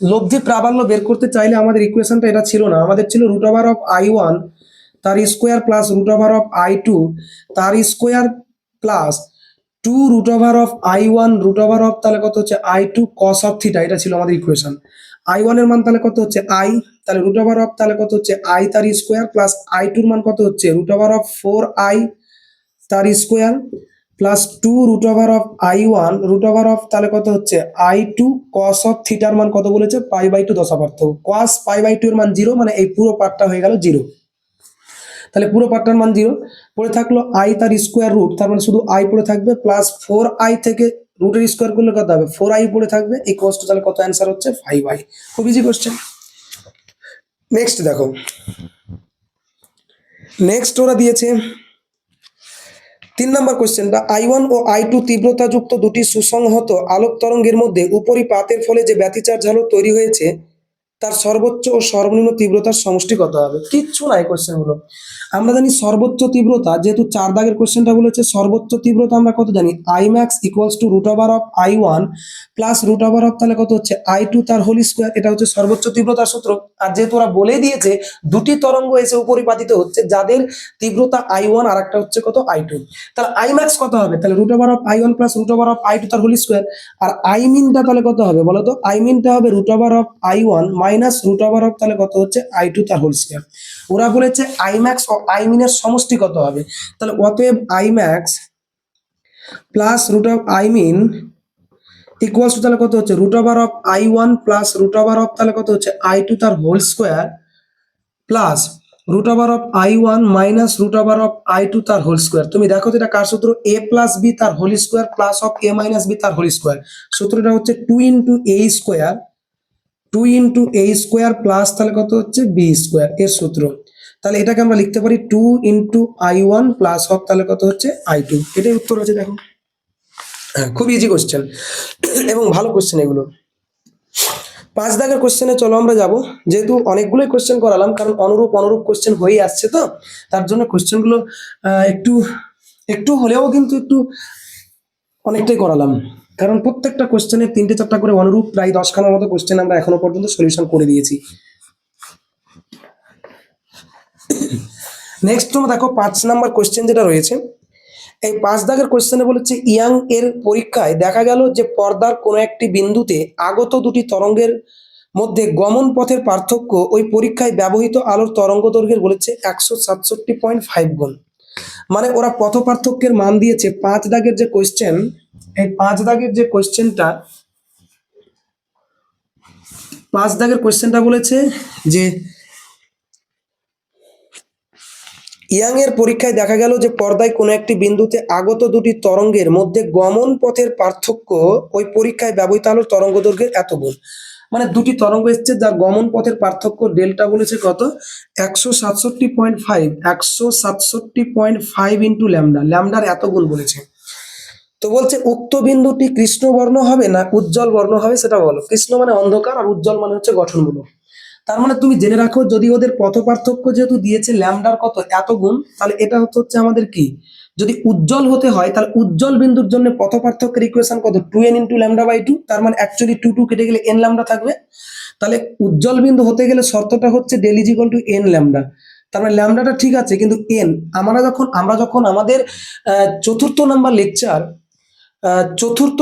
লব্ধি প্রাবল্য বের করতে চাইলে আমাদের ইকুয়েশনটা এটা ছিল না, আমাদের ছিল √I1 তার স্কোয়ার প্লাস √I2 তার স্কোয়ার প্লাস 2 √I1 √, তাহলে কত হচ্ছে I2 cos of θ, এটা ছিল আমাদের ইকুয়েশন। I1 এর মান তাহলে কত হচ্ছে I, তাহলে √, তাহলে কত হচ্ছে I তার স্কোয়ার প্লাস I2 এর মান কত হচ্ছে √4i তার স্কোয়ার প্লাস 2 √I1 √, তাহলে কত হচ্ছে I2 cos of θ এর মান কত বলেছে, π/2 দশা পার্থক্য, cos π/2 এর মান 0, মানে এই পুরো পার্টটা হয়ে গেল 0, তাহলে পুরো পার্টটার মান 0 পড়ে থাকলো, I তার স্কোয়ার রুট, তার মানে শুধু I পড়ে থাকবে, প্লাস 4i থেকে রুটের স্কোয়ার করলে কত হবে 4i পড়ে থাকবে, এই কোস্ট, তাহলে কত অ্যান্সার হচ্ছে 5i। খুব ইজি কোশ্চেন। নেক্সট দেখো, নেক্সট ওরা দিয়েছে 3 নম্বর কোশ্চেনটা, I1 ও I2 তীব্রতাযুক্ত দুটি সুসংহত আলোক তরঙ্গের মধ্যে উপরিপাতের ফলে যে ব্যতিচার ঝালক তৈরি হয়েছে তার সর্বোচ্চ ও সর্বনিম্ন তীব্রতার সমষ্টি কত হবে, কিচ্ছু নাই কোশ্চেন গুলো। আমরা জানি সর্বোচ্চ তীব্রতা, যেহেতু 4 দাগের কোশ্চেনটা বলেছে সর্বোচ্চ তীব্রতা আমরা কত জানি, Imax equals to √I1 plus √, তাহলে কত হচ্ছে I2 তার হোল স্কোয়ার, এটা হচ্ছে সর্বোচ্চ তীব্রতার সূত্র। আর যেহেতু ওরা বলে দিয়েছে দুটি তরঙ্গ এসে উপরিপাতিত হচ্ছে যাদের তীব্রতা I1 আর একটা হচ্ছে কত I2, তাহলে Imax কত হবে, তাহলে √I1 প্লাস √I2 তার হোল স্কোয়ার, আর আইমিনটা তাহলে কত হবে বলো তো, আইমিনটা হবে √I1 মাইনাস √, তাহলে কত হচ্ছে I2 তার হোল স্কোয়ার। ওরা বলেছে আইম্যাক্স ও আইমিনের সমষ্টি কত হবে, তাহলে অতএব IMAX plus √Imin equals to, তাহলে কত হচ্ছে √I1 প্লাস √, তাহলে কত হচ্ছে I2 তার whole square plus √I1 minus √I2 তার হোল স্কোয়ার। তুমি দেখো তো এটা কার সূত্র, a প্লাস বি তার whole square plus of a minus B তার হোল স্কোয়ার, সূত্রটা হচ্ছে 2 into a square, 2 into a square plus তাহলে কত হচ্ছে b স্কোয়ার, এর সূত্র। তাহলে এটাকে আমরা লিখতে পারি 2 ইন্টু I1 প্লাস অফ তাহলে কত হচ্ছে I2, এটাই উত্তর হচ্ছে। দেখো হ্যাঁ, খুব ইজি কোশ্চেন এবং ভালো কোশ্চেন এগুলো। 5 দাগের কোশ্চেনে চলো আমরা যাব, যেহেতু অনেকগুলোই কোশ্চেন করালাম কারণ অনুরূপ অনুরূপ কোশ্চেন হয়েই আসছে, তো তার জন্য কোশ্চেনগুলো একটু একটু হলেও কিন্তু একটু অনেকটাই করালাম, কারণ প্রত্যেকটা কোশ্চেনের 3টে 4টা করে অনুরূপ প্রায় 10খানার মতো কোশ্চেন আমরা এখনো পর্যন্ত সলিউশন করে দিয়েছি। নেক্সট তোমরা দেখো 5 নাম্বার কোশ্চেন যেটা রয়েছে, এই 5 দাগের কোশ্চেনে বলেছে ইয়াং এর পরীক্ষায় দেখা গেল যে পর্দার কোনো একটি বিন্দুতে আগত দুটি তরঙ্গের মধ্যে গমন পথের পার্থক্য ওই পরীক্ষায় ব্যবহৃত আলোর তরঙ্গ দৈর্ঘ্যের বলেছে 167.5 গুণ, মানে ওরা পথ পার্থক্যের মান দিয়েছে। 5 দাগের যে কোশ্চেন, এই 5 দাগের যে কোশ্চেনটা, 5 দাগের কোশ্চেনটা বলেছে যে ইয়াং এর পরীক্ষায় দেখা গেল যে পর্দায় কোনো একটি বিন্দুতে আগত দুটি তরঙ্গের মধ্যে গমন পথের পার্থক্য ওই পরীক্ষায় ব্যবহৃত আলোর তরঙ্গ দৈর্ঘ্যের এত গুণ, মানে দুটি তরঙ্গ এসছে যার গমন পথের পার্থক্য ডেল্টা বলেছে কত 167.5, 167.5 ইন্টু ল্যামডা, ল্যামডার এত গুণ বলেছে। তো বলছে উক্ত বিন্দুটি কৃষ্ণবর্ণ হবে না উজ্জ্বল বর্ণ হবে, সেটা বলো। কৃষ্ণ মানে অন্ধকার আর উজ্জ্বল মানে হচ্ছে গঠনমূলক। তার মানে তুমি জেনে রাখো যদি ওদের পথ পার্থক্য যেহেতু দিয়েছে ল্যামডার কত এত গুণ, তাহলে এটা হচ্ছে আমাদের কি যদি উজ্জ্বল হতে হয় তাহলে উজ্জ্বল বিন্দুর জন্য পথ পার্থক্যের ইকুয়েশন কত 2n ইন্টু ল্যামডা বাই 2, তার মানে অ্যাকচুয়ালি 2 কেটে গেলে n ল্যামডা থাকবে। তাহলে উজ্জ্বল বিন্দু হতে গেলে শর্তটা হচ্ছে del is equal to n lambda. তার মানে ল্যামডাটা ঠিক আছে, কিন্তু n আমরা যখন আমাদের চতুর্থ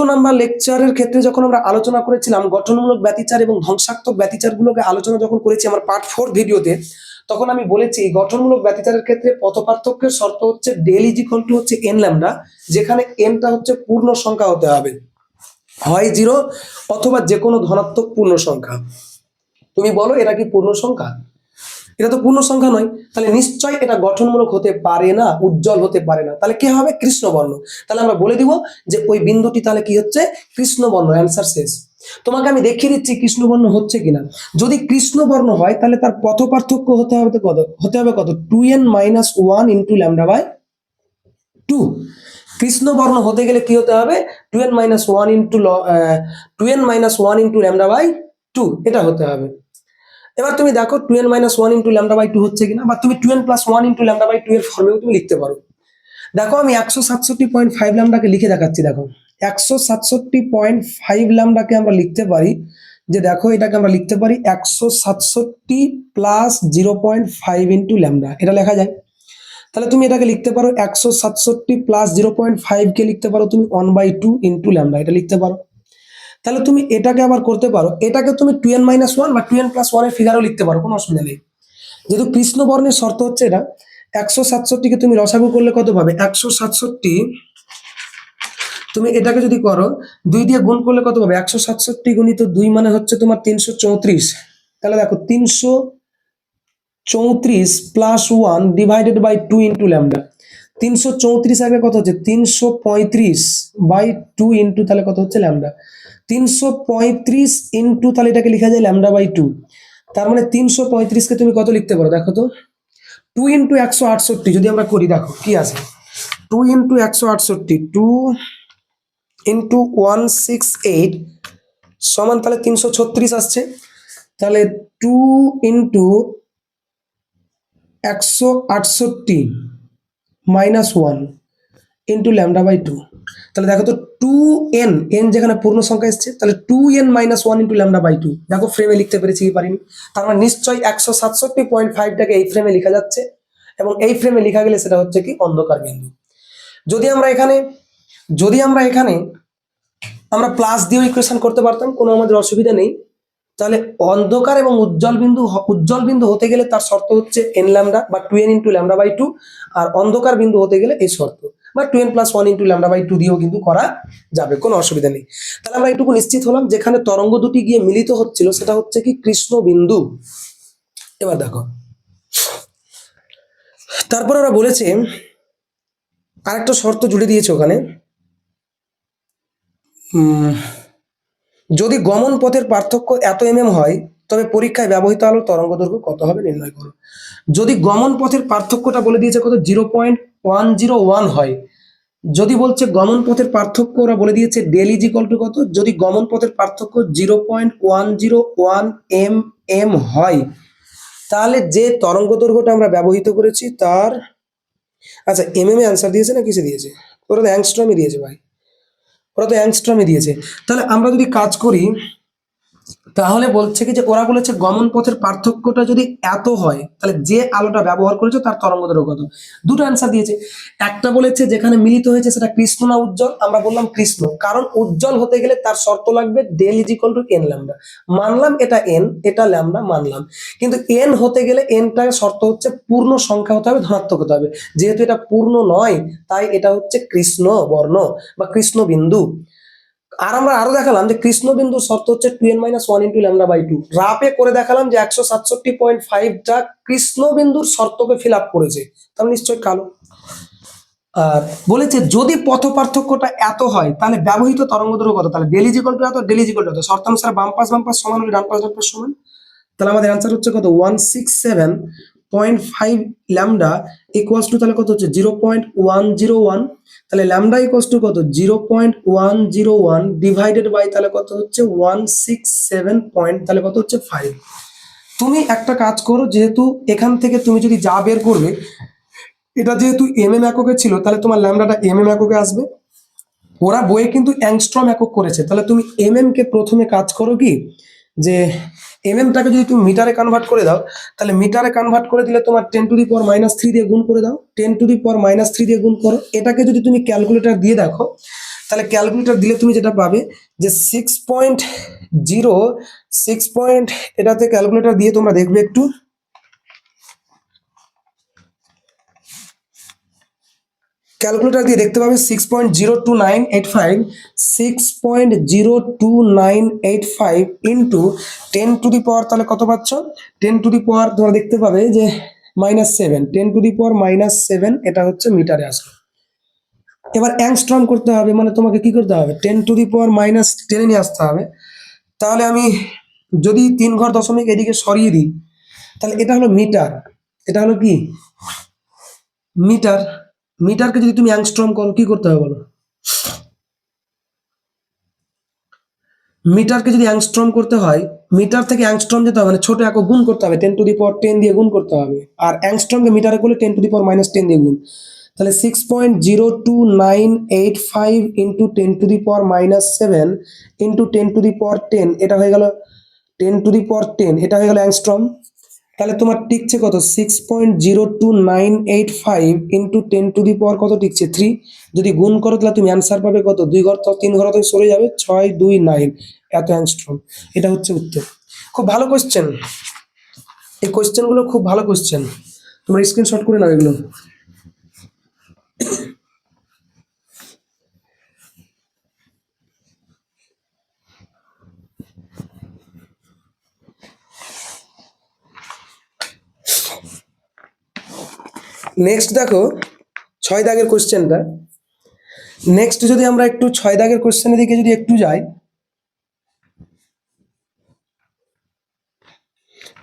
নাম্বার লেকচারের ক্ষেত্রে যখন আমরা আলোচনা করেছিলাম গঠনমূলক ব্যতিচার এবং ধ্বংসাত্মক ব্যতিচারগুলোকে আলোচনা যখন করেছি আমার পার্ট 4 ভিডিওতে, তখন আমি বলেছি গঠনমূলক ব্যতিচারের ক্ষেত্রে পথ পার্থক্যের শর্ত হচ্ছে ডেল ইজ ইকুয়াল টু হচ্ছে n ল্যামডা, যেখানে nটা হচ্ছে পূর্ণ সংখ্যা হতে হবে, হয় 0 অথবা যে কোনো ধনাত্মক পূর্ণ সংখ্যা। তুমি বলো এটা কি পূর্ণ সংখ্যা? এটা তো পূর্ণ সংখ্যা নয়, তাহলে নিশ্চয় এটা গঠনমূলক হতে পারে না, উজ্জ্বল হতে পারে না। তাহলে কি হবে? কৃষ্ণবর্ণ। তাহলে আমরা বলে দিব যে ওই বিন্দুটি তাহলে কি হচ্ছে? কৃষ্ণবর্ণ। অ্যান্সার শেষ। তোমাকে আমি দেখিয়ে দিচ্ছি কৃষ্ণবর্ণ হচ্ছে কিনা। যদি কৃষ্ণবর্ণ হয় তাহলে তার পথ পার্থক্য হতে হবে কত 2n minus 1 into lambda by 2। কৃষ্ণবর্ণ হতে গেলে কি হতে হবে? 2n minus 1 into lambda by 2 এটা হতে হবে। এবার তুমি দেখো 2n minus 1 into lambda by 2 হচ্ছে কিনা, বা তুমি 2n plus 1 into lambda by 2 এর ফর্মেও তুমি লিখতে পারো। দেখো আমি 167.5 ল্যামডাকে লিখে দেখাচ্ছি। দেখো 167.5 ল্যামডাকে আমরা লিখতে পারি যে, দেখো এটাকে আমরা লিখতে পারি 167 প্লাস 0.5 ইন্টু ল্যামডা, এটা লেখা যায়। তাহলে তুমি এটাকে লিখতে পারো 167 প্লাস 0.5 কে লিখতে পারো তুমি 1/2 ইন্টু ল্যামডা, এটা লিখতে পারো। তাহলে তুমি এটাকে আবার করতে পারো, এটাকে তুমি 2n মাইনাস 1 বা 2n প্লাস 1 এর ফিগারও লিখতে পারো, কোনো অসুবিধা নেই। যেহেতু কৃষ্ণবর্ণের শর্ত হচ্ছে এটা, 167 কে তুমি লসাগু করলে কত পাবে? 167 তুমি এটাকে যদি করো 2 দিয়ে গুণ করলে কত পাবে? 167 গুণিত 2 মানে হচ্ছে তোমার 334। তাহলে দেখো 334 plus 1 divided by 2 into lambda. 334 আগে কত হচ্ছে? 335/2 ইন্টু তাহলে কত হচ্ছে? ল্যামডা। 335 ইন্টু তাহলে এটাকে লেখা যায় ল্যামডা বাই 2। তার মানে 335 কে তুমি কত লিখতে পারো? দেখো তো 2 ইন্টু 168 যদি আমরা করি, দেখো কি আছে? 2 ইন্টু 168, 2 ইন্টু 168 সমান তাহলে 336 আসছে। তাহলে 2 into 168 minus 1 into lambda by 2। তাহলে দেখো তো 2n, n যেখানে পূর্ণ সংখ্যা এসছে, তাহলে 2n minus 1 into lambda by 2। দেখো ফ্রেমে লিখতে পেরেছি কি পারিনি? তার মানে নিশ্চয়ই 167.5টাকে এই ফ্রেমে লেখা যাচ্ছে, এবং এই ফ্রেমে লেখা গেলে সেটা হচ্ছে কি? অন্ধকার বিন্দু। যদি আমরা এখানে আমরা প্লাস দিয়ে ইকুয়েশন করতে পারতাম, কোনো আমাদের অসুবিধা নেই। তাহলে অন্ধকার এবং উজ্জ্বল বিন্দু হতে গেলে তার শর্ত হচ্ছে n ল্যামডা বা 2n ইন্টু ল্যামডা বাই 2, আর অন্ধকার বিন্দু হতে গেলে এই শর্ত বা 2n plus 1 into lambda by 2 দিয়েও কিন্তু করা যাবে, কোনো অসুবিধা নেই। তাহলে আমরা এটুকু নিশ্চিত হলাম যেখানে তরঙ্গ দুটি গিয়ে মিলিত হচ্ছিল সেটা হচ্ছে কি? কৃষ্ণ বিন্দু। এবার দেখো, তারপর ওরা বলেছে আরেকটা শর্ত জুড়ে দিয়েছে ওখানে, যদি গমন পথের পার্থক্য এত হয় তবে পরীক্ষায় ব্যবহৃত আলোর তরঙ্গ দৈর্ঘ্য কত হবে নির্ণয় করো। যদি গমন পথের পার্থক্যটা বলে দিয়েছে কত? 0.101 হয়। যদি বলছে গমন পথের পার্থক্য, ওরা বলে দিয়েছে ডেল ইজ ইকুয়াল টু কত? যদি গমন পথের পার্থক্য 0.101 mm হয়, তাহলে যে তরঙ্গ দৈর্ঘ্যটা আমরা ব্যবহৃত করেছি তার, আচ্ছা mm এ অ্যান্সার দিয়েছে না কিসে দিয়েছে? ওরা তো অ্যাংস্ট্রমে দিয়েছে ভাই, দিয়েছে। তাহলে আমরা যদি কাজ করি, তাহলে বলছে কি যে ওরা বলেছে গমন পথের পার্থক্যটা যদি এত হয় তাহলে যে আলোটা ব্যবহার করেছে তার তরঙ্গ দৈর্ঘ্য কত? দুটো অ্যান্সার দিয়েছে। একটা বলেছে যেখানে মিলিত হয়েছে সেটা কৃষ্ণ না উজ্জ্বল, আমরা বললাম কৃষ্ণ, কারণ উজ্জ্বল হতে গেলে তার শর্ত লাগবে del is equal to n lambda. মানলাম এটা n, এটা ল্যামডা মানলাম, কিন্তু n হতে গেলে nটার শর্ত হচ্ছে পূর্ণ সংখ্যা হতে হবে, ধনাত্মক হতে হবে। যেহেতু এটা পূর্ণ নয় তাই এটা হচ্ছে কৃষ্ণ বর্ণ বা কৃষ্ণ বিন্দু। আর আমরা আরো দেখালাম যে কৃষ্ণবিন্দু শর্ত হচ্ছে 2n minus 1 into lambda by 2। রাপে করে দেখালাম যে 167.5টা কৃষ্ণবিন্দুর শর্তকে ফিল আপ করেছে, তাহলে নিশ্চয়ই কালো। আর বলেছে যদি পথ পার্থক্যটা এত হয় তাহলে ব্যবহৃত তরঙ্গ দৈর্ঘ্য কত? তাহলে ডেল ইজ ইকুয়াল টু এত, ডেল ইজ ইকুয়াল টু এত, শর্তানুসারে বাম পাশ সমান হলে ডান পাশ সমান। তাহলে আমাদের অ্যান্সার হচ্ছে কত? 167.5 ল্যামডা ইকুয়ালস টু তাহলে কত হচ্ছে? 0.101। তাহলে ল্যামডা ইকুয়ালস টু কত? 0.101 ডিভাইডেড বাই তাহলে কত হচ্ছে? 167 পয়েন্ট, তাহলে কত হচ্ছে? 5। তুমি একটা কাজ করো, যেহেতু এখান থেকে তুমি যদি যা বের করবে এটা যেহেতু এককে ছিল, তাহলে তোমার ল্যামডাটা এককে আসবে। ওরা বইয়ে কিন্তু অ্যাংস্ট্রম একক করেছে, তাহলে তুমি কে প্রথমে কাজ করো কি, যে টাকে যদি তুমি মিটারে কনভার্ট করে দাও, তাহলে মিটারে কনভার্ট করে দিলে তোমার 10⁻³ দিয়ে গুণ করে দাও, 10⁻³ দিয়ে গুণ করো। এটাকে যদি তুমি ক্যালকুলেটর দিয়ে দেখো, তাহলে ক্যালকুলেটর দিলে তুমি যেটা পাবে যে 6.0, এটাতে ক্যালকুলেটর দিয়ে তোমরা দেখবে একটু, ক্যালকুলেটর দিয়ে দেখতে পাবে 6.02985, 6.02985 ইন্টু 10⁻, তাহলে কত পাচ্ছ, 10⁻, তোমরা দেখতে পাবে যে -7, 10⁻⁻7, এটা হচ্ছে মিটারে আসবে। এবার অ্যাংস্ট্রম করতে হবে, মানে তোমাকে কি করতে হবে, 10⁻⁻10 নিয়ে আসতে হবে। তাহলে আমি যদি 3 ঘর দশমিক এদিকে সরিয়ে দিই, তাহলে এটা হলো মিটার, এটা হলো কি মিটার। মিটারকে যদি তুমি অ্যাংস্ট্রম করো, কি করতে হবে বলো, মিটারকে যদি অ্যাংস্ট্রম করতে হয়, মিটার থেকে অ্যাংস্ট্রম যেতে হবে, মানে ছোট একক গুণ করতে হবে, 10⁻10 দিয়ে গুণ করতে হবে। আর অ্যাংস্ট্রমকে মিটারে করলে 10⁻−10 দিয়ে গুণ। তাহলে 6.02985 ইন্টু 10⁻−7 ইন্টু 10⁻10, এটা হয়ে গেল 10⁻10, এটা হয়ে গেল অ্যাংস্ট্রম। তাহলে তোমার টিকছে কত, 6.02985 ইন্টু 10⁻, কত টিকছে 3। যদি গুণ করো তাহলে তুমি অ্যান্সার পাবে কত, 2 ঘর 3 ঘর থেকে সরে যাবে, 629, এত অ্যাংস্ট্রম। এটা হচ্ছে উত্তর। খুব ভালো কোশ্চেন, এই কোশ্চেন গুলো খুব ভালো কোশ্চেন, তোমরা স্ক্রিনশট করে নাও এগুলো। নেক্সট দেখো 6 দাগের কোশ্চেনটা। নেক্সট যদি আমরা একটু 6 দাগের কোশ্চেনের দিকে যদি একটু যাই,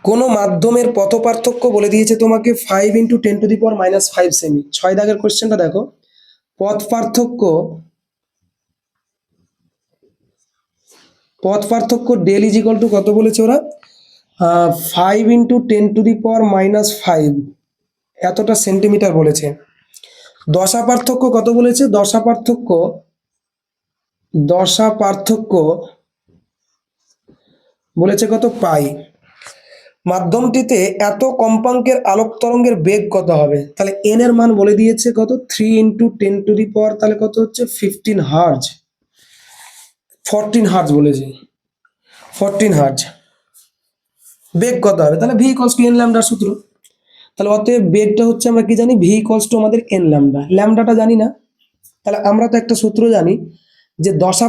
কোন মাধ্যমের পথ পার্থক্য বলে দিয়েছে তোমাকে 5 ইন্টু 10⁻⁻5 সেমি। 6 দাগের কোশ্চেনটা দেখো, পথ পার্থক্য ডেল ইজ ইকুয়াল টু কত বলেছে ওরা, 5 ইন্টু 10⁻⁻5, এতটা সেন্টিমিটার বলেছে। দশা পার্থক্য কত বলেছে, দশা পার্থক্য বলেছে কত, পাই। মাধ্যমটিতে এত কম্পাঙ্কের আলোক তরঙ্গের বেগ কত হবে, তাহলে এন এর মান বলে দিয়েছে কত, 3 ইন্টু 10⁻, তাহলে কত হচ্ছে 15 হার্জ, 14 হার্জ বলেছে, 14 হার্জ। বেগ কত হবে, তাহলে ভি ইকুয়ালস টু এন ল্যামডার সূত্র। তাহলে অতএব বেগটা হচ্ছে আমরা কি জানি, ভি ইকুয়ালস টু আমাদের এন ল্যামডা, ল্যামডাটা জানি না। তাহলে আমরা তো একটা সূত্র জানি যে দশা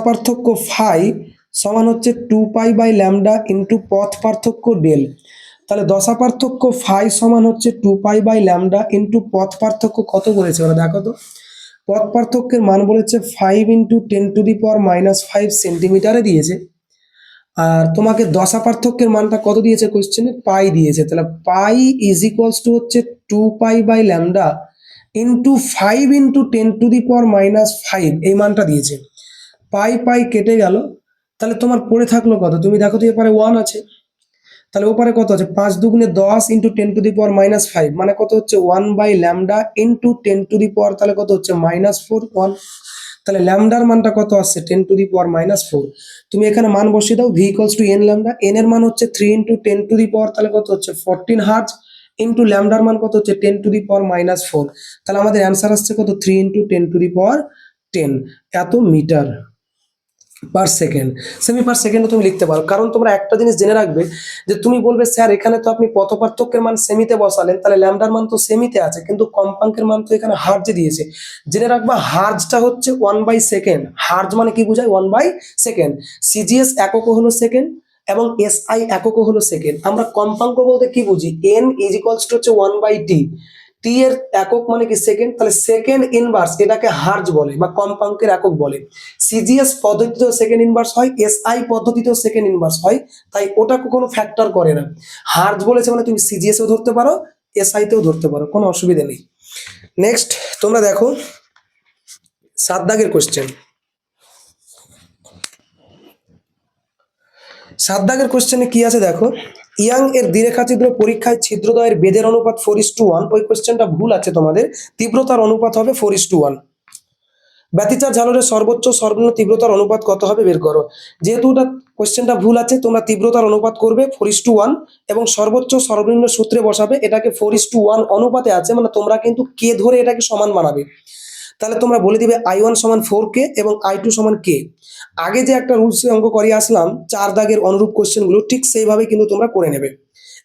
পার্থক্য ফাই সমান হচ্ছে 2π/ল্যামডা ইন্টু পথ পার্থক্য ডেল। তাহলে দশা পার্থক্য ফাই সমান হচ্ছে 2π/ল্যামডা ইন্টু পথ পার্থক্য কত বলেছে ওরা, দেখো তো, পথ পার্থক্যের মান বলেছে 5 ইন্টু 10⁻⁻5 সেন্টিমিটারে দিয়েছে। আর তোমাকে দশা পার্থক্যের মানটা কত দিয়েছে কোশ্চেনে, পাই দিয়েছে। তাহলে পাই ইজ ইকুয়ালস টু হচ্ছে 2π/ল্যামডা ইন্টু 5 ইন্টু 10⁻⁻5, এই মানটা দিয়েছে। পাই পাই কেটে গেল, তাহলে তোমার পড়ে থাকলো কত, তুমি দেখো তো এপারে 1 আছে, তাহলে ওপারে কত আছে, 5 দুগুণে 10 ইন্টু 10⁻⁻5, মানে কত হচ্ছে 1/ল্যামডা ইন্টু 10⁻, তাহলে কত হচ্ছে -4, 1। তাহলে ল্যামডার মানটা কত আসছে, 10⁻⁻4। তুমি এখানে মান বসিয়ে দাও, V equals to N lambda, N এর মান হচ্ছে 3 ইন্টু 10⁻, তাহলে কত হচ্ছে 14 হার্জ, ইন্টু ল্যামডার মান কত হচ্ছে 10⁻⁻4। তাহলে আমাদের অ্যান্সার আসছে কত, 3 ইন্টু 10⁻10, এত মিটার পার সেকেন্ড। সেমি পার সেকেন্ডও তুমি লিখতে পারো, কারণ তোমরা একটা জিনিস জেনে রাখবে, যে তুমি বলবে স্যার এখানে তো আপনি পথ পার্থক্যের মান সেমিতে বসালেন, তাহলে ল্যামডার মান তো সেমিতে আছে, কিন্তু কম্পাঙ্কের মান তো এখানে হার্জে দিয়েছে। জেনে রাখবা হার্জটা হচ্ছে 1/সেকেন্ড, হার্জ মানে কি বোঝায়, 1/সেকেন্ড। সিজিএস এককও হলো সেকেন্ড এবং এসআই এককও হলো সেকেন্ড। আমরা কম্পাঙ্ক বলতে কি বুঝি, এন ইজ ইকুয়ালস টু হচ্ছে 1/টি, টি এর একক মানে কি সেকেন্ড, তাহলে সেকেন্ড ইনভার্স এটাকে হার্জ বলে বা কম্পাঙ্কের একক বলে। সিজিএস পদ্ধতিতেও সেকেন্ড ইনভার্স হয়, এসআই পদ্ধতিতেও সেকেন্ড ইনভার্স হয়, তাই ওটা কোনো ফ্যাক্টর করে না। হার্জ বলেছে মানে তুমি সিজিএস এও ধরতে পারো, এসআই তেও ধরতে পারো, কোনো অসুবিধা নেই। নেক্সট তোমরা দেখো 7 দাগের কোশ্চেন। 7 দাগের কোশ্চেনে কি আছে দেখো, ইয়াং এর দ্বিরেখাছিদ্র পরীক্ষায় ছিদ্রদ্বয়ের বেধের অনুপাত 4:1, ওই কোশ্চেনটা ভুল আছে তোমাদের, তীব্রতার অনুপাত হবে 4:1। ব্যতিচার ঝালরের সর্বোচ্চ সর্বনিম্ন তীব্রতার অনুপাত কত হবে বের করো। যেহেতু ওটা কোশ্চেনটা ভুল আছে, তোমরা তীব্রতার অনুপাত করবে 4:1 এবং সর্বোচ্চ সর্বনিম্ন সূত্রে বসাবে, এটাকে 4:1 অনুপাতে আছে, মানে তোমরা কিন্তু কে ধরে এটাকে সমান বানাবে। তাহলে তোমরা বলে দিবে I1 সমান 4K এবং I2 সমান K। আগে যে একটা রুলসে অঙ্ক করিয়ে আসলাম 4 দাগের অনুরূপ কোশ্চেনগুলো ঠিক সেইভাবে কিন্তু তোমরা করে নেবে,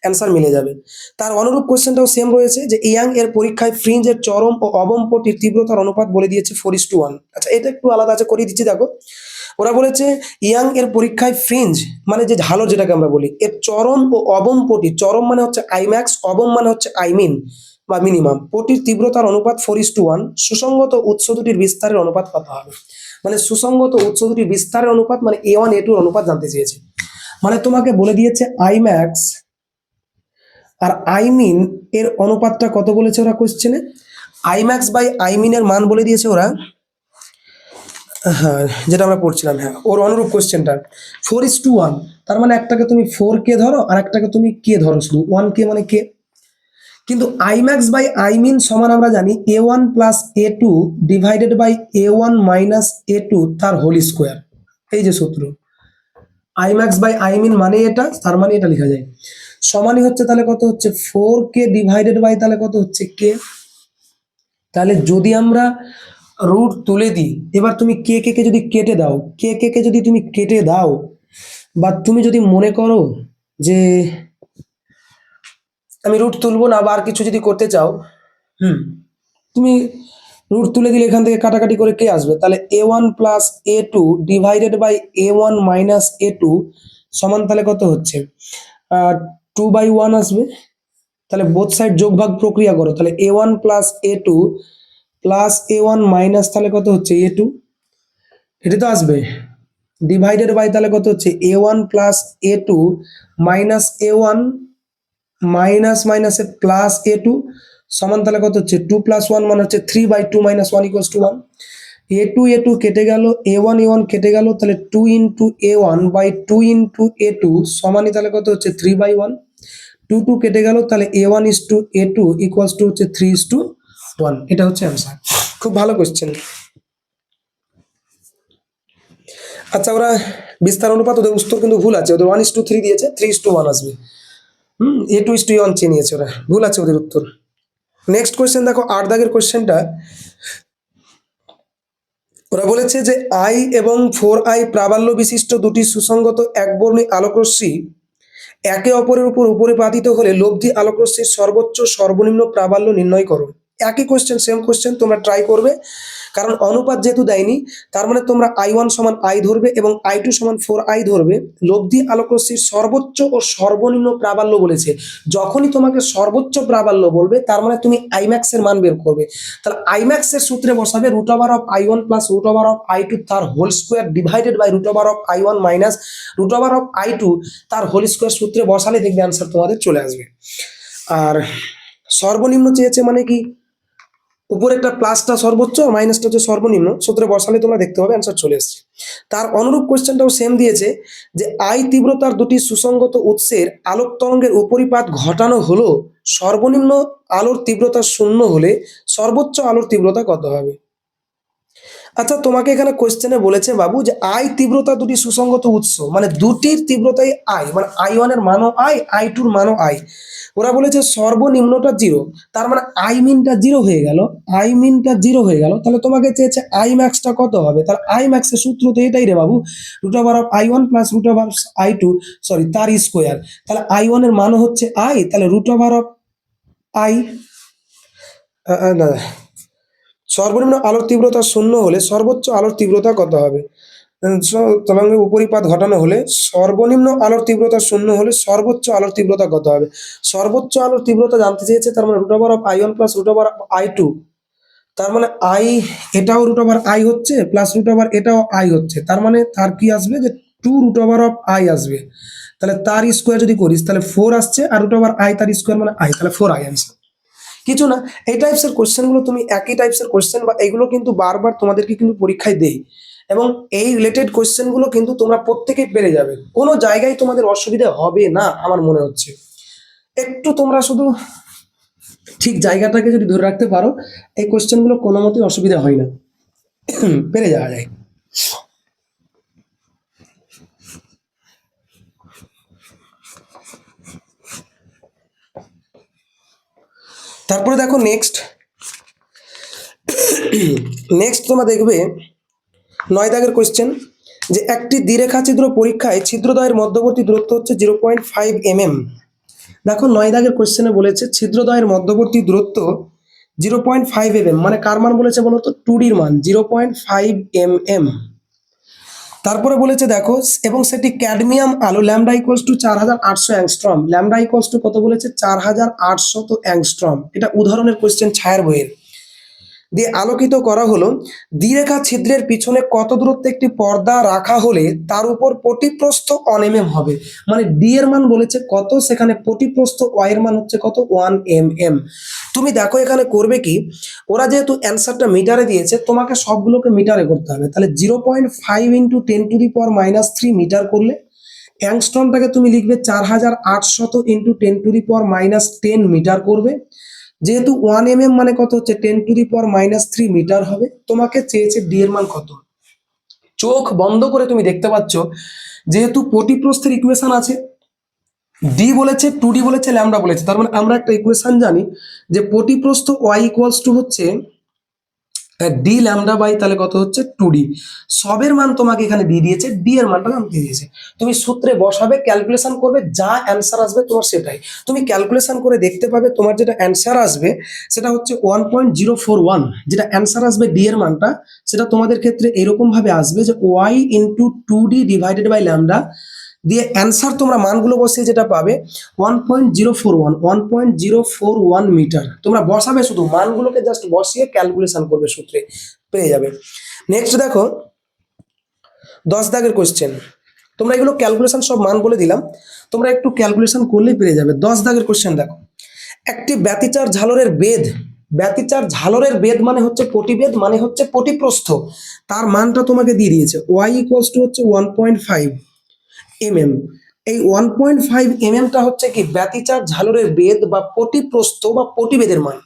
অ্যান্সার মিলে যাবে। তার অনুরূপ কোশ্চেনটাও সেম রয়েছে যে ইয়াং এর পরীক্ষায় ফ্রিঞ্জের চরম ও অবম পটির তীব্রতার অনুপাত বলে দিয়েছে 4:1। আচ্ছা, এটা একটু আলাদা আছে, করিয়ে দিচ্ছি দেখো। ওরা বলেছে ইয়াং এর পরীক্ষায় ফ্রিঞ্জ মানে যে ঝালর যেটাকে আমরা বলি, এর চরম ও অবম পটি, চরম মানে হচ্ছে আইম্যাক্স, অবম মানে হচ্ছে আইমিন বা মিনিমাম, পটির তীব্রতার অনুপাত 4:1। সুসংগত উৎস দুটির বিস্তারের অনুপাত কত হবে। মানে সুসংগত উৎস দুটির বিস্তারের অনুপাত মানে A1 A2 এর অনুপাত জানতে চেয়েছে। মানে তোমাকে বলে দিয়েছে আইম্যাক্স আর আইমিন এর অনুপাতটা কত বলেছে ওরা কোশ্চেনে। আইম্যাক্স বাই আইমিন এর মান বলে দিয়েছে ওরা, হ্যাঁ যেটা আমরা পড়ছিলাম, হ্যাঁ ওর অনুরূপ কোশ্চেনটা 4:1। তার মানে একটাকে তুমি 4K ধরো আর একটাকে তুমি কে ধরো, শুধু 1K মানে কে। কিন্তু আইম্যাক্স বাই আইমিন সমান আমরা জানি A1 plus A2 divided by A1 minus A2 তার হোল স্কোয়ার। এই যে সূত্র, আইম্যাক্স বাই আইমিন মানে এটা, তার মানে এটা লেখা যায় সমানই হচ্ছে, তাহলে কত হচ্ছে 4K ডিভাইডেড বাই তাহলে কত হচ্ছে K। তাহলে যদি আমরা রুট তুলে দিই, এবার তুমি কে কে কে যদি কেটে দাও, কে কে কে যদি তুমি কেটে দাও, বা তুমি যদি মনে করো যে আমি রুট তুলবো না বা আর কিছু যদি করতে চাও, তুমি রুট তুলে দিলে এখান থেকে কাটাকাটি করে কে আসবে, তাহলে A1 plus A2 divided by A1 minus A2 সমান তাহলে কত হচ্ছে 2/1 আসবে। তাহলে বোথ সাইড যোগ ভাগ প্রক্রিয়া করো, তাহলে A1 plus A2 plus A1 minus তাহলে কত হচ্ছে A2, এটা তো আসবে ডিভাইডেড বাই তাহলে কত হচ্ছে A1 plus A2 minus A1 minus মাইনাসে প্লাস A2 সমান তাহলে কত হচ্ছে 2 প্লাস 1 মানে হচ্ছে 3/2 minus 1 equals to 1। A2 A2 কেটে গেল, A1 A1 কেটে গেল, তাহলে 2 into A1 by 2 into A2 সমানই তাহলে কত হচ্ছে 3/1। 2 2 কেটে গেল, তাহলে A1 is to A2 equals to হচ্ছে 3:1। এটা হচ্ছে অ্যান্সার। খুব ভালো কোশ্চেন। আচ্ছা, ওরা বিস্তার অনুপাত, ওদের উত্তর কিন্তু ভুল আছে, ওদের 1:3 দিয়েছে, 3:1 আসবে। A2:1 চেয়ে নিয়েছে ওরা, ভুল আছে ওদের উত্তর। নেক্সট কোয়েশ্চেন দেখো, 8 দাগের কোয়েশ্চেনটা। ওরা বলেছে যে I এবং 4I প্রাবল্য বিশিষ্ট দুটি সুসংগত একবর্ণী আলোকরশ্মি একে অপরের উপর উপরে পাতিত হলে লব্ধি আলোকরশ্মির সর্বোচ্চ সর্বনিম্ন প্রাবল্য নির্ণয় করো। একই কোশ্চেন, সেম কোশ্চেন, তোমরা ট্রাই করবে, কারণ অনুপাত যেহেতু দেয়নি তার মানে তোমরা I1 সমান I ধরবে এবং I2 সমান 4I ধরবে। লব্ধি আলোকরশ্মির সর্বোচ্চ ও সর্বনিম্ন প্রাবল্য বলেছে, যখনই তোমাকে সর্বোচ্চ প্রাবল্য বলবে তার মানে তুমি আইম্যাক্স এর মান বের করবে। তাহলে আইম্যাক্স এর সূত্রে বসাবে root over of I1 plus root over of I2 তার whole square divided by root over of I1 minus root over of I2 তার হোল স্কোয়ার সূত্রে বসালে দেখবে অ্যান্সার তোমাদের চলে আসবে। আর সর্বনিম্ন চেয়েছে মানে কি, উপরে একটা প্লাসটা সর্বোচ্চ আর মাইনাসটা হচ্ছে সর্বনিম্ন, সূত্রে বসালে তোমরা দেখতে পাবে অ্যান্সার চলে এসছে। তার অনুরূপ কোশ্চেনটাও সেম দিয়েছে যে I তীব্রতার দুটি সুসংগত উৎসের আলোক তরঙ্গের উপরিপাত ঘটানো হলো সর্বনিম্ন আলোর তীব্রতা 0 হলে সর্বোচ্চ আলোর তীব্রতা কত হবে। আচ্ছা, তোমাকে এখানে কোশ্চেনে বলেছে বাবু যে I তীব্রতা দুটি সুসংগত উৎস, মানে দুটির তীব্রতাই I, মানে I1 এর মানও I, I2 এর মানও I। ওরা বলেছে সর্বনিম্নটা 0, তার মানে I মিনটা 0 হয়ে গেল, I মিনটা 0 হয়ে গেল। তাহলে তোমাকে চেয়েছে I ম্যাক্সটা কত হবে, তাহলে I ম্যাক্সের সূত্র তো এটাই রে বাবু, root over of I1 plus root over I2 sorry তার স্কোয়ার। তাহলে I1 এর মানও হচ্ছে I, তাহলে রুট ওভার অফ I, না সর্বনিম্ন আলোর তীব্রতা 0 হলে সর্বোচ্চ আলোর তীব্রতা কত হবে। তরঙ্গের উপরিপাত ঘটানো হলে সর্বনিম্ন আলোর তীব্রতা 0 হলে সর্বোচ্চ আলোর তীব্রতা কত হবে। সর্বোচ্চ আলোর তীব্রতা জানতে চেয়েছে, তার মানে root over of I1 plus root over I2, তার মানে I এটাও রুট ওভার I হচ্ছে প্লাস রুট ওভার এটাও I হচ্ছে, তার মানে তার কি আসবে যে 2 রুট ওভার অফ I আসবে। তাহলে তার স্কোয়ার যদি করিস তাহলে 4 আসছে, আর রুট ওভার I তার স্কোয়ার মানে I, তাহলে 4I আনসার। কিছু না, এই টাইপসের কোশ্চেনগুলো তুমি একই টাইপসের কোশ্চেন বা এগুলো কিন্তু বারবার তোমাদেরকে কিন্তু পরীক্ষায় দেই, এবং এই রিলেটেড কোয়েশ্চেনগুলো কিন্তু তোমরা প্রত্যেকেই পেরে যাবে, কোনো জায়গায় তোমাদের অসুবিধা হবে না আমার মনে হচ্ছে। একটু তোমরা শুধু ঠিক জায়গাটাকে যদি ধরে রাখতে পারো, এই কোয়েশ্চেনগুলো কোনো মতেই অসুবিধা হয় না, পেরে যাওয়া যায়। তারপরে দেখো নেক্সট তোমরা দেখবে 9 দাগের কোয়েশ্চেন, যে একটি দ্বিরেখা ছিদ্র পরীক্ষায় ছিদ্রদ্বয়ের মধ্যবর্তী দূরত্ব হচ্ছে 0.5 mm। দেখো 9 দাগের কোয়েশ্চেনে বলেছে ছিদ্রদ্বয়ের মধ্যবর্তী দূরত্ব 0.5 mm, মানে কার মান বলেছে বলো তো? 2Dর মান 0.5 mm। তারপরে বলেছে দেখো, এবং সেটি ক্যাডমিয়াম আলো lambda equals to 4800 angstrom, lambda equals to কত বলেছে? 4800 অ্যাংস্ট্রম। এটা উদাহরণের কোয়েশ্চেন, ছায়ার বইয়ের দিয়ে আলোকিত করা হলো। দ্বিরেখা ছিদ্রের পিছনে কত দূরত্বে একটি পর্দা রাখা হলে তার উপর পটিপ্রস্থ 1 mm হবে, মানে ডি এর মান বলেছে কত, সেখানে পটিপ্রস্থ ওয়াই এর মান হচ্ছে কত? 1 mm। তুমি দেখো এখানে করবে কি, ওরা যেহেতু অ্যান্সারটা মিটারে দিয়েছে, তোমাকে সবগুলোকে মিটারে করতে হবে। তাহলে 0.5 ইন্টু 10⁻³ মিটার করলে অ্যাংস্ট্রমটাকে তুমি লিখবে 4800 ইন্টু 10⁻10 মিটার করবে। যেহেতু 1 mm মানে কত হচ্ছে? 10⁻³ মিটার হবে। তোমাকে চেয়েছে ডি এর মান কত। চোখ বন্ধ করে তুমি দেখতে পাচ্ছ, যেহেতু পটিপ্রস্থের ইকুয়েশন আছে, ডি বলেছে, 2D বলেছে, ল্যামডা বলেছে, তার মানে আমরা একটা ইকুয়েশন জানি যে পটিপ্রস্থ ওয়াই ইকুয়ালস টু হচ্ছে ডি ল্যামডা বাই তাহলে কত হচ্ছে? 2D। সবের মান তোমাকে এখানে দিয়ে দিয়েছে, ডি এর মানটা আমাকে দিয়ে দিয়েছে। তুমি সূত্রে বসাবে, ক্যালকুলেশন করবে, যা অ্যান্সার আসবে তোমার সেটাই। তুমি ক্যালকুলেশন করে দেখতে পাবে তোমার যেটা অ্যান্সার আসবে সেটা হচ্ছে 1.041। যেটা অ্যান্সার আসবে ডি এর মানটা, সেটা তোমাদের ক্ষেত্রে এরকম ভাবে আসবে যে Y into 2D divided by lambda দিয়ে অ্যান্সার তোমরা মানগুলো বসিয়ে যেটা পাবে 1.041 মিটার। তোমরা বসাবে, শুধু মানগুলোকে জাস্ট বসিয়ে ক্যালকুলেশন করবে, সূত্রে পেয়ে যাবে। নেক্সট দেখো 10 দাগের কোশ্চেন, তোমরা এগুলো ক্যালকুলেশন সব মান বলে দিলাম, তোমরা একটু ক্যালকুলেশন করলেই পেরে যাবে। 10 দাগের কোশ্চেন দেখো, একটি ব্যতিচার ঝালরের বেধ, ব্যতিচার ঝালরের বেধ মানে হচ্ছে পটিবেধ, মানে হচ্ছে পটিপ্রস্থ, তার মানটা তোমাকে দিয়ে দিয়েছে ওয়াই ইকুয়ালস টু হচ্ছে 1.5 mm। এই 1.5 mm টা হচ্ছে কি ব্যতিচার ঝালরের বেধ বা পটিপ্রস্থ বা পটিবেধের মান।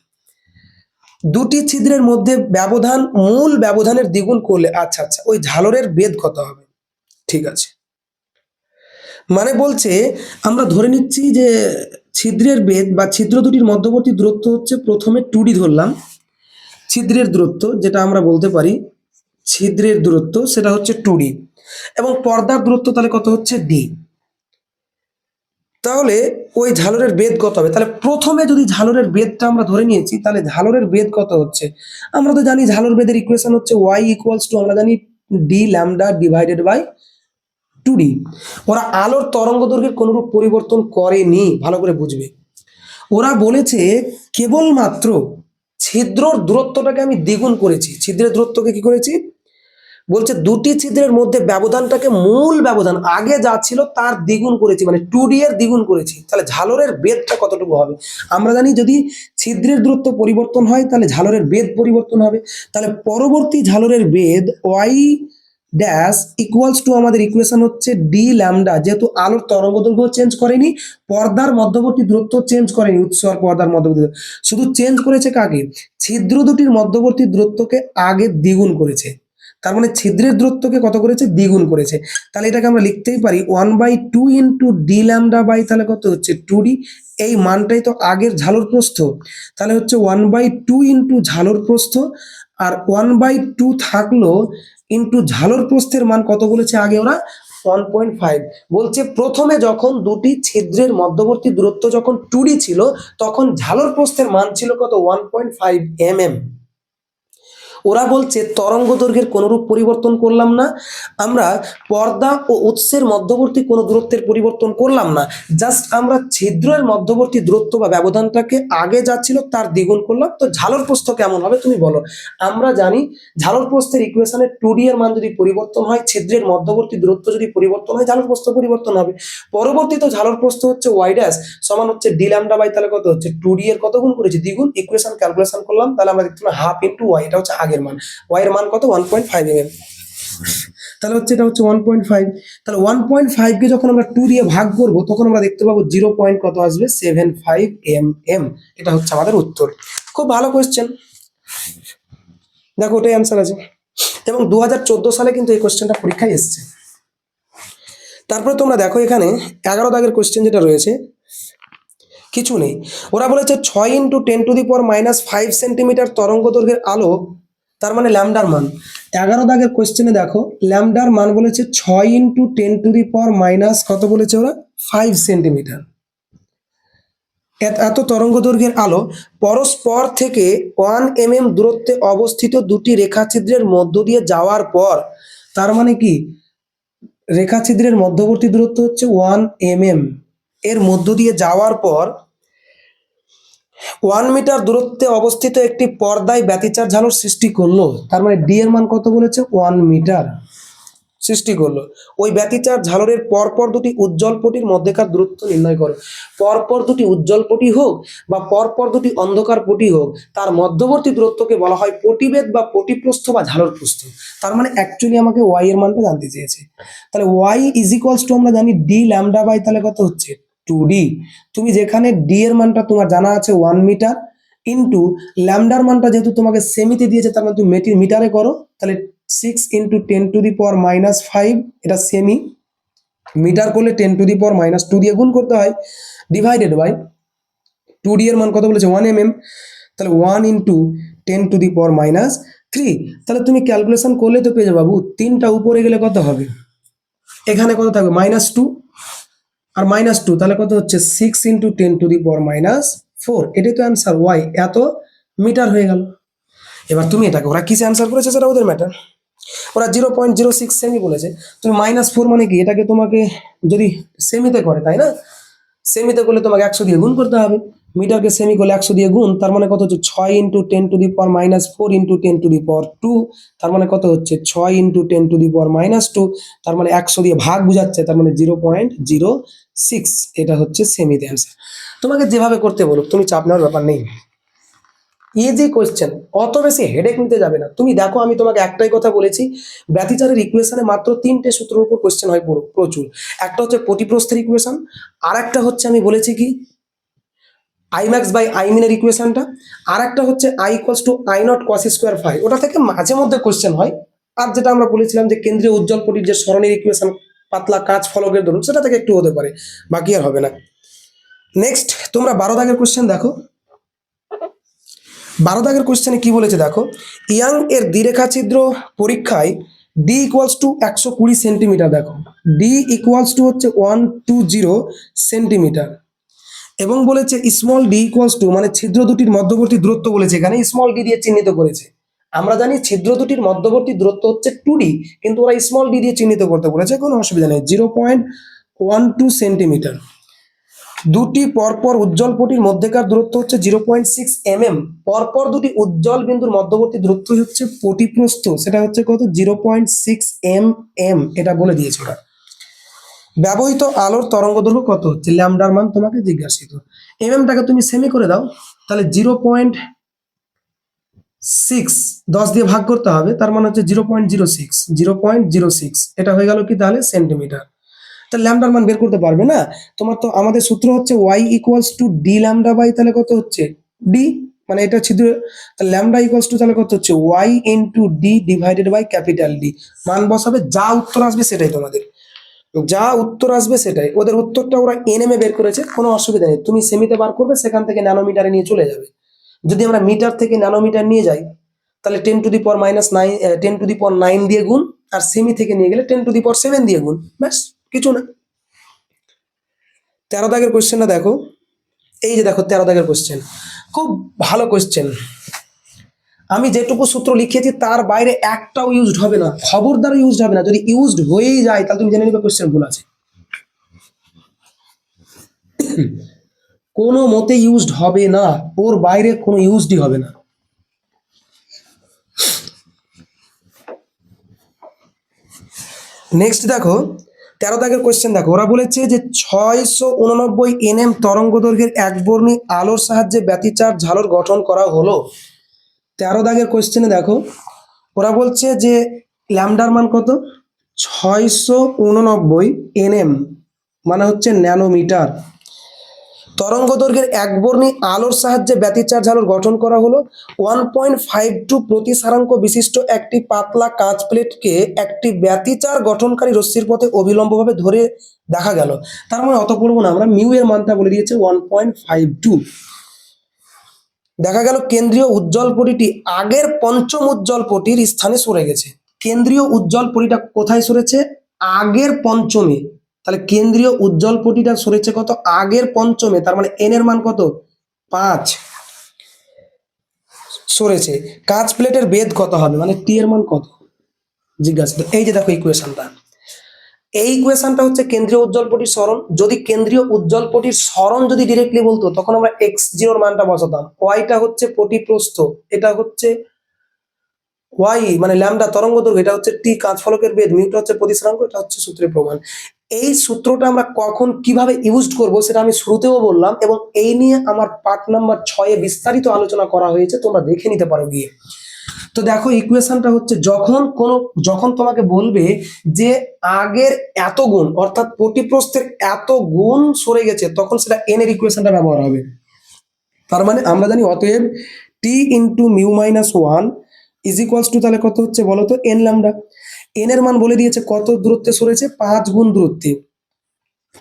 দুটি ছিদ্রের মধ্যে ব্যবধান মূল ব্যবধানের দ্বিগুণ করলে, আচ্ছা আচ্ছা, ওই ঝালরের বেধ কত হবে? ঠিক আছে, মানে বলছে আমরা ধরে নিচ্ছি যে ছিদ্রের বেধ বা ছিদ্র দুটির মধ্যবর্তী দূরত্ব হচ্ছে, প্রথমে 2D ধরলাম, ছিদ্রের দূরত্ব যেটা আমরা বলতে পারি ছিদ্রের দূরত্ব সেটা হচ্ছে 2D, এবং পর্দার দূরত্ব তাহলে কত হচ্ছে? D। তাহলে ওই ঝালরের বেধ কত হবে? তাহলে প্রথমে যদি ঝালরের বেধটা আমরা ধরে নিয়েছি, তাহলে ঝালরের বেধ কত হচ্ছে? আমরা তো জানি ঝালর বেধের ইকুয়েশন হচ্ছে ওয়াই ইকুয়ালস টু, আমরা জানি D lambda divided by 2D। ওরা আলোর তরঙ্গ দৈর্ঘ্যের কোনরূপ পরিবর্তন করেনি, ভালো করে বুঝবে। ওরা বলেছে কেবলমাত্র ছিদ্রর দূরত্বটাকে আমি দ্বিগুণ করেছি। ছিদ্রের দূরত্বকে কি করেছি? বলছে দুটি ছিদ্রের মধ্যে ব্যবধানটাকে মূল ব্যবধান আগে যা ছিল তার দ্বিগুণ করেছি, মানে 2D এর দ্বিগুণ করেছি। তাহলে ঝালরের বেধটা কতটুকু হবে? আমরা জানি যদি ছিদ্রের দূরত্ব পরিবর্তন হয় তাহলে ঝালরের বেধ পরিবর্তন হবে। তাহলে পরবর্তী ঝালরের বেধ ওয়াই ড্যাশ ইকুয়ালস টু, আমাদের ইকুয়েশন হচ্ছে ডি ল্যামডা, যেহেতু আলোর তরঙ্গ দৈর্ঘ্য চেঞ্জ করেনি, পর্দার মধ্যবর্তী দূরত্ব চেঞ্জ করেনি, উৎস আর পর্দার মধ্যবর্তী শুধু চেঞ্জ করেছে কাকে? ছিদ্র দুটির মধ্যবর্তী দূরত্বকে আগে দ্বিগুণ করেছে। তার মানে ছিদ্রের দূরত্বকে কত করেছে? দ্বিগুণ করেছে। তাহলে এটাকে আমরা লিখতেই পারি 1/2 ইন্টু ডি ল্যামডা বাই তাহলে কত হচ্ছে? 2D। এই মানটাই তো আগের ঝালর প্রস্থ, তাহলে হচ্ছে 1/2 ইন্টু ঝালর প্রস্থ, আর 1/2 থাকলো ইন্টু ঝালর প্রস্থের মান কত বলেছে আগে ওরা? 1.5। বলছে প্রথমে যখন দুটি ছিদ্রের মধ্যবর্তী দূরত্ব যখন 2D ছিল, তখন ঝালর প্রস্থের মান ছিল কত? 1.5 mm। ওরা বলছে তরঙ্গ দৈর্ঘ্যের কোনরূপ পরিবর্তন করলাম না, আমরা পর্দা ও উৎসের মধ্যবর্তী কোনো দূরত্বের পরিবর্তন করলাম না, জাস্ট আমরা ছিদ্রের মধ্যবর্তী দূরত্ব বা ব্যবধানটাকে আগে যা ছিল তার দ্বিগুণ করলাম। তো ঝালর প্রস্থ কেমন হবে তুমি বলো? আমরা জানি ঝালর প্রস্থের ইকুয়েশনে 2D এর মান যদি পরিবর্তন হয়, ছিদ্রের মধ্যবর্তী দূরত্ব যদি পরিবর্তন হয়, ঝালর প্রস্থ পরিবর্তন হবে। পরবর্তীতে ঝালর প্রস্থ হচ্ছে ওয়াই ড্যাশ সমান হচ্ছে ডি ল্যামডা বাই তাহলে কত হচ্ছে? 2D এর কত গুণ করেছি? দ্বিগুণ। ইকুয়েশন ক্যালকুলেশন করলাম, তাহলে আমরা দেখতে পাই হাফ ইন্টু ওয়াই, এটা হচ্ছে আগের মান। ওয়াই এর মান কত? 1.5 mm। তাহলে হচ্ছে এটা হচ্ছে 1.5। তাহলে 1.5 কে যখন আমরা 2 দিয়ে ভাগ করব তখন আমরা দেখতে পাবো 0 পয়েন্ট কত আসবে 75 mm। এটা হচ্ছে আমাদের উত্তর। খুব ভালো কোয়েশ্চেন, দেখো ওটাই অ্যান্সার আছে। এবং 2014 সালে কিন্তু এই কোয়েশ্চেনটা পরীক্ষায় এসেছে। তারপরে তোমরা দেখো এখানে 11 দাগের কোয়েশ্চেন যেটা রয়েছে, কিছু নেই। ওরা বলেছে 6 × 10⁻⁻5 সেন্টিমিটার তরঙ্গ দৈর্ঘ্যের আলো, তার মানে ল্যামডার মান। 11 দাগের কোয়েশ্চেনে দেখো ল্যামডার মান বলেছে 6 × 10⁻⁻, কত বলেছে ওরা, 5 সেন্টিমিটার। এত তরঙ্গ দৈর্ঘ্যের আলো পরস্পর থেকে 1 mm দূরত্বে অবস্থিত দুটি রেখাছিদ্রের মধ্য দিয়ে যাওয়ার পর, তার মানে কি রেখাছিদ্রের মধ্যবর্তী দূরত্ব হচ্ছে 1 mm, এর মধ্য দিয়ে যাওয়ার পর 1 মিটার দূরত্বে অবস্থিত একটি পর্দায় ব্যতিচার ঝালর সৃষ্টি করলো। তার মানে ডি এর মান কত বলেছে, 1 মিটার সৃষ্টি করলো। ওই ব্যতিচার ঝালরের পরপর দুটি উজ্জ্বল পটির মধ্যেকার দূরত্ব নির্ণয় করো। পরপর দুটি উজ্জ্বল পটি হোক বা পরপর দুটি অন্ধকার পটি হোক, তার মধ্যবর্তী দূরত্বকে বলা হয় পটিবেদ বা পটিপ্রস্থ বা ঝালর প্রস্থ। তার মানে অ্যাকচুয়ালি আমাকে ওয়াই এর মানটা জানতে চেয়েছে। তাহলে ওয়াই ইজ ইকুয়ালস টু আমরা জানি ডি ল্যামডা বাই তাহলে কত হচ্ছে 2d। তুমি যেখানে ডি এর মানটা তোমার জানা আছে 1 মিটার ইন্টু ল্যামডার মানটা যেহেতু তোমাকে সেমিতে দিয়েছে, তার মানে তুমি মিটারে করো, তাহলে 6 × 10⁻⁵, এটা সেমি। মিটার করলে 10⁻², দিয়ে গুণ করতে হয়, ডিভাইডেড বাই 2d এর মান কত বলেছে 1 mm, তাহলে 1 × 10⁻³ তাহলে তুমি ক্যালকুলেশন করলে তো পেয়ে যাবে বাবু, 3টা উপরে গেলে কত হবে, এখানে কত থাকবে -2 আর -2, তাহলে কত হচ্ছে 6 × 10⁻⁴। এটাই তো অ্যান্সার, ওয়াই এত মিটার হয়ে গেল। এবার তুমি এটাকে ওরা কিসে অ্যান্সার করেছে সেটা ওদের ম্যাটার। ওরা 0.06 সেমি বলেছে, তুমি -4 মানে কি, এটাকে তোমাকে যদি সেমিতে করে, তাই না, সেমিতে করলে তোমাকে 100 দিয়ে গুণ করতে হবে, মিটারকে সেমি করলে 100 দিয়ে গুণ, তার মানে কত হচ্ছে 6 × 10⁻⁴ × 10⁻², তার মানে কত হচ্ছে 6 × 10⁻², তার মানে 100 দিয়ে ভাগ বুঝাচ্ছে, তার মানে 0.06। এটা হচ্ছে সেমিতে অ্যান্সার। তোমাকে যেভাবে করতে বলুক তুমি চাপ নেওয়ার ব্যাপার নেই, ইজি কোয়েশ্চেন, অত বেশি হেডেক নিতে যাবে না। তুমি দেখো আমি তোমাকে একটাই কথা বলেছি, ব্যতিচারের ইকুয়েশনে মাত্র 3টে সূত্রের উপর কোয়েশ্চেন হয় প্রচুর। একটা হচ্ছে পটিপ্রস্থের ইকুয়েশন, আর একটা হচ্ছে আমি বলেছি কি আইম্যাক্স বাই আইমিনের ইকুয়েশনটা, আর একটা হচ্ছে I = I0 cos² φ, ওটা থেকে মাঝে মধ্যে কোয়েশ্চেন হয়। আর যেটা আমরা বলেছিলাম যে কেন্দ্রীয় উজ্জ্বল পটির যে সরণের ইকুয়েশন পাতলা কাঁচ ফলকের ধরুন, সেটা থেকে একটু হতে পারে, বাকি আর হবে না। নেক্সট তোমরা 12 দাগের কোয়েশ্চেন দেখো। 12 দাগের কোয়েশ্চেনে কি বলেছে দেখো, ইয়াং এর দ্বিরেখাছিদ্র পরীক্ষায় ডি ইকুয়ালস টু 120 সেন্টিমিটার। দেখো ডি ইকুয়ালস টু হচ্ছে 120 সেন্টিমিটার, এবং বলেছে স্মল ডি ইকুয়ালস টু, মানে ছিদ্র দুটির মধ্যবর্তী দূরত্ব বলেছে, এখানে স্মল ডি দিয়ে চিহ্নিত করেছে। আমরা জানি ছিদ্র দুটির মধ্যবর্তী দূরত্ব হচ্ছে 2d, কিন্তু ওরা স্মল ডি দিয়ে চিহ্নিত করতে বলেছে, কোনো অসুবিধা নেই। 0.12 সেন্টিমিটার। দুটি পরপর উজ্জ্বল পটির মধ্যেকার দূরত্ব হচ্ছে 0.6 mm। পরপর দুটি উজ্জ্বল বিন্দুর মধ্যবর্তী দূরত্ব হচ্ছে পটিপ্রস্থ, সেটা হচ্ছে কত 0.6 mm, এটা বলে দিয়েছে ওরা। ব্যবহৃত আলোর তরঙ্গ দৈর্ঘ্য কত হচ্ছে, ল্যামডার মান তোমাকে জিজ্ঞাসিত। এমএমটাকে তুমি সেমি করে দাও, তাহলে 0.6 10 দিয়ে ভাগ করতে হবে, তার মানে হচ্ছে 0.06, এটা হয়ে গেল কি তাহলে সেন্টিমিটার। তাহলে ল্যামডার মান বের করতে পারবে না। তোমার তো আমাদের সূত্র হচ্ছে y equals to D lambda by, তাহলে কত হচ্ছে ডি, মানে এটা ছিদ্র, তাহলে ল্যামডা ইকুয়ালস টু তাহলে কত হচ্ছে y into D divided by capital D. মান বসাবে, যা উত্তর আসবে সেটাই তোমাদের, যা উত্তর আসবে সেটাই। ওদের উত্তরটা ওরা এনএমে বের করেছে, কোনো অসুবিধা নেই, তুমি সেমিতে বার করবে, সেখান থেকে ন্যানোমিটারে নিয়ে চলে যাবে। যদি আমরা মিটার থেকে ন্যানোমিটার নিয়ে যাই, তাহলে 10⁻⁹ 10⁻9 দিয়ে গুণ, আর সেমি থেকে নিয়ে গেলে 10⁻7 দিয়ে গুণ, ব্যাস কিছু না। 13 দাগের কোয়েশ্চেনটা দেখো, এই যে দেখো 13 দাগের কোয়েশ্চেন, খুব ভালো কোয়েশ্চেন। আমি যেটুকু সূত্র লিখেছি তার বাইরে একটাও ইউজড হবে না, খবরদার ইউজড হবে না। যদি ইউজড হয়েই যায় তাহলে তুমি জেনে নিবে কোয়েশ্চেন ভুল আছে। কোনো মতে ইউজড হবে না, ওর বাইরে কোনো ইউজডই হবে না। নেক্সট দেখো 13 দাগের কোয়েশ্চেন দেখো, ওরা বলেছে যে 689 nm তরঙ্গ দৈর্ঘ্যের একবর্ণী আলোর সাহায্যে ব্যতিচার ঝালর গঠন করা হলো। 13 দাগের কোয়েশ্চেনে দেখো ওরা বলছে যে ল্যামডার মান কত? 689 NM, মানে হচ্ছে ন্যানোমিটার। তরঙ্গ দৈর্ঘ্যের একবর্ণী আলোর সাহায্যে ব্যতিচার ঝালর গঠন করা হলো। 1.52 প্রতিসারাঙ্ক বিশিষ্ট একটি পাতলা কাঁচ প্লেটকে একটি ব্যতিচার গঠনকারী রশ্মির পথে অবিলম্বভাবে ধরে দেখা গেল। তার মানে অত পড়বো না আমরা, মিউ এর মানটা বলে দিয়েছে 1.52। দেখা গেল কেন্দ্রীয় উজ্জ্বল পরিটি আগের পঞ্চম উজ্জ্বল পটির স্থানে সরে গেছে। কেন্দ্রীয় উজ্জ্বল পরিটা কোথায় সরেছে? আগের পঞ্চমে। তাহলে কেন্দ্রীয় উজ্জ্বল পটিটা সরেছে কত? আগের পঞ্চমে। তার মানে এন এর মান কত? 5 সরেছে। কাঁচ প্লেটের বেধ কত হবে, মানে টি এর মান কত জিজ্ঞাসিত। এই যে দেখো ইকুয়েশনটা, এই ইকুয়েশনটা হচ্ছে কেন্দ্রীয় উজ্জ্বল পটির সরণ। যদি কেন্দ্রীয় উজ্জ্বল পটির সরণ যদি ডিরেক্টলি বলতো তখন আমরা x0 এর মানটা বসাতাম। ওয়াইটা হচ্ছে পটি প্রস্থ, এটা হচ্ছে ওয়াই মানে ল্যামডা তরঙ্গ দৈর্ঘ্য, এটা হচ্ছে টি কাঁচ ফলকের বেধ, মিউটা হচ্ছে প্রতিসরাঙ্ক, এটা হচ্ছে সূত্রের প্রমাণ। এই সূত্রটা আমরা কখন কিভাবে ইউজ করব সেটা আমি শুরুতেও বললাম, এবং এই নিয়ে আমার পার্ট নাম্বার 6 এ বিস্তারিত আলোচনা করা হয়েছে, তোমরা দেখে নিতে পারো গিয়ে। তো দেখো ইকুয়েশনটা হচ্ছে, যখন তোমাকে বলবে যে আগের এত গুণ অর্থাৎ প্রতিপ্রস্থের এত গুণ সরে গেছে, তখন সেটা এন এর ইকুয়েশনটা ব্যবহার হবে। তার মানে আমরা জানি অতএব T into mu minus 1 is equals to, তাহলে কত হচ্ছে বলো তো? N lambda. এন এর মান বলে দিয়েছে কত দূরত্বে সরেছে? 5 গুণ দূরত্বে।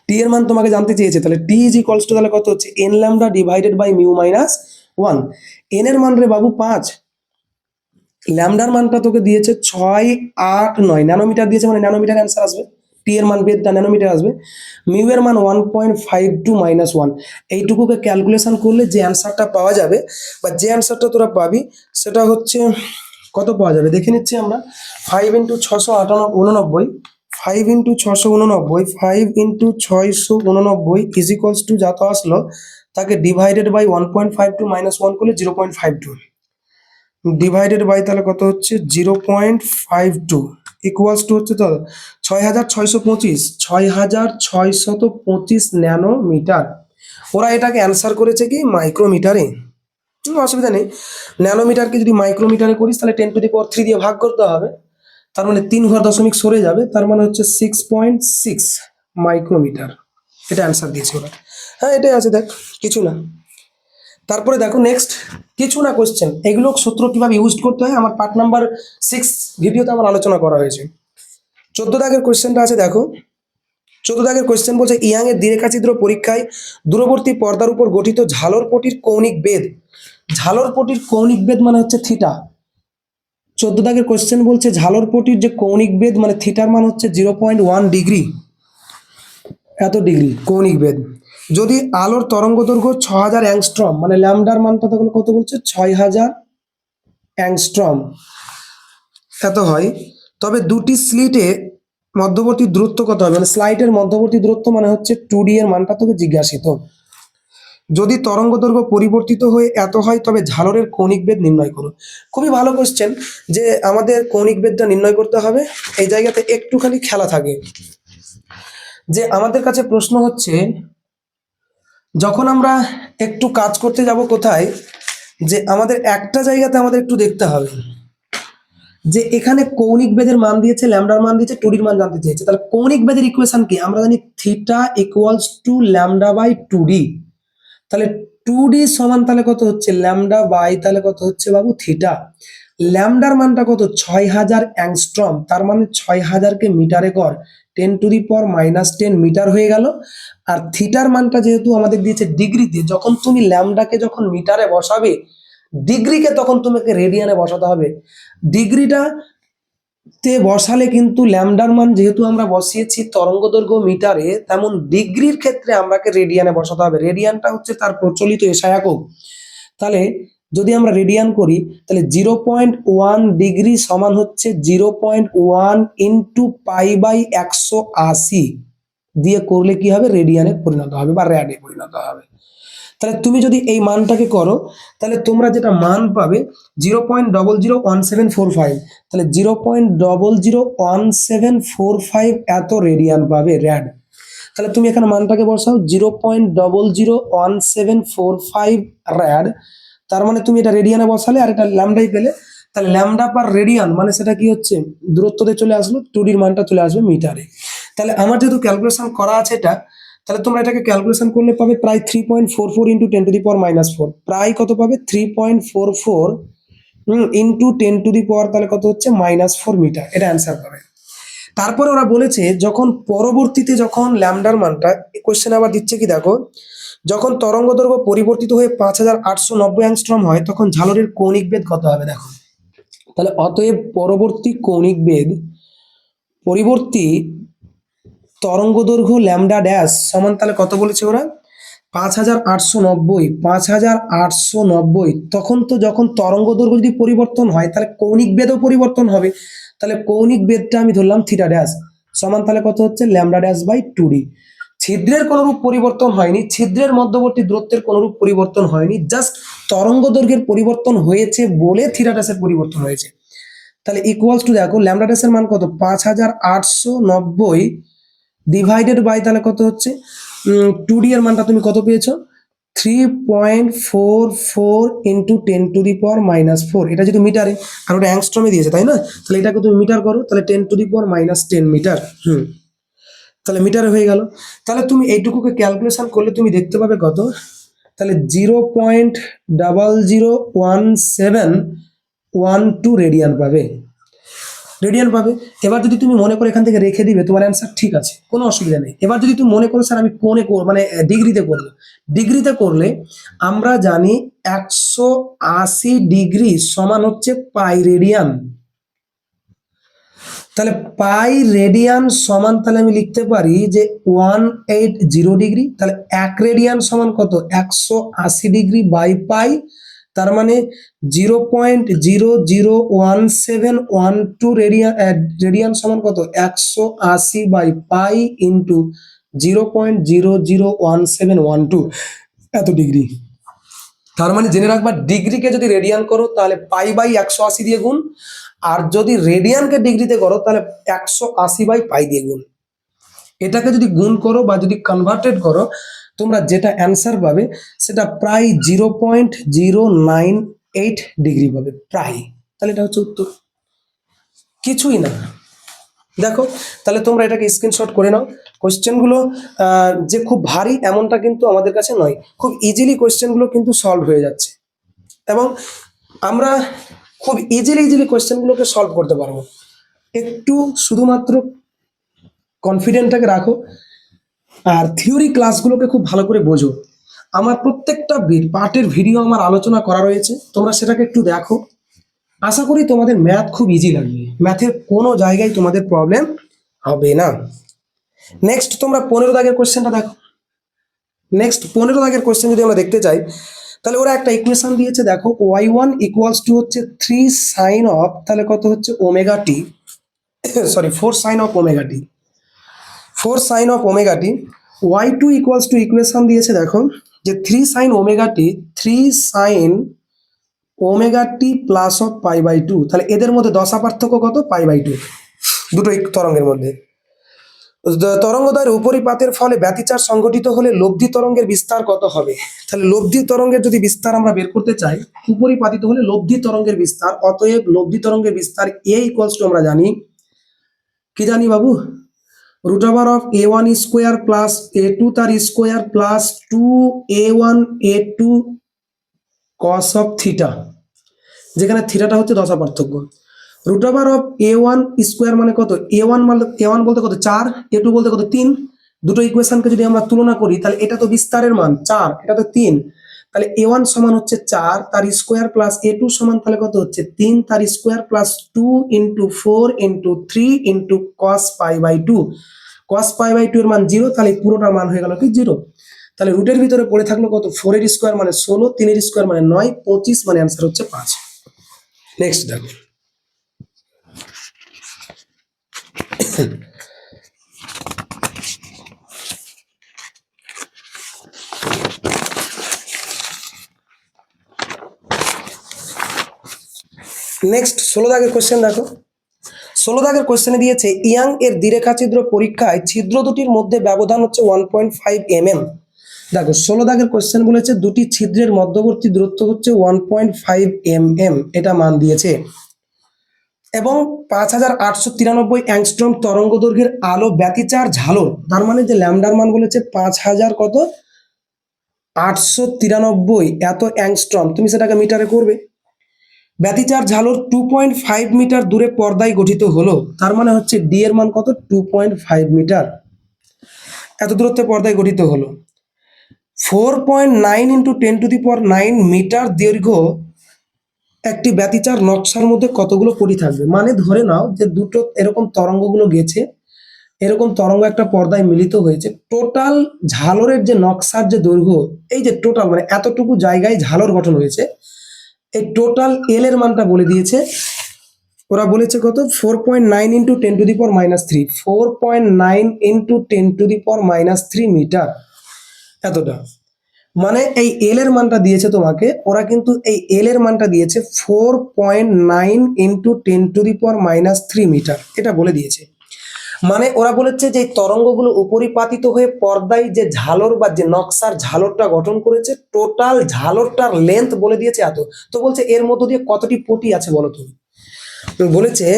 টি এর মান তোমাকে জানতে চেয়েছে, তাহলে টি ইজ ইকুয়ালস টু তাহলে কত হচ্ছে? N lambda divided by mu minus 1। N এর মান রে বাবু 5, ল্যামডার মানটা তোকে দিয়েছে 689 ন্যানোমিটার দিয়েছে, মানে ন্যানোমিটার অ্যান্সার আসবে। টি এর মান বেদটা ন্যানোমিটার আসবে। মিউ এর মান 1.52 মাইনাস 1। এইটুকুকে ক্যালকুলেশন করলে যে অ্যান্সারটা পাওয়া যাবে বা যে অ্যান্সারটা তোরা পাবি সেটা হচ্ছে কত পাওয়া যাবে দেখে নিচ্ছি আমরা। 5 into 689, 5 into 689, 5 into 689 is equals two যা তো আসলো তাকে ডিভাইডেড বাই 1.52 মাইনাস 1 করলে 0.52 ডিভাইডেড বাই তাহলে কত হচ্ছে 0.52 ইকুয়ালস টু হচ্ছে তো 6625 ন্যানোমিটার। ওরা এটাকে অ্যান্সার করেছে কি মাইক্রোমিটারে, অসুবিধা নেই। ন্যানোমিটারকে যদি মাইক্রোমিটারে করিস তাহলে 10⁻³ দিয়ে ভাগ করতে হবে, তার মানে 3 ঘর দশমিক সরে যাবে, তার মানে হচ্ছে 6.6 মাইক্রোমিটার। এটা অ্যান্সার দিয়েছে ওরা। হ্যাঁ এটাই আছে, দেখ কিছু না। তারপরে দেখো নেক্সট কিছু না কোশ্চেন, এগুলো সূত্র কিভাবে ইউজ করতে হয় আমার পার্ট নাম্বার 6 ভিডিওতে আমার আলোচনা করা হয়েছে। 14 দাগের কোশ্চেনটা আছে দেখো। 14 দাগের কোশ্চেন বলছে ইয়াং এর দ্বিরেখাছিদ্র পরীক্ষায় দূরবর্তী পর্দার উপর গঠিত ঝালর পটির কৌণিক বেধ। ঝালর পটির কৌণিক বেধ মানে হচ্ছে থিটা। 14 দাগের কোশ্চেন বলছে ঝালর পটির যে কৌণিক বেধ মানে থিটার মান হচ্ছে 0.1 ডিগ্রি, এত ডিগ্রি কৌণিক বেধ। যদি আলোর তরঙ্গ দৈর্ঘ্য 6000 অ্যাংস্ট্রম, মানে ল্যামডার মানটা তখন কত বলছে? 6000 অ্যাংস্ট্রম এত হয়, তবে দুটি স্লিটে মধ্যবর্তী দূরত্ব কত হবে? মানে স্লাইটের মধ্যবর্তী দূরত্ব মানে হচ্ছে 2D এর মানটা তোকে জিজ্ঞাসিত। যদি তরঙ্গ দৈর্ঘ্য পরিবর্তিত হয়ে এত হয় তবে ঝালরের কৌণিক বেধ নির্ণয় করো। খুবই ভালো কোশ্চেন, যে আমাদের কৌণিক বেধটা নির্ণয় করতে হবে। এই জায়গাতে একটুখানি খেলা থাকে, যে আমাদের কাছে প্রশ্ন হচ্ছে যখন আমরা একটু কাজ করতে যাব কোথায়, যে আমাদের একটা জায়গাতে আমাদের একটু দেখতে হবে যে এখানে কৌণিক বেধের মান দিয়েছে, ল্যামডার মান দিয়েছে, 2D এর মান জানতে চেয়েছে। তাহলে কৌণিক বেধের ইকুয়েশন কি? আমরা জানি theta equals to lambda by 2D। তাহলে 2D সমান তাহলে কত হচ্ছে? ল্যামডা বাই তাহলে কত হচ্ছে বাবু? থিটা। ল্যামডার মানটা কত? 6000 অ্যাংস্ট্রম, তার মানে 6000কে মিটারে কর, 10⁻⁻10 মিটার হয়ে গেল। আর থিটার মানটা যেহেতু আমাদের দিয়েছে ডিগ্রিতে, যখন তুমি ল্যামডাকে যখন মিটারে বসাবে, ডিগ্রিকে তখন তোমাকে রেডিয়ানে বসাতে হবে। ডিগ্রিটা তে বসালে কিন্তু ল্যামডার মান যেহেতু আমরা বসিয়েছি তরঙ্গ দৈর্ঘ্য মিটারে, তেমন ডিগ্রির ক্ষেত্রে আমাকে রেডিয়ানে বসাতে হবে। রেডিয়ানটা হচ্ছে তার প্রচলিত এসআই একক। তাহলে যদি আমরা রেডিয়ান করি তাহলে 0.1 ডিগ্রি সমান হচ্ছে 0.1 ইন্টু পাই বাই 180 দিয়ে করলে কি হবে? রেডিয়ানে পরিণত হবে বা র্যাডে পরিণত হবে। তাহলে তুমি যদি এই মানটাকে করো তাহলে তোমরা যেটা মান পাবে 0.001745, তাহলে 0.001745 এত রেডিয়ান পাবে র্যাড। তাহলে তুমি এখানে মানটাকে বসাও 0.001745 র্যাড, তার মানে তুমি এটা রেডিয়ানে বসালে আর এটা ল্যামডাই পেলে, তাহলে ল্যামডা পার রেডিয়ান মানে সেটা কি হচ্ছে, দূরত্বতে চলে আসলো, 2D-র মানটা চলে আসবে মিটারে। তাহলে আমার যেহেতু ক্যালকুলেশন করা আছে এটা, তাহলে তোমরা এটাকে ক্যালকুলেশন করলে পাবে প্রায় 3.44 ইন্টু 10⁻⁻4, প্রায় কত পাবে 3.44 ইন্টু 10⁻, তাহলে কত হচ্ছে -4 মিটার, এটা অ্যান্সার পাবে। তারপরে ওরা বলেছে যখন পরবর্তীতে যখন ল্যামডার মানটা, কোশ্চেন আবার দিচ্ছে কি দেখো, যখন তরঙ্গ দৈর্ঘ্য পরিবর্তিত হয়ে 5890 অ্যাংস্ট্রম হয় তখন ঝালরের কৌণিক বেগ কত হবে দেখো। তাহলে অতএব পরিবর্তী তরঙ্গ দৈর্ঘ্য ল্যামডা ড্যাশ সমান তাহলে কত বলেছে ওরা, 5890, তখন তো যখন তরঙ্গ দৈর্ঘ্য যদি পরিবর্তন হয় তাহলে কৌণিক বেদও পরিবর্তন হবে। তাহলে কৌণিক বেদটা আমি ধরলাম থিটা ড্যাশ সমান তাহলে কত হচ্ছে ল্যামডা ড্যাশ বাই 2D। ছিদ্রের কোনরূপ পরিবর্তন হয়নি, ছিদ্রের মধ্যবর্তী দূরত্বের কোনরূপ পরিবর্তন হয়নি, জাস্ট তরঙ্গ দৈর্ঘ্যের পরিবর্তন হয়েছে বলে থিটা ড্যাশের পরিবর্তন হয়েছে। তাহলে ইকুয়ালস টু দেখো ল্যামডা ড্যাশের মান কত, 5890 ডিভাইডেড বাই তাহলে কত হচ্ছে 2D এর মানটা তুমি কত পেয়েছো, 3.44 ইন্টু 10⁻⁻4, এটা যদি মিটারে আর ওটা অ্যাংস্ট্রমে দিয়েছে তাই না, তাহলে এটাকে তুমি মিটার করো, তাহলে 10⁻⁻10 মিটার। তাহলে মিটারে হয়ে গেল। তাহলে তুমি এইটুকুকে ক্যালকুলেশন করলে তুমি দেখতে পাবে কত, তাহলে 0.001712 রেডিয়ান পাবে। এবার যদি তুমি মনে করো এখান থেকে রেখে দিবে তোমার অ্যান্সার ঠিক আছে, কোনো অসুবিধা নেই। এবার যদি তুমি মনে করো স্যার আমি কোণে মানে ডিগ্রিতে করবো, ডিগ্রিতে করলে আমরা জানি 180 ডিগ্রি সমান হচ্ছে পাই রেডিয়ান। তাহলে পাই রেডিয়ান সমান তাহলে আমি লিখতে পারি যে 180 ডিগ্রি, তাহলে 1 রেডিয়ান সমান কত 180 ডিগ্রি বাই পাই, তার মানে 0.001712 রেডিয়ান সমান কত 180 বাই পাই ইন্টু 0.001712 এত ডিগ্রি। তার মানে জেনে রাখবা ডিগ্রিকে যদি রেডিয়ান করো তাহলে পাই বাই 180 দিয়ে গুণ, আর যদি রেডিয়ানকে ডিগ্রিতে করো তাহলে 180 বাই পাই দিয়ে গুণ। এটাকে যদি গুণ করো বা যদি কনভার্টেড করো তোমরা যেটা অ্যান্সার পাবে সেটা প্রায় 0.098 ডিগ্রি পাবে প্রায়। তাহলে এটা হচ্ছে উত্তর, কিছুই না। দেখো তাহলে তোমরা এটাকে স্ক্রিনশট করে নাও। কোশ্চেনগুলো যে খুব ভারী এমনটা কিন্তু আমাদের কাছে নয়, খুব ইজিলি কোশ্চেনগুলো কিন্তু সলভ হয়ে যাচ্ছে এবং আমরা খুব ইজিলি কোশ্চেনগুলোকে সলভ করতে পারবো। একটু শুধুমাত্র কনফিডেন্টটাকে রাখো আর থিওরি ক্লাসগুলোকে খুব ভালো করে বোঝো। আমার প্রত্যেকটা পার্টের ভিডিও আমার আলোচনা করা রয়েছে, তোমরা সেটাকে একটু দেখো। আশা করি তোমাদের ম্যাথ খুব ইজি লাগবে, ম্যাথের কোনো জায়গায় তোমাদের প্রবলেম হবে না। নেক্সট তোমরা 15 দাগের কোশ্চেনটা দেখো। নেক্সট 15 দাগের কোশ্চেন যদি আমরা দেখতে চাই তাহলে ওরা একটা ইকুয়েশন দিয়েছে দেখো, y1 ইকুয়ালস টু হচ্ছে 3 সাইন অফ তাহলে কত হচ্ছে omega T, sorry 4 sine of omega T, 4 sine of omega T. y2 equals to equation দিয়েছে দেখো যে 3 sine omega T, 3 sine omega T plus of pi by 2, তাহলে এদের মধ্যে দশা পার্থক্য কত পাই বাই 2, দুটো তরঙ্গের মধ্যে। তরঙ্গদ্বয়ের উপরিপাতের ফলে ব্যতিচার সংঘটিত হলে লব্ধি তরঙ্গের বিস্তার কত হবে। তাহলে লব্ধি তরঙ্গের যদি বিস্তার আমরা বের করতে চাই, উপরিপাতিত হলে লব্ধি তরঙ্গের বিস্তার, অতএব লব্ধি তরঙ্গের বিস্তার a ইকুয়ালস টু আমরা জানি কি জানি বাবু, √of a1 square plus a2 তার square plus 2a1 a2 cos of theta, যেখানে থিটাটা হচ্ছে দশা পার্থক্য। √অফ a1 স্কোয়ার মানে কত, a1 বলতে কত 4, a2 বলতে কত 3, দুটো ইকুয়েশনকে যদি আমরা তুলনা করি তাহলে এটা তো বিস্তারের মান 4, এটা তো 3, তাহলে a1 সমান হচ্ছে 4 তার স্কোয়ার প্লাস a2 সমান তাহলে কত হচ্ছে 3 তার square plus 2 into 4 into 3 into cos pi by 2, cos pi by 2 এর মান 0, তাহলে পুরোটার মান হয়ে গেল কি 0। তাহলে রুটের ভিতরে পড়ে থাকলো কত 4 এর স্কোয়ার মানে 16, 3 এর স্কোয়ার মানে 9, 25 মানে অ্যান্সার হচ্ছে 5। নেক্সট দেখো নেক্সট 16 দাগের কোশ্চেন দেখো। 16 দাগের কোশ্চেনে দিয়েছে ইয়াং এর দ্বিরেখাছিদ্র পরীক্ষায় ছিদ্র দুটির মধ্যে ব্যবধান হচ্ছে 1.5 mm। দেখো 16 দাগের কোশ্চেন বলেছে দুটি ছিদ্রের মধ্যবর্তী দূরত্ব হচ্ছে 1.5 mm, এটা মান দিয়েছে। এবং 5893 অ্যাংস্ট্রম তরঙ্গ দৈর্ঘ্যের আলো ব্যতিচার ঝালর, তার মানে যে ল্যামডার মান বলেছে 5000 কত 893 এত অ্যাংস্ট্রম, তুমি সেটাকে মিটারে করবে। ব্যতিচার ঝালর 2.5 মিটার দূরে পর্দায় গঠিত হলো, তার মানে হচ্ছে ডি এর মান কত 2.5 মিটার, এত দূরত্বে পর্দায় গঠিত হলো। 4.9 ইন্টু 10⁹ মিটার দৈর্ঘ্য একটি ব্যতিচার নকশার মধ্যে কতগুলো পটি থাকবে, মানে ধরে নাও যে দুটো এরকম তরঙ্গগুলো গেছে, এরকম তরঙ্গ একটা পর্দায় মিলিত হয়েছে, টোটাল ঝালরের যে নকশার যে দৈর্ঘ্য, এই যে টোটাল মানে এতটুকু জায়গায় ঝালর গঠন হয়েছে, এই টোটাল এল এর মানটা বলে দিয়েছে, ওরা বলেছে কত 4.9 ইন্টু 10⁻³ 4.9 ইন্টু 10⁻³ মিটার, এতটা। মানে এই এল এর মানটা দিয়েছে তোমাকে, ওরা কিন্তু এই এল এর মানটা দিয়েছে 4.9 ইন্টু 10⁻³ মিটার, এটা বলে দিয়েছে। মানে ওরা বলেছে যে এই তরঙ্গগুলো উপরিপাতিত হয়ে পর্দায় যে ঝালর বা যে নকশার ঝালরটা গঠন করেছে, টোটাল ঝালরটার লেন্থ বলে দিয়েছে এত। তো বলছে এর মধ্য দিয়ে কতটি পটি আছে বলো তুমি, তো বলেছে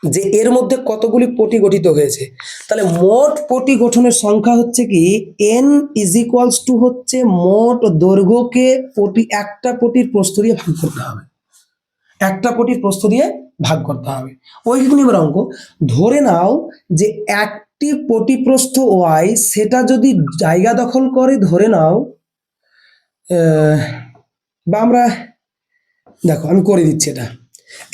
যে এর মধ্যে কতগুলি পটি গঠিত হয়েছে, তাহলে মোট পটি গঠনের সংখ্যা হচ্ছে কি n ইজ ইকুয়ালস টু হচ্ছে মোট দৈর্ঘ্যকে পটি, একটা পটির প্রস্থ দিয়ে ভাগ করতে হবে, একটা পটির প্রস্থ দিয়ে ভাগ করতে হবে। ওই নিয়মের অঙ্ক, ধরে নাও যে একটি পটি প্রস্থ ওয়াই, সেটা যদি জায়গা দখল করে, ধরে নাও বা আমরা দেখো আমি করে দিচ্ছি,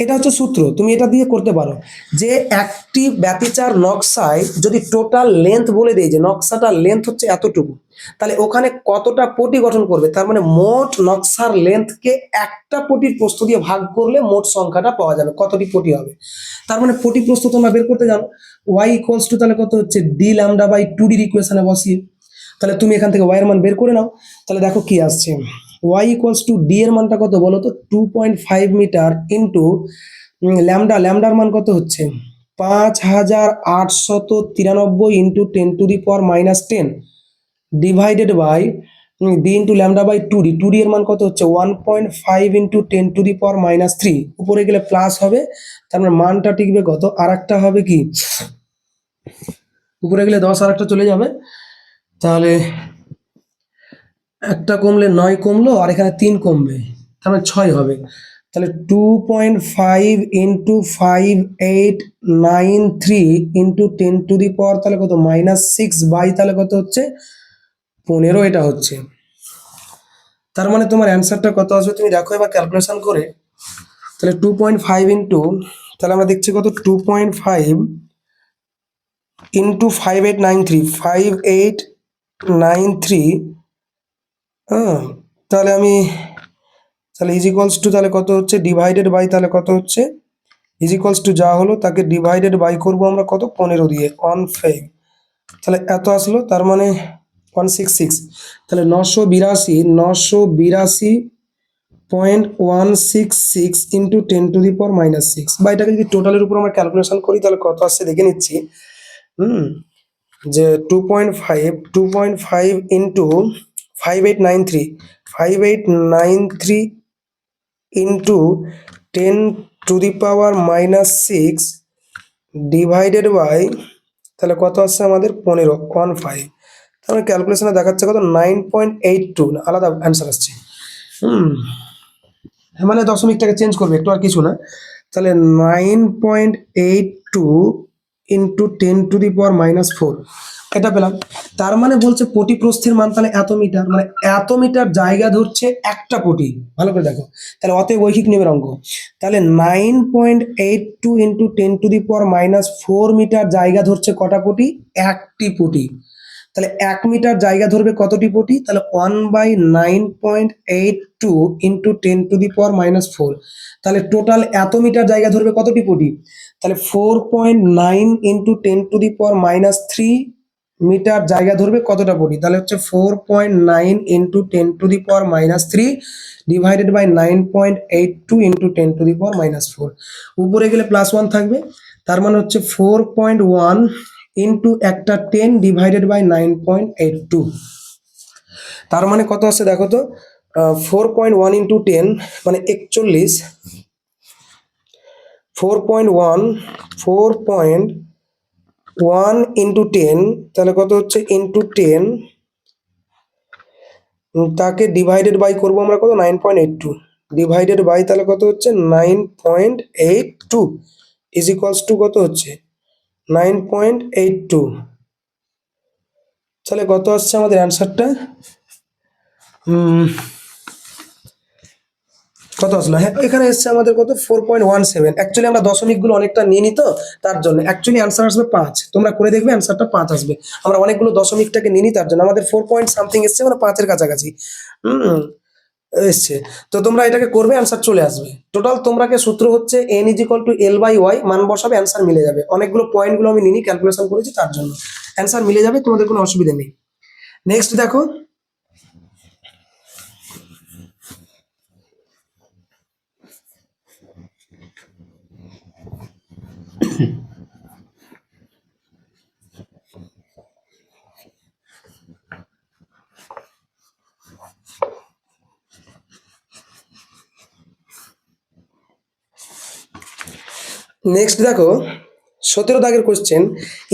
এটা হচ্ছে সূত্র, তুমি এটা দিয়ে করতে পারো যে একটি ব্যতিচার নকশায় যদি টোটাল লেন্থ বলে দেয় যে নকশাটার লেন্থ হচ্ছে এতটুকু, তাহলে ওখানে কতটা পটি গঠন করবে, তার মানে মোট নকশার লেন্থকে একটা পটির প্রস্থ দিয়ে ভাগ করলে মোট সংখ্যাটা পাওয়া যাবে, কতটি পটি হবে। তার মানে পটি প্রস্থ তোমরা বের করতে জানো, ওয়াই ইকুয়ালস টু তাহলে কত হচ্ছে ডি ল্যামডা বাই 2d ইকুয়েশনে বসিয়ে, তাহলে তুমি এখান থেকে ওয়াই এর মান বের করে নাও, তাহলে দেখো কি আসছে, y ইকুয়ালস টু ডি এর মানটা কত বলো তো 2.5 মিটার ইন্টু ল্যামডা, ল্যামডার মান কত হচ্ছে 5893 into 10⁻⁻10 divided by D into lambda by 2d এর মান কত হচ্ছে 1.5 ইন্টু 10⁻³ উপরে গেলে প্লাস হবে, তার মানে মানটা টিকবে কত, আর একটা হবে কি উপরে গেলে 10 আর একটা চলে যাবে, তাহলে একটা কমলে 9 কমলো, আর এখানে 3 কমবে, তাহলে 6 হবে। তাহলে 2.5 ইন্টু 5893 ইন্টু 10⁻⁻, তাহলে কত -6 বাই তাহলে কত হচ্ছে 15, এটা হচ্ছে। তার মানে তোমার অ্যান্সারটা কত আসবে তুমি দেখো এবার ক্যালকুলেশন করে, তাহলে 2.5 ইন্টু, তাহলে আমরা দেখছি কত 2.5 ইন্টু 5893 হ্যাঁ, তাহলে আমি তাহলে ইজ ইকুয়ালস টু তাহলে কত হচ্ছে ডিভাইডেড বাই, তাহলে কত হচ্ছে ইজ ইকুয়ালস টু যা হলো তাকে ডিভাইডেড বাই করবো আমরা কত 15 দিয়ে 15, তাহলে এত আসলো, তার মানে 166, তাহলে 982.166 ইন্টু 10⁻⁻6, বা এটাকে যদি টোটালের উপর আমরা ক্যালকুলেশন করি তাহলে কত আসছে দেখে নিচ্ছি। যে 2.5 ইন্টু 5893 ইন্টু 10⁻⁻6 ডিভাইডেড বাই, তাহলে কত আসছে আমাদের 15, তাহলে ক্যালকুলেশনে দেখাচ্ছে কত 9.82, আলাদা অ্যান্সার আসছে। মানে দশমিকটাকে চেঞ্জ করবে একটু, আর কিছু না, তাহলে 9.82 ইন্টু 10⁻⁻4 এটা পেলাম। তার মানে বলছে পটি প্রস্থের মান তাহলে এত মিটার, মানে এত মিটার জায়গা ধরছে একটা পটি, ভালো করে দেখো, তাহলে অতএব ঐকিক নিয়মের অঙ্ক, তাহলে 9.82 ইন্টু 10⁻⁻4 মিটার জায়গা ধরছে কটা পটি, একটি পটি, তাহলে 1 মিটার জায়গা ধরবে কতটি পটি, তাহলে 1/9.82 ইন্টু 10⁻⁻4, তাহলে টোটাল এত মিটার জায়গা ধরবে কতটি পটি, তাহলে 4.9 ইন্টু 10⁻³ মিটার জায়গা ধরবে কতটা পটি, তাহলে হচ্ছে 4.9 ইন্টু 10⁻³ ডিভাইডেড বাই 9.82 ইন্টু 10⁻⁻4, উপরে গেলে +1 থাকবে, তার মানে হচ্ছে 4.1 ইন্টু একটা 10 ডিভাইডেড বাই 9.82, তার মানে কত আসছে দেখো তো 4.1 ইন্টু 10 মানে 41, 4.1 ইন্টু 10, তাহলে কত হচ্ছে ইন্টু 10, তাকে ডিভাইডেড বাই করবো আমরা কত 9.82, ডিভাইডেড বাই তাহলে কত হচ্ছে 9.82 ইজ ইকুয়ালস টু কত হচ্ছে 9.82। তাহলে কত আসছে আমাদের অ্যান্সারটা, কত আসলো, হ্যাঁ এখানে এসছে আমাদের কত 4.17। অ্যাকচুয়ালি আমরা দশমিকগুলো অনেকটা নিয়ে নিই তো, তার জন্য অ্যাকচুয়ালি অ্যান্সার আসবে 5, তোমরা করে দেখবে অ্যান্সারটা 5 আসবে। আমরা অনেকগুলো দশমিকটাকে নিয়ে নিই, তার জন্য আমাদের 4 পয়েন্ট সামথিং এসছে, মানে 5-এর কাছাকাছি এসছে। তো তোমরা এটাকে করবে, অ্যান্সার চলে আসবে। টোটাল তোমরাকে সূত্র হচ্ছে n is equal two l/y, মান বসাবে, অ্যান্সার মিলে যাবে। অনেকগুলো পয়েন্টগুলো আমি নিয়ে ক্যালকুলেশন করেছি, তার জন্য অ্যান্সার মিলে যাবে, তোমাদের কোনো অসুবিধা নেই। নেক্সট দেখো, নেক্সট দেখো 17 দাগের কোশ্চেন,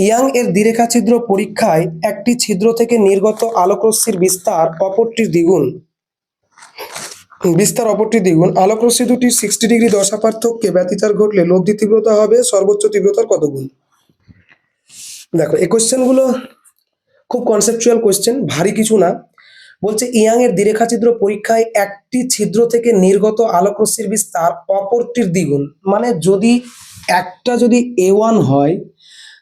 ইয়াং এর দ্বিরেখা ছিদ্র পরীক্ষায় একটি ছিদ্র থেকে নির্গত আলোকরশ্মির বিস্তার অপরটি দ্বিগুণ, আলোকরশ্মি দুটির 60 ডিগ্রি দশা পার্থক্যে ব্যতিচার ঘটলে লব্ধি তীব্রতা হবে সর্বোচ্চ তীব্রতার কত গুণ। দেখো এই কোশ্চেনগুলো খুব কনসেপচুয়াল কোশ্চেন, ভারী কিছু না। বলছে ইয়াং এর দ্বিরেখা ছিদ্র পরীক্ষায় একটি ছিদ্র থেকে নির্গত আলোকরশ্মির বিস্তার অপরটির দ্বিগুণ, মানে যদি A1 হয়,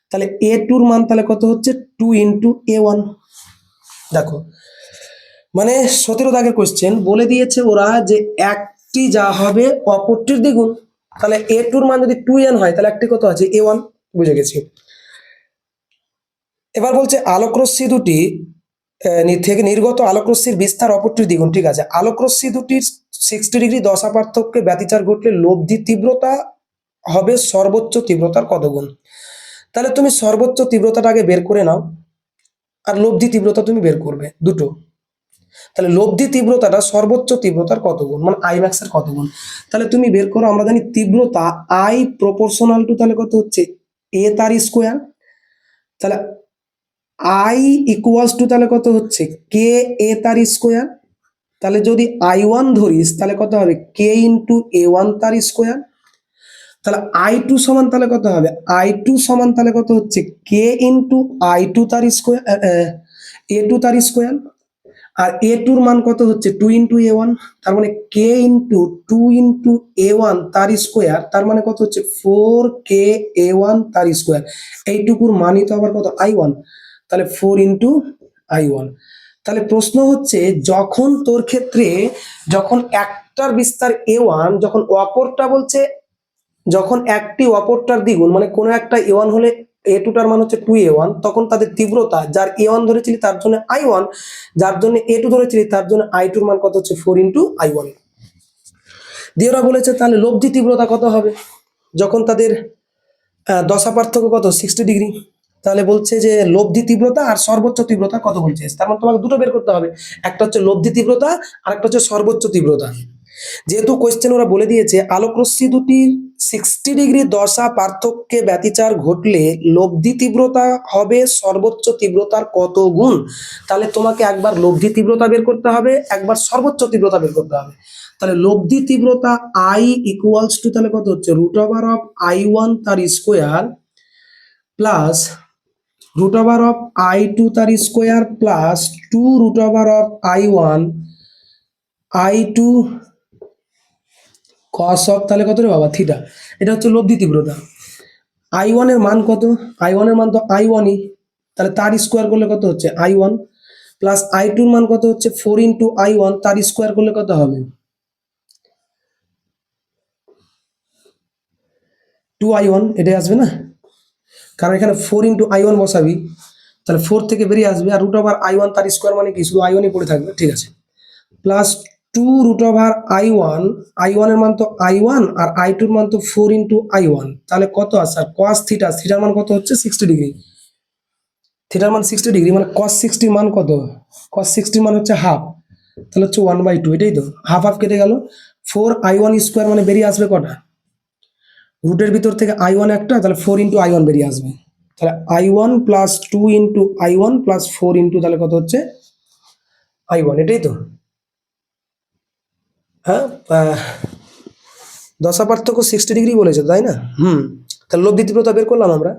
তাহলে A2-র মান তাহলে কত হচ্ছে 2 ইন্টু A1। দেখো মানে 17 দাগের কোশ্চেন বলে দিয়েছে ওরা যে একটি যা হবে অপরটির দ্বিগুণ, তাহলে A2-র মান যদি 2n হয়, তাহলে একটি কত আছে A1, বুঝে গেছি। এবার বলছে আলোকরশ্মি দুটি থেকে নির্গত আলোকরশ্মির বিস্তার অপরটির দ্বিগুণ, ঠিক আছে। আলোকরশ্মি দুটির 60 ডিগ্রি দশা পার্থক্যে ব্যতিচার ঘটলে লব্ধি তীব্রতা হবে সর্বোচ্চ তীব্রতার কত গুণ। তাহলে তুমি সর্বোচ্চ তীব্রতাটা আগে বের করে নাও, আর লব্ধি তীব্রতা তুমি বের করবে দুটো। তাহলে লব্ধি তীব্রতাটা সর্বোচ্চ তীব্রতার কত গুণ, মানে আই ম্যাক্স এর কত গুণ। তাহলে তুমি বের করো, আমরা জানি তীব্রতা আই প্রপোর্শনাল টু তাহলে কত হচ্ছে এ তার স্কোয়ার, তাহলে আই ইকুয়ালস টু তাহলে কত হচ্ছে কে এ তার স্কোয়ার। তাহলে যদি I1 ধরিস তাহলে কত হবে কে ইন্টু A1 তার স্কোয়ার। তাহলে I2 সমান তাহলে কত হবে I2 সমান তাহলে কত হচ্ছে কে ইন্টু I2 তার স্কোয়ার, A2 তার স্কোয়ার। আর A2-র মান কত হচ্ছে 2 ইন্টু A1, তার মানে কে ইন্টু 2 ইন্টু A1 তার স্কোয়ার, তার মানে কত হচ্ছে 4 A1 তার স্কোয়ার। এইটুকুর মানই তো আবার কত I1, তাহলে 4 ইন্টু I1। তাহলে প্রশ্ন হচ্ছে যখন তোর ক্ষেত্রে যখন একটার বিস্তার A1, যখন একটি অপরটার দ্বিগুণ, মানে কোনো একটা A1 হলে A2-টার মান হচ্ছে 2A1, তখন তাদের তীব্রতা যার A1 ধরেছিলি তার জন্য I1, যার জন্য A2 ধরেছিলি তার জন্য I2-র মান কত হচ্ছে 4 ইন্টু I1। দিয়ে ওরা বলেছে তাহলে লব্ধি তীব্রতা কত হবে যখন তাদের দশা পার্থক্য কত 60 ডিগ্রি। তাহলে বলছে যে লব্ধি তীব্রতা আর সর্বোচ্চ তীব্রতা কত বলছে, তার মানে তোমাকে দুটো বের করতে হবে, একটা হচ্ছে লব্ধি তীব্রতা আর একটা হচ্ছে সর্বোচ্চ তীব্রতা। যেহেতু কোশ্চেন ওরা বলে দিয়েছে আলোকরশ্মি দুটির 60 ডিগ্রি দশা পার্থক্যে ব্যতিচার ঘটলে লব্ধি তীব্রতা হবে সর্বোচ্চ তীব্রতার কত গুণ, তাহলে তোমাকে একবার লব্ধি তীব্রতা বের করতে হবে, একবার সর্বোচ্চ তীব্রতা বের করতে হবে। তাহলে লব্ধি তীব্রতা I ইকুয়ালস টু তাহলে কত হচ্ছে √অফ I1 তার স্কোয়ার প্লাস √অফ I2 তার square plus 2 √of I1 I2 cos of তাহলে কত রে বাবা থিটা। এটা হচ্ছে লব্ধি তীব্রতা। I1 এর মান কত, I1 এর মান তো I1ই, তাহলে তার স্কোয়ার করলে কত হচ্ছে I1 প্লাস I2 এর মান কত হচ্ছে 4 ইন্টু I1, তার স্কোয়ার করলে কত হবে 2I1, এটাই আসবে না, কারণ এখানে 4 ইন্টু I1 বসাবি, তাহলে 4 থেকে বেরিয়ে আসবে, আর √ওভার I1 তার স্কোয়ার মানে কি শুধু I1ই পড়ে থাকবে, ঠিক আছে। প্লাস 2 √ওভার I1 এর মান তো I1 আর I2 এর মান তো 4 ইন্টু I1, তাহলে কত আসছে আর cos থিটা, থিটার মান কত হচ্ছে 60 ডিগ্রি, থিটার মান 60 ডিগ্রি, মানে cos 60 মান কত, cos 60 মান হচ্ছে হাফ, তাহলে হচ্ছে 1/2, এটাই তো হাফ হাফ কেটে গেল, 4 I1 স্কোয়ার মানে বেরিয়ে আসবে কটা রুটের ভিতর থেকে I1 একটা, তাহলে 4 ইন্টু I1 বেরিয়ে আসবে। তাহলে I1 plus 2 into I1 plus 4 into তাহলে কত হচ্ছে I1, এটাই তো। হ্যাঁ, দশা পার্থক্য 60 ডিগ্রি বলেছে, তাই না? তাহলে লব্ধি তীব্রতা বের করলাম আমরা,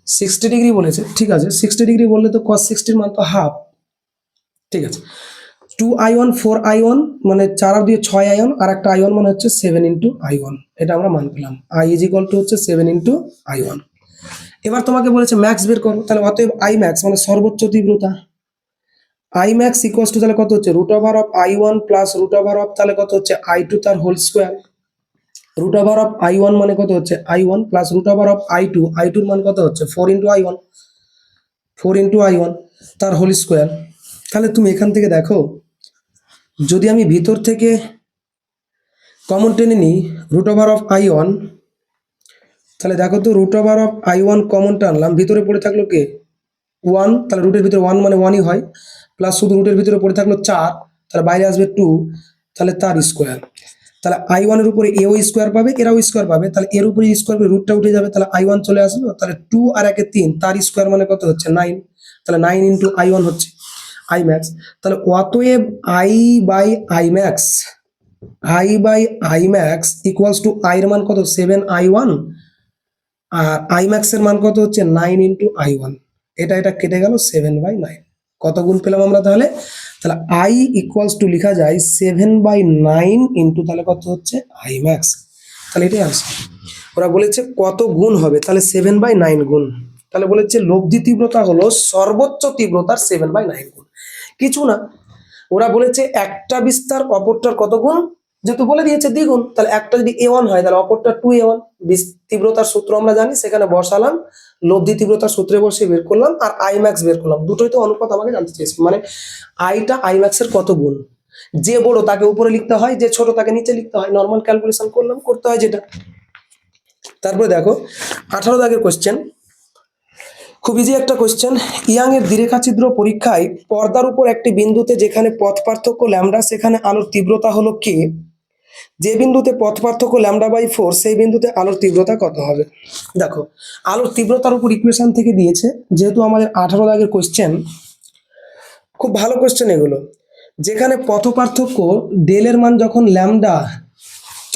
60 ডিগ্রি বলেছে, ঠিক আছে। 60 ডিগ্রি বললে তো cos 60 মান তো হাফ, ঠিক আছে। 2I1 4I1 মানে 4 আর 2 6I1, আর একটা I1 মানে হচ্ছে 7 ইন্টু I1, এটা আমরা মান পেলাম। I ইজ ইকুয়াল টু হচ্ছে 7 ইন্টু I1। এবার তোমাকে বলেছে ম্যাক্স বের করো, তাহলে অতএব I ম্যাক্স মানে সর্বোচ্চ তীব্রতা, I ম্যাক্স ইকুয়াল টু তাহলে কত হচ্ছে root over of I1 plus root over of তাহলে কত হচ্ছে I2 তার whole square. Root over of I1 মানে কত হচ্ছে I1 plus root over of I2, I2 এর মান কত হচ্ছে 4 ইন্টু I1, 4 ইন্টু I1 তার হোল স্কোয়ার। তাহলে তুমি এখান থেকে দেখো, যদি আমি ভিতর থেকে কমন টেনে নিই রুট ওভার অফ I1, তাহলে দেখো তো root over of I1 common টানলাম, ভিতরে পড়ে থাকলো কে 1, তাহলে রুটের ভিতরে 1 মানে 1ই হয়, প্লাস শুধু রুটের ভিতরে পড়ে থাকলো 4, তাহলে বাইরে আসবে 2, তাহলে তার স্কোয়ার। তাহলে I1 এর উপরে এও স্কোয়ার পাবে, এরাও স্কোয়ার পাবে, তাহলে এর উপরে স্কোয়ার করে রুটটা উঠে যাবে, তাহলে I1 চলে আসবে, তাহলে 2 আর 1 3, তার স্কোয়ার মানে কত হচ্ছে 9, তাহলে 9 ইন্টু I1 হচ্ছে I ম্যাক্স। তাহলে অতএব I by I max, I by I max equals to I এর মান কত 7I1, আর I ম্যাক্স এর মান কত হচ্ছে 9 ইন্টু I1, এটা কেটে গেল 7/9। কত গুণ পেলাম আমরা তাহলে? তাহলে I ইকুয়ালস টু লেখা যায় 7/9 ইন্টু তাহলে কত হচ্ছে I ম্যাক্স। তাহলে এটাই আনসার। ওরা বলেছে কত গুণ হবে, তাহলে 7/9 গুণ। তাহলে বলেছে লব্ধি তীব্রতা হলো সর্বোচ্চ তীব্রতার 7/9 গুণ, কিছু না। ওরা বলেছে একটা বিস্তার অপরটার কত গুণ, যেহেতু বলে দিয়েছে দ্বিগুণ, তাহলে একটা যদি A1 হয় তাহলে অপরটা 2A1। তীব্রতার সূত্র আমরা জানি, সেখানে বসালাম, লব্ধি তীব্রতার সূত্রে বসে বের করলাম, আর I ম্যাক্স বের করলাম। দুটোই তো অনুপাত আমাকে জানতে চেয়েছে, মানে আইটা I ম্যাক্স এর কত গুণ। যে বড় তাকে উপরে লিখতে হয়, যে ছোট তাকে নিচে লিখতে হয়, নর্মাল ক্যালকুলেশন করলাম, করতে হয় যেটা। তারপরে দেখো 18 দাগের কোশ্চেন, খুব ইজি একটা কোশ্চেন। ইয়াং এর দ্বিরেখাছিদ্র পরীক্ষায় পর্দার উপর একটি বিন্দুতে যেখানে পথ পার্থক্য ল্যামডা, সেখানে আলোর তীব্রতা হলো কে। যে বিন্দুতে পথ পার্থক্য λ/4, সেই বিন্দুতে আলোর তীব্রতা কত হবে। দেখো আলোর তীব্রতার উপর ইকুয়েশন থেকে দিয়েছে, যেহেতু আমাদের 18 দাগের কোশ্চেন, খুব ভালো কোশ্চেন এগুলো। যেখানে পথ পার্থক্য ডেলের মান যখন ল্যামডা,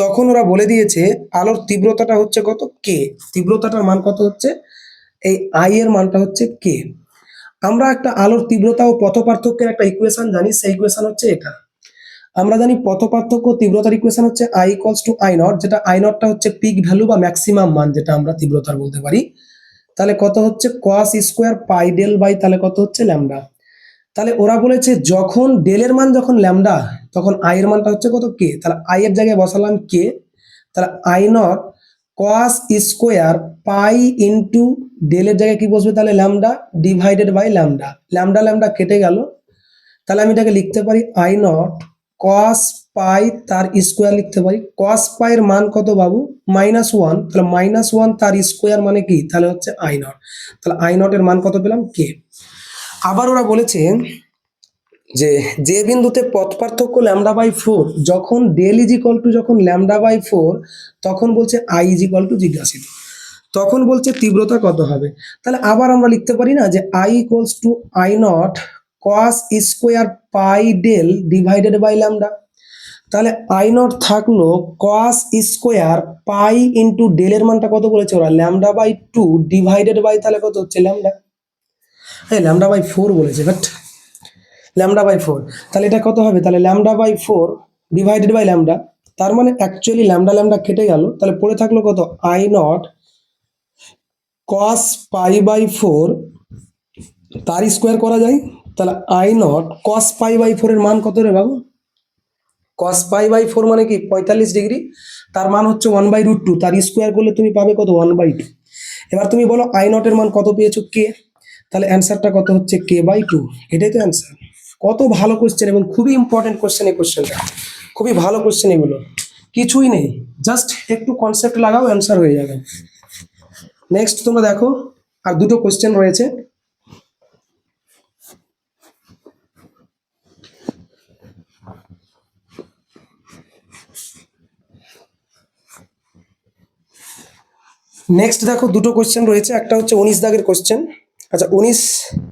তখন ওরা বলে দিয়েছে আলোর তীব্রতাটা হচ্ছে কত কে, তীব্রতাটার মান কত হচ্ছে, এই আই এর মানটা হচ্ছে কে। আমরা একটা আলোর তীব্রতা ও পথ পার্থক্যের একটা ইকুয়েশন জানি, সেই ইকুয়েশন হচ্ছে এটা। আমরা জানি পথ পার্থক্য তীব্রতার ইকুয়েশন হচ্ছে I equals to I not, যেটা I নটটা হচ্ছে পিক ভ্যালু বা ম্যাক্সিমাম মান, যেটা আমরা তীব্রতার বলতে পারি। তাহলে কত হচ্ছে cos square pi del by তাহলে কত হচ্ছে ল্যামডা। তাহলে ওরা বলেছে যখন ডেলের মান যখন ল্যামডা, তখন I এর মানটা হচ্ছে কত কে, তাহলে I এর জায়গায় বসালাম কে, তাহলে I not cos square pi into ডেলের জায়গায় কি বসবে তাহলে lambda, divided by lambda, lambda lambda কেটে গেল, তাহলে আমি এটাকে লিখতে পারি I নট cos পাই তার স্কোয়ার লিখতে পারি। cos পাই এর মান কত বাবু -1, তাহলে -1 তার স্কোয়ার মানে কি, তাহলে হচ্ছে I নট। তাহলে I নট এর মান কত পেলাম কে। আবার ওরা বলেছে যে যে বিন্দুতে পথ পার্থক্য λ/4, যখন ডেল ইজ ইকুয়াল টু যখন λ/4, তখন বলছে I ইজ ইকুয়াল টু জিজ্ঞাসিত, তখন বলছে তীব্রতা কত হবে। তাহলে আবার আমরা লিখতে পারি না যে I equals to I not cos square pi del divided by lambda. তাহলে I নট থাকলো cos স্কোয়ার পাই ইন্টু ডেলের মানটা কত বলেছে ওরা λ/2 ডিভাইডেড বাই তাহলে কত হচ্ছে ল্যামডা, হ্যাঁ λ/4 বলেছে, বাট λ/4, তাহলে এটা কত হবে, তাহলে λ/4 ডিভাইডেড বাই ল্যামডা, তার মানে অ্যাকচুয়ালি ল্যামডা ল্যামডা কেটে গেল, তাহলে পড়ে থাকলো কত I নট cos π/4, তার স্কোয়ার করা যায়, তাহলে I নট cos π/4 এর মান কত রে বাবু, cos π/4 মানে কি 45 ডিগ্রি, তার মান হচ্ছে 1/√2, তার স্কোয়ার করলে তুমি পাবে কত 1/2। এবার তুমি বলো I নট এর মান কত পেয়েছো কে, তাহলে অ্যান্সারটা কত হচ্ছে k/2, এটাই তো অ্যান্সার। কত ভালো কোশ্চেন এবং খুবই ইম্পর্টেন্ট কোশ্চেন, এই কোশ্চেনটা খুবই ভালো কোশ্চেন। এগুলো কিছুই নেই, জাস্ট একটু কনসেপ্ট লাগাও, অ্যান্সার হয়ে যাবে। নেক্সট তোমরা দেখো আর দুটো কোশ্চেন রয়েছে। নেক্সট দেখো দুটো কোশ্চেন রয়েছে, একটা হচ্ছে 19 দাগের কোশ্চেন। আচ্ছা 19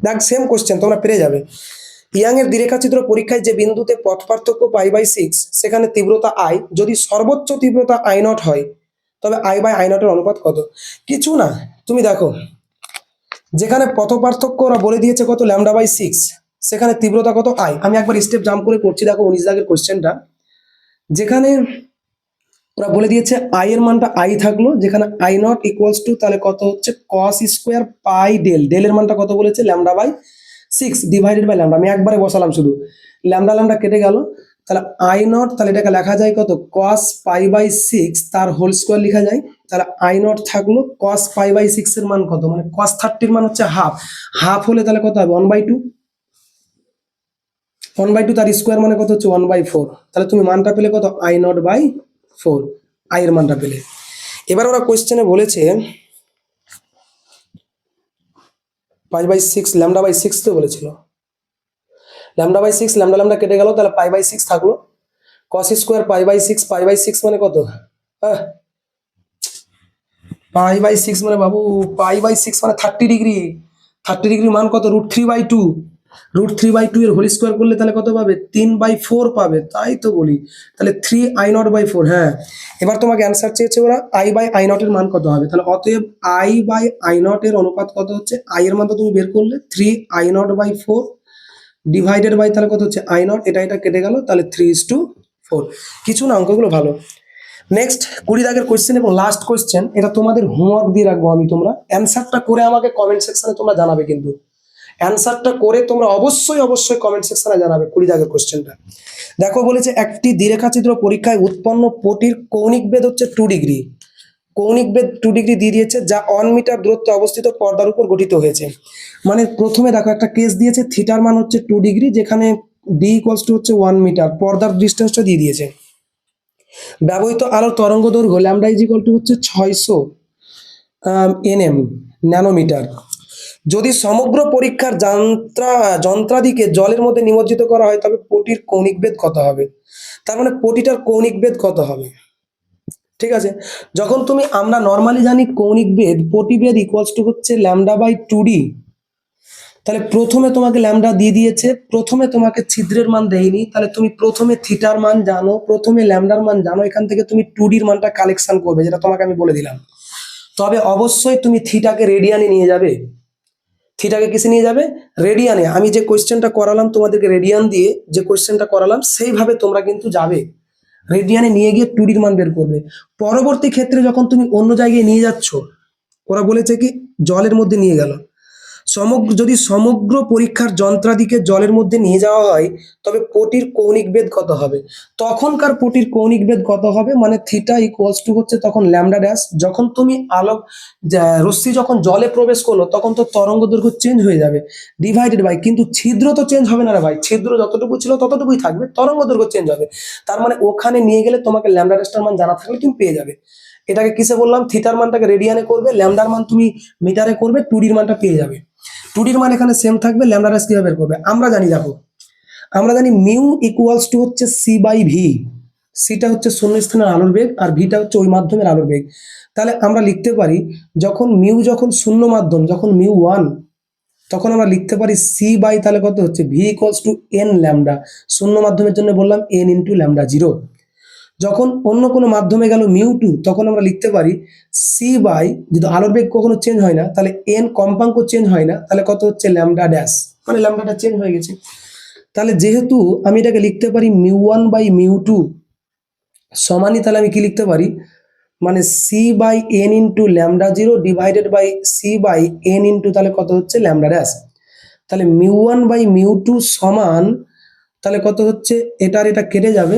দাগ সেম কোশ্চেন, তোমরা পেরে যাবে। ইয়াং এর দ্বিরেখাচিত্র পরীক্ষায় যে বিন্দুতে পথ পার্থক্য π/6 সেখানে তীব্রতা আই, যদি সর্বোচ্চ তীব্রতা I0 হয় তবে I/I0 এর অনুপাত কত? কিছু না, তুমি দেখো যেখানে পথ পার্থক্য ওরা বলে দিয়েছে কত λ/6, সেখানে তীব্রতা কত আই। আমি একবার স্টেপ জাম্প করে করছি, দেখো 19 দাগের কোশ্চেনটা। যেখানে ওরা বলে দিয়েছে আই এর মানটা আই থাকলো, যেখানে I0 ইকুয়ালস টু তাহলে কত হচ্ছে cos স্কোয়ার পাই ডেল, ডেলের মানটা কত বলেছে λ/6 ডিভাইডেড বাই ল্যামডা। আমি একবারে বসালাম শুধু, ল্যামডা ল্যামডা কেটে গেল, তাহলে I0 তাহলে এটাকে লেখা যায় কত cos π/6 তার হোল স্কোয়ার লেখা যায়। তাহলে I0 থাকলো cos π/6 এর মান কত, মানে cos 30 এর মান হচ্ছে হাফ, হাফ হলে তাহলে কত হবে 1/2, 1/2 তার স্কোয়ার মানে কত হচ্ছে 1/4। তাহলে তুমি মানটা পেলে কত I0/4, আই এর মানটা পেলে। এবার ওরা কোশ্চেনে বলেছে π/6 λ/6 তো বলেছিল, λ/6 ল্যামডা ল্যামডা কেটে গেল, তাহলে π/6 থাকলো, cos স্কোয়ার π/6 মানে কত, π/6 মানে বাবু π/6 মানে 30 ডিগ্রি, 30 ডিগ্রি মান কত √3/2, √3/2 এর হোল স্কোয়ার করলে তাহলে কত পাবে 3/4 পাবে, তাই তো বলি। তাহলে 3I0/4। হ্যাঁ, এবার তোমাকে অ্যান্সার চেয়েছে ওরা I/I0 এর মান কত হবে, তাহলে অতএব I/I0 এর অনুপাত কত হচ্ছে, আই এর মান তো তুমি বের করলে 3I0/4 ডিভাইডেড বাই তাহলে কত হচ্ছে I0, এটা কেটে গেল, তাহলে 3:4। কিছু না, অঙ্কগুলো ভালো। নেক্সট 20 দাগের কোশ্চেন এবং লাস্ট কোশ্চেন, এটা তোমাদের হোমওয়ার্ক দিয়ে রাখবো আমি, তোমরা অ্যান্সারটা করে আমাকে কমেন্ট সেকশনে তোমরা জানাবে, কিন্তু অ্যান্সারটা করে তোমরা অবশ্যই অবশ্যই কমেন্ট সেকশনে জানাবে। 20 দাগের কোশ্চেনটা দেখো, বলেছে একটি দ্বিরেখাচিত্র পরীক্ষায় উৎপন্ন পটির কৌণিক বেদ হচ্ছে 2 ডিগ্রি, কৌণিক বেদ 2 ডিগ্রি দিয়ে দিয়েছে, যা 1 মিটার দূরত্বে অবস্থিত পর্দার উপর গঠিত হয়েছে। মানে প্রথমে দেখো একটা কেস দিয়েছে, থিটার মান হচ্ছে 2 ডিগ্রি, যেখানে ডি ইকুয়ালস টু হচ্ছে 1 মিটার, পর্দার ডিস্টেন্সটা দিয়ে দিয়েছে। ব্যবহৃত আলোর তরঙ্গ দৈর্ঘ্য ল্যামডা ইজ ইকুয়াল টু হচ্ছে 600 nm ন্যানোমিটার। যদি সমগ্র পরীক্ষার যন্ত্রাদিকে জলের মধ্যে নিমজ্জিত করা হয় তবে পটির কৌণিক বেদ কত হবে, তার মানে পটিটার কৌণিক বেদ কত হবে। ঠিক আছে, যখন তুমি আমরা নর্মালি জানি কৌণিক বেদ পটিবেদ ইকুয়ালস টু হচ্ছে λ/2d, তাহলে প্রথমে তোমাকে ল্যামডা দিয়ে দিয়েছে, প্রথমে তোমাকে ছিদ্রের মান দেয়নি, তাহলে তুমি প্রথমে থিটার মান জানো, প্রথমে ল্যামডার মান জানো, এখান থেকে তুমি 2dর মানটা কালেকশন করবে, যেটা তোমাকে আমি বলে দিলাম। তবে অবশ্যই তুমি থিটাকে রেডিয়ানে নিয়ে যাবে, থিটাকে কিসে নিয়ে যাবে, রেডিয়ানে। আমি যে কোশ্চেনটা করালাম তোমাদেরকে রেডিয়ান দিয়ে, যে কোশ্চেনটা করালাম সেইভাবে তোমরা কিন্তু যাবে, রেডিয়ানে নিয়ে গিয়ে 2dর মান বের করবে। পরবর্তী ক্ষেত্রে যখন তুমি অন্য জায়গায় নিয়ে যাচ্ছ, ওরা বলেছে কি জলের মধ্যে নিয়ে গেল, যদি সমগ্র পরীক্ষার যন্ত্রাদিকে জলের মধ্যে নিয়ে যাওয়া হয় তবে পটির কৌণিক বেদ কত হবে, তখনকার পটির কৌণিক বেদ কত হবে, মানে থিটা ইকুয়ালস টু হচ্ছে তখন ল্যামডা ড্যাশ। যখন তুমি আলোক রশ্মি যখন জলে প্রবেশ করলো তখন তো তরঙ্গ দৈর্ঘ্য চেঞ্জ হয়ে যাবে, ডিভাইডেড বাই, কিন্তু ছিদ্র তো চেঞ্জ হবে না রে ভাই, ছিদ্র যতটুকু ছিল ততটুকুই থাকবে, তরঙ্গ দৈর্ঘ্য চেঞ্জ হবে। তার মানে ওখানে নিয়ে গেলে তোমাকে ল্যামডা ড্যাশটার মান জানা থাকলে তুমি পেয়ে যাবে। এটাকে কিসে বললাম, থিটার মানটাকে রেডিয়ানে করবে, ল্যামডার মান তুমি মিটারে করবে, 2dর মানটা পেয়ে যাবে। 2dর মান এখানে সেম থাকবে, ল্যামডা ড্যাশ কিভাবে বের করবে আমরা জানি, দেখো আমরা জানি মিউ ইকুয়ালস টু হচ্ছে c/v, সিটা হচ্ছে শূন্য স্থানের আলোর বেগ আর ভিটা হচ্ছে ওই মাধ্যমের আলোর বেগ। তাহলে আমরা লিখতে পারি যখন মিউ যখন শূন্য মাধ্যম, যখন মিউ 1, তখন আমরা লিখতে পারি c/ তাহলে কত হচ্ছে v equals to n lambda, শূন্য মাধ্যমের জন্য বললাম n ইন্টু ল্যামডা 0। যখন অন্য কোনো মাধ্যমে গেল মিউ 2, তখন আমরা লিখতে পারি c/, যদি আলোর বেগ কখনো চেঞ্জ হয় না তাহলে n কম্পাঙ্ক চেঞ্জ হয় না, তাহলে কত হচ্ছে ল্যামডা ড্যাশ, মানে ল্যামডাটা চেঞ্জ হয়ে গেছে। তাহলে যেহেতু আমি এটাকে লিখতে পারি μ1/μ2 সমানই, তাহলে আমি কি লিখতে পারি, মানে c/n into lambda 0 divided by c/n into তাহলে কত হচ্ছে ল্যামডা ড্যাশ। তাহলে μ1/μ2 সমান তাহলে কত হচ্ছে, এটার এটা কেটে যাবে,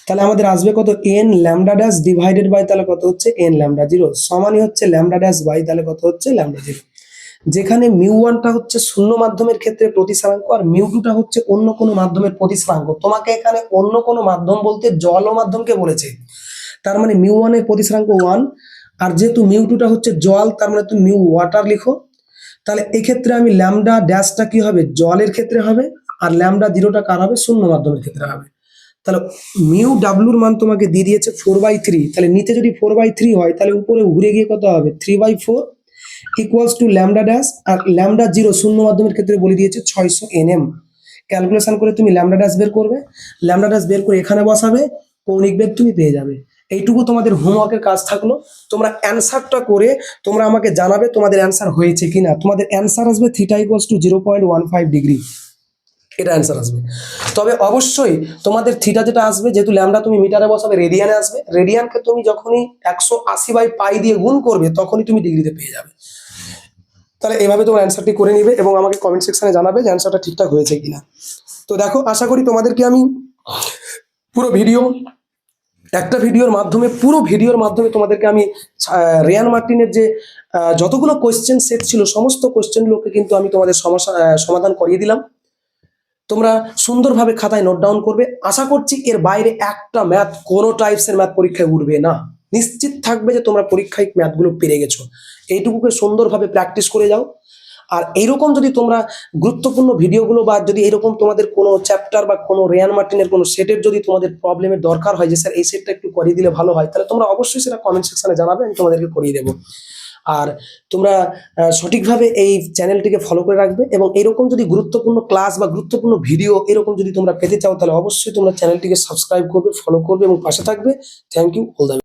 তাহলে আমাদের আসবে কত n lambda dash divided by তাহলে কত হচ্ছে n ল্যামডা 0 সমানই হচ্ছে ল্যামডা ড্যাশ বাই তাহলে কত হচ্ছে ল্যামডা 0। যেখানে μ1টা হচ্ছে শূন্য মাধ্যমের ক্ষেত্রে প্রতিসরাঙ্ক আর μ2টা হচ্ছে অন্য কোনো মাধ্যমের প্রতিসরাঙ্ক। তোমাকে এখানে অন্য কোনো মাধ্যম বলতে জল মাধ্যমকে বলেছে, তার মানে μ1 এর প্রতিসরাঙ্ক 1, আর যেহেতু μ2টা হচ্ছে জল তার মানে তুমি মিউ ওয়াটার লিখো। তাহলে এক্ষেত্রে আমি ল্যামডা ড্যাশটা কি হবে, জলের ক্ষেত্রে হবে, আর ল্যামডা 0টা কার হবে, শূন্য মাধ্যমের ক্ষেত্রে হবে। তাহলে মিউ ডাব্লুর মান তোমাকে দিয়ে দিয়েছে 4/3, তাহলে নিচে যদি 4/3 হয় তাহলে উপরে ঘুরে গিয়ে কত হবে 3/4 ইকুয়ালস টু ল্যামডা ড্যাশ, আর ল্যামডা জিরো শূন্য মাধ্যমের ক্ষেত্রে বলে দিয়েছে 600 nm। ক্যালকুলেশন করে তুমি ল্যামডা ড্যাশ বের করবে, ল্যামডা ড্যাশ বের করে এখানে বসাবে, কৌণিক বেগ তুমি পেয়ে যাবে। এইটুকু তোমাদের হোমওয়ার্কের কাজ থাকলো। তোমরা অ্যান্সারটা করে তোমরা আমাকে জানাবে তোমাদের অ্যান্সার হয়েছে কিনা। তোমাদের অ্যান্সার আসবে থিটা ইকুয়ালস টু 0.15 ডিগ্রি, এটা অ্যান্সার আসবে। তবে অবশ্যই তোমাদের থিটা যেটা আসবে, যেহেতু ল্যামডা তুমি মিটারে বসাবে, রেডিয়ানে আসবে। রেডিয়ানকে তুমি যখনই 180/π দিয়ে গুণ করবে তখনই তুমি ডিগ্রিতে পেয়ে যাবে। তাহলে এভাবে তোমার অ্যান্সারটি করে নিবে এবং আমাকে কমেন্ট সেকশনে জানাবে যে অ্যান্সারটা ঠিকঠাক হয়েছে কিনা। তো দেখো, আশা করি তোমাদেরকে আমি পুরো ভিডিও, একটা ভিডিওর মাধ্যমে, পুরো ভিডিওর মাধ্যমে তোমাদেরকে আমি রিয়ান মার্টিনের যে যতগুলো কোয়েশ্চেন সেট ছিল সমস্ত কোয়েশ্চেনগুলোকে কিন্তু আমি তোমাদের সমাধান করিয়ে দিলাম। তোমরা সুন্দরভাবে খাতায় নোট ডাউন করবে। আশা করছি এর বাইরে একটা ম্যাথ, কোনো টাইপসের ম্যাথ পরীক্ষায় উঠবে না। নিশ্চিত থাকবে যে তোমরা পরীক্ষায় ম্যাথগুলো পেরে গেছো। এইটুকুকে সুন্দরভাবে প্র্যাকটিস করে যাও। আর এইরকম যদি তোমরা গুরুত্বপূর্ণ ভিডিওগুলো, বা যদি এরকম তোমাদের কোনো চ্যাপ্টার বা কোনো রিয়ান মার্টিনের কোনো সেটের যদি তোমাদের প্রবলেমের দরকার হয় যে স্যার এই সেটটা একটু করিয়ে দিলে ভালো হয়, তাহলে তোমরা অবশ্যই সেটা কমেন্ট সেকশনে জানাবে, আমি তোমাদেরকে করিয়ে দেবো। আর তোমরা সঠিকভাবে এই চ্যানেলটিকে ফলো করে রাখবে, এবং এরকম যদি গুরুত্বপূর্ণ ক্লাস বা গুরুত্বপূর্ণ ভিডিও এরকম যদি তোমরা পেতে চাও তাহলে অবশ্যই তোমরা চ্যানেলটিকে সাবস্ক্রাইব করবে, ফলো করবে এবং পাশে থাকবে। Thank you all the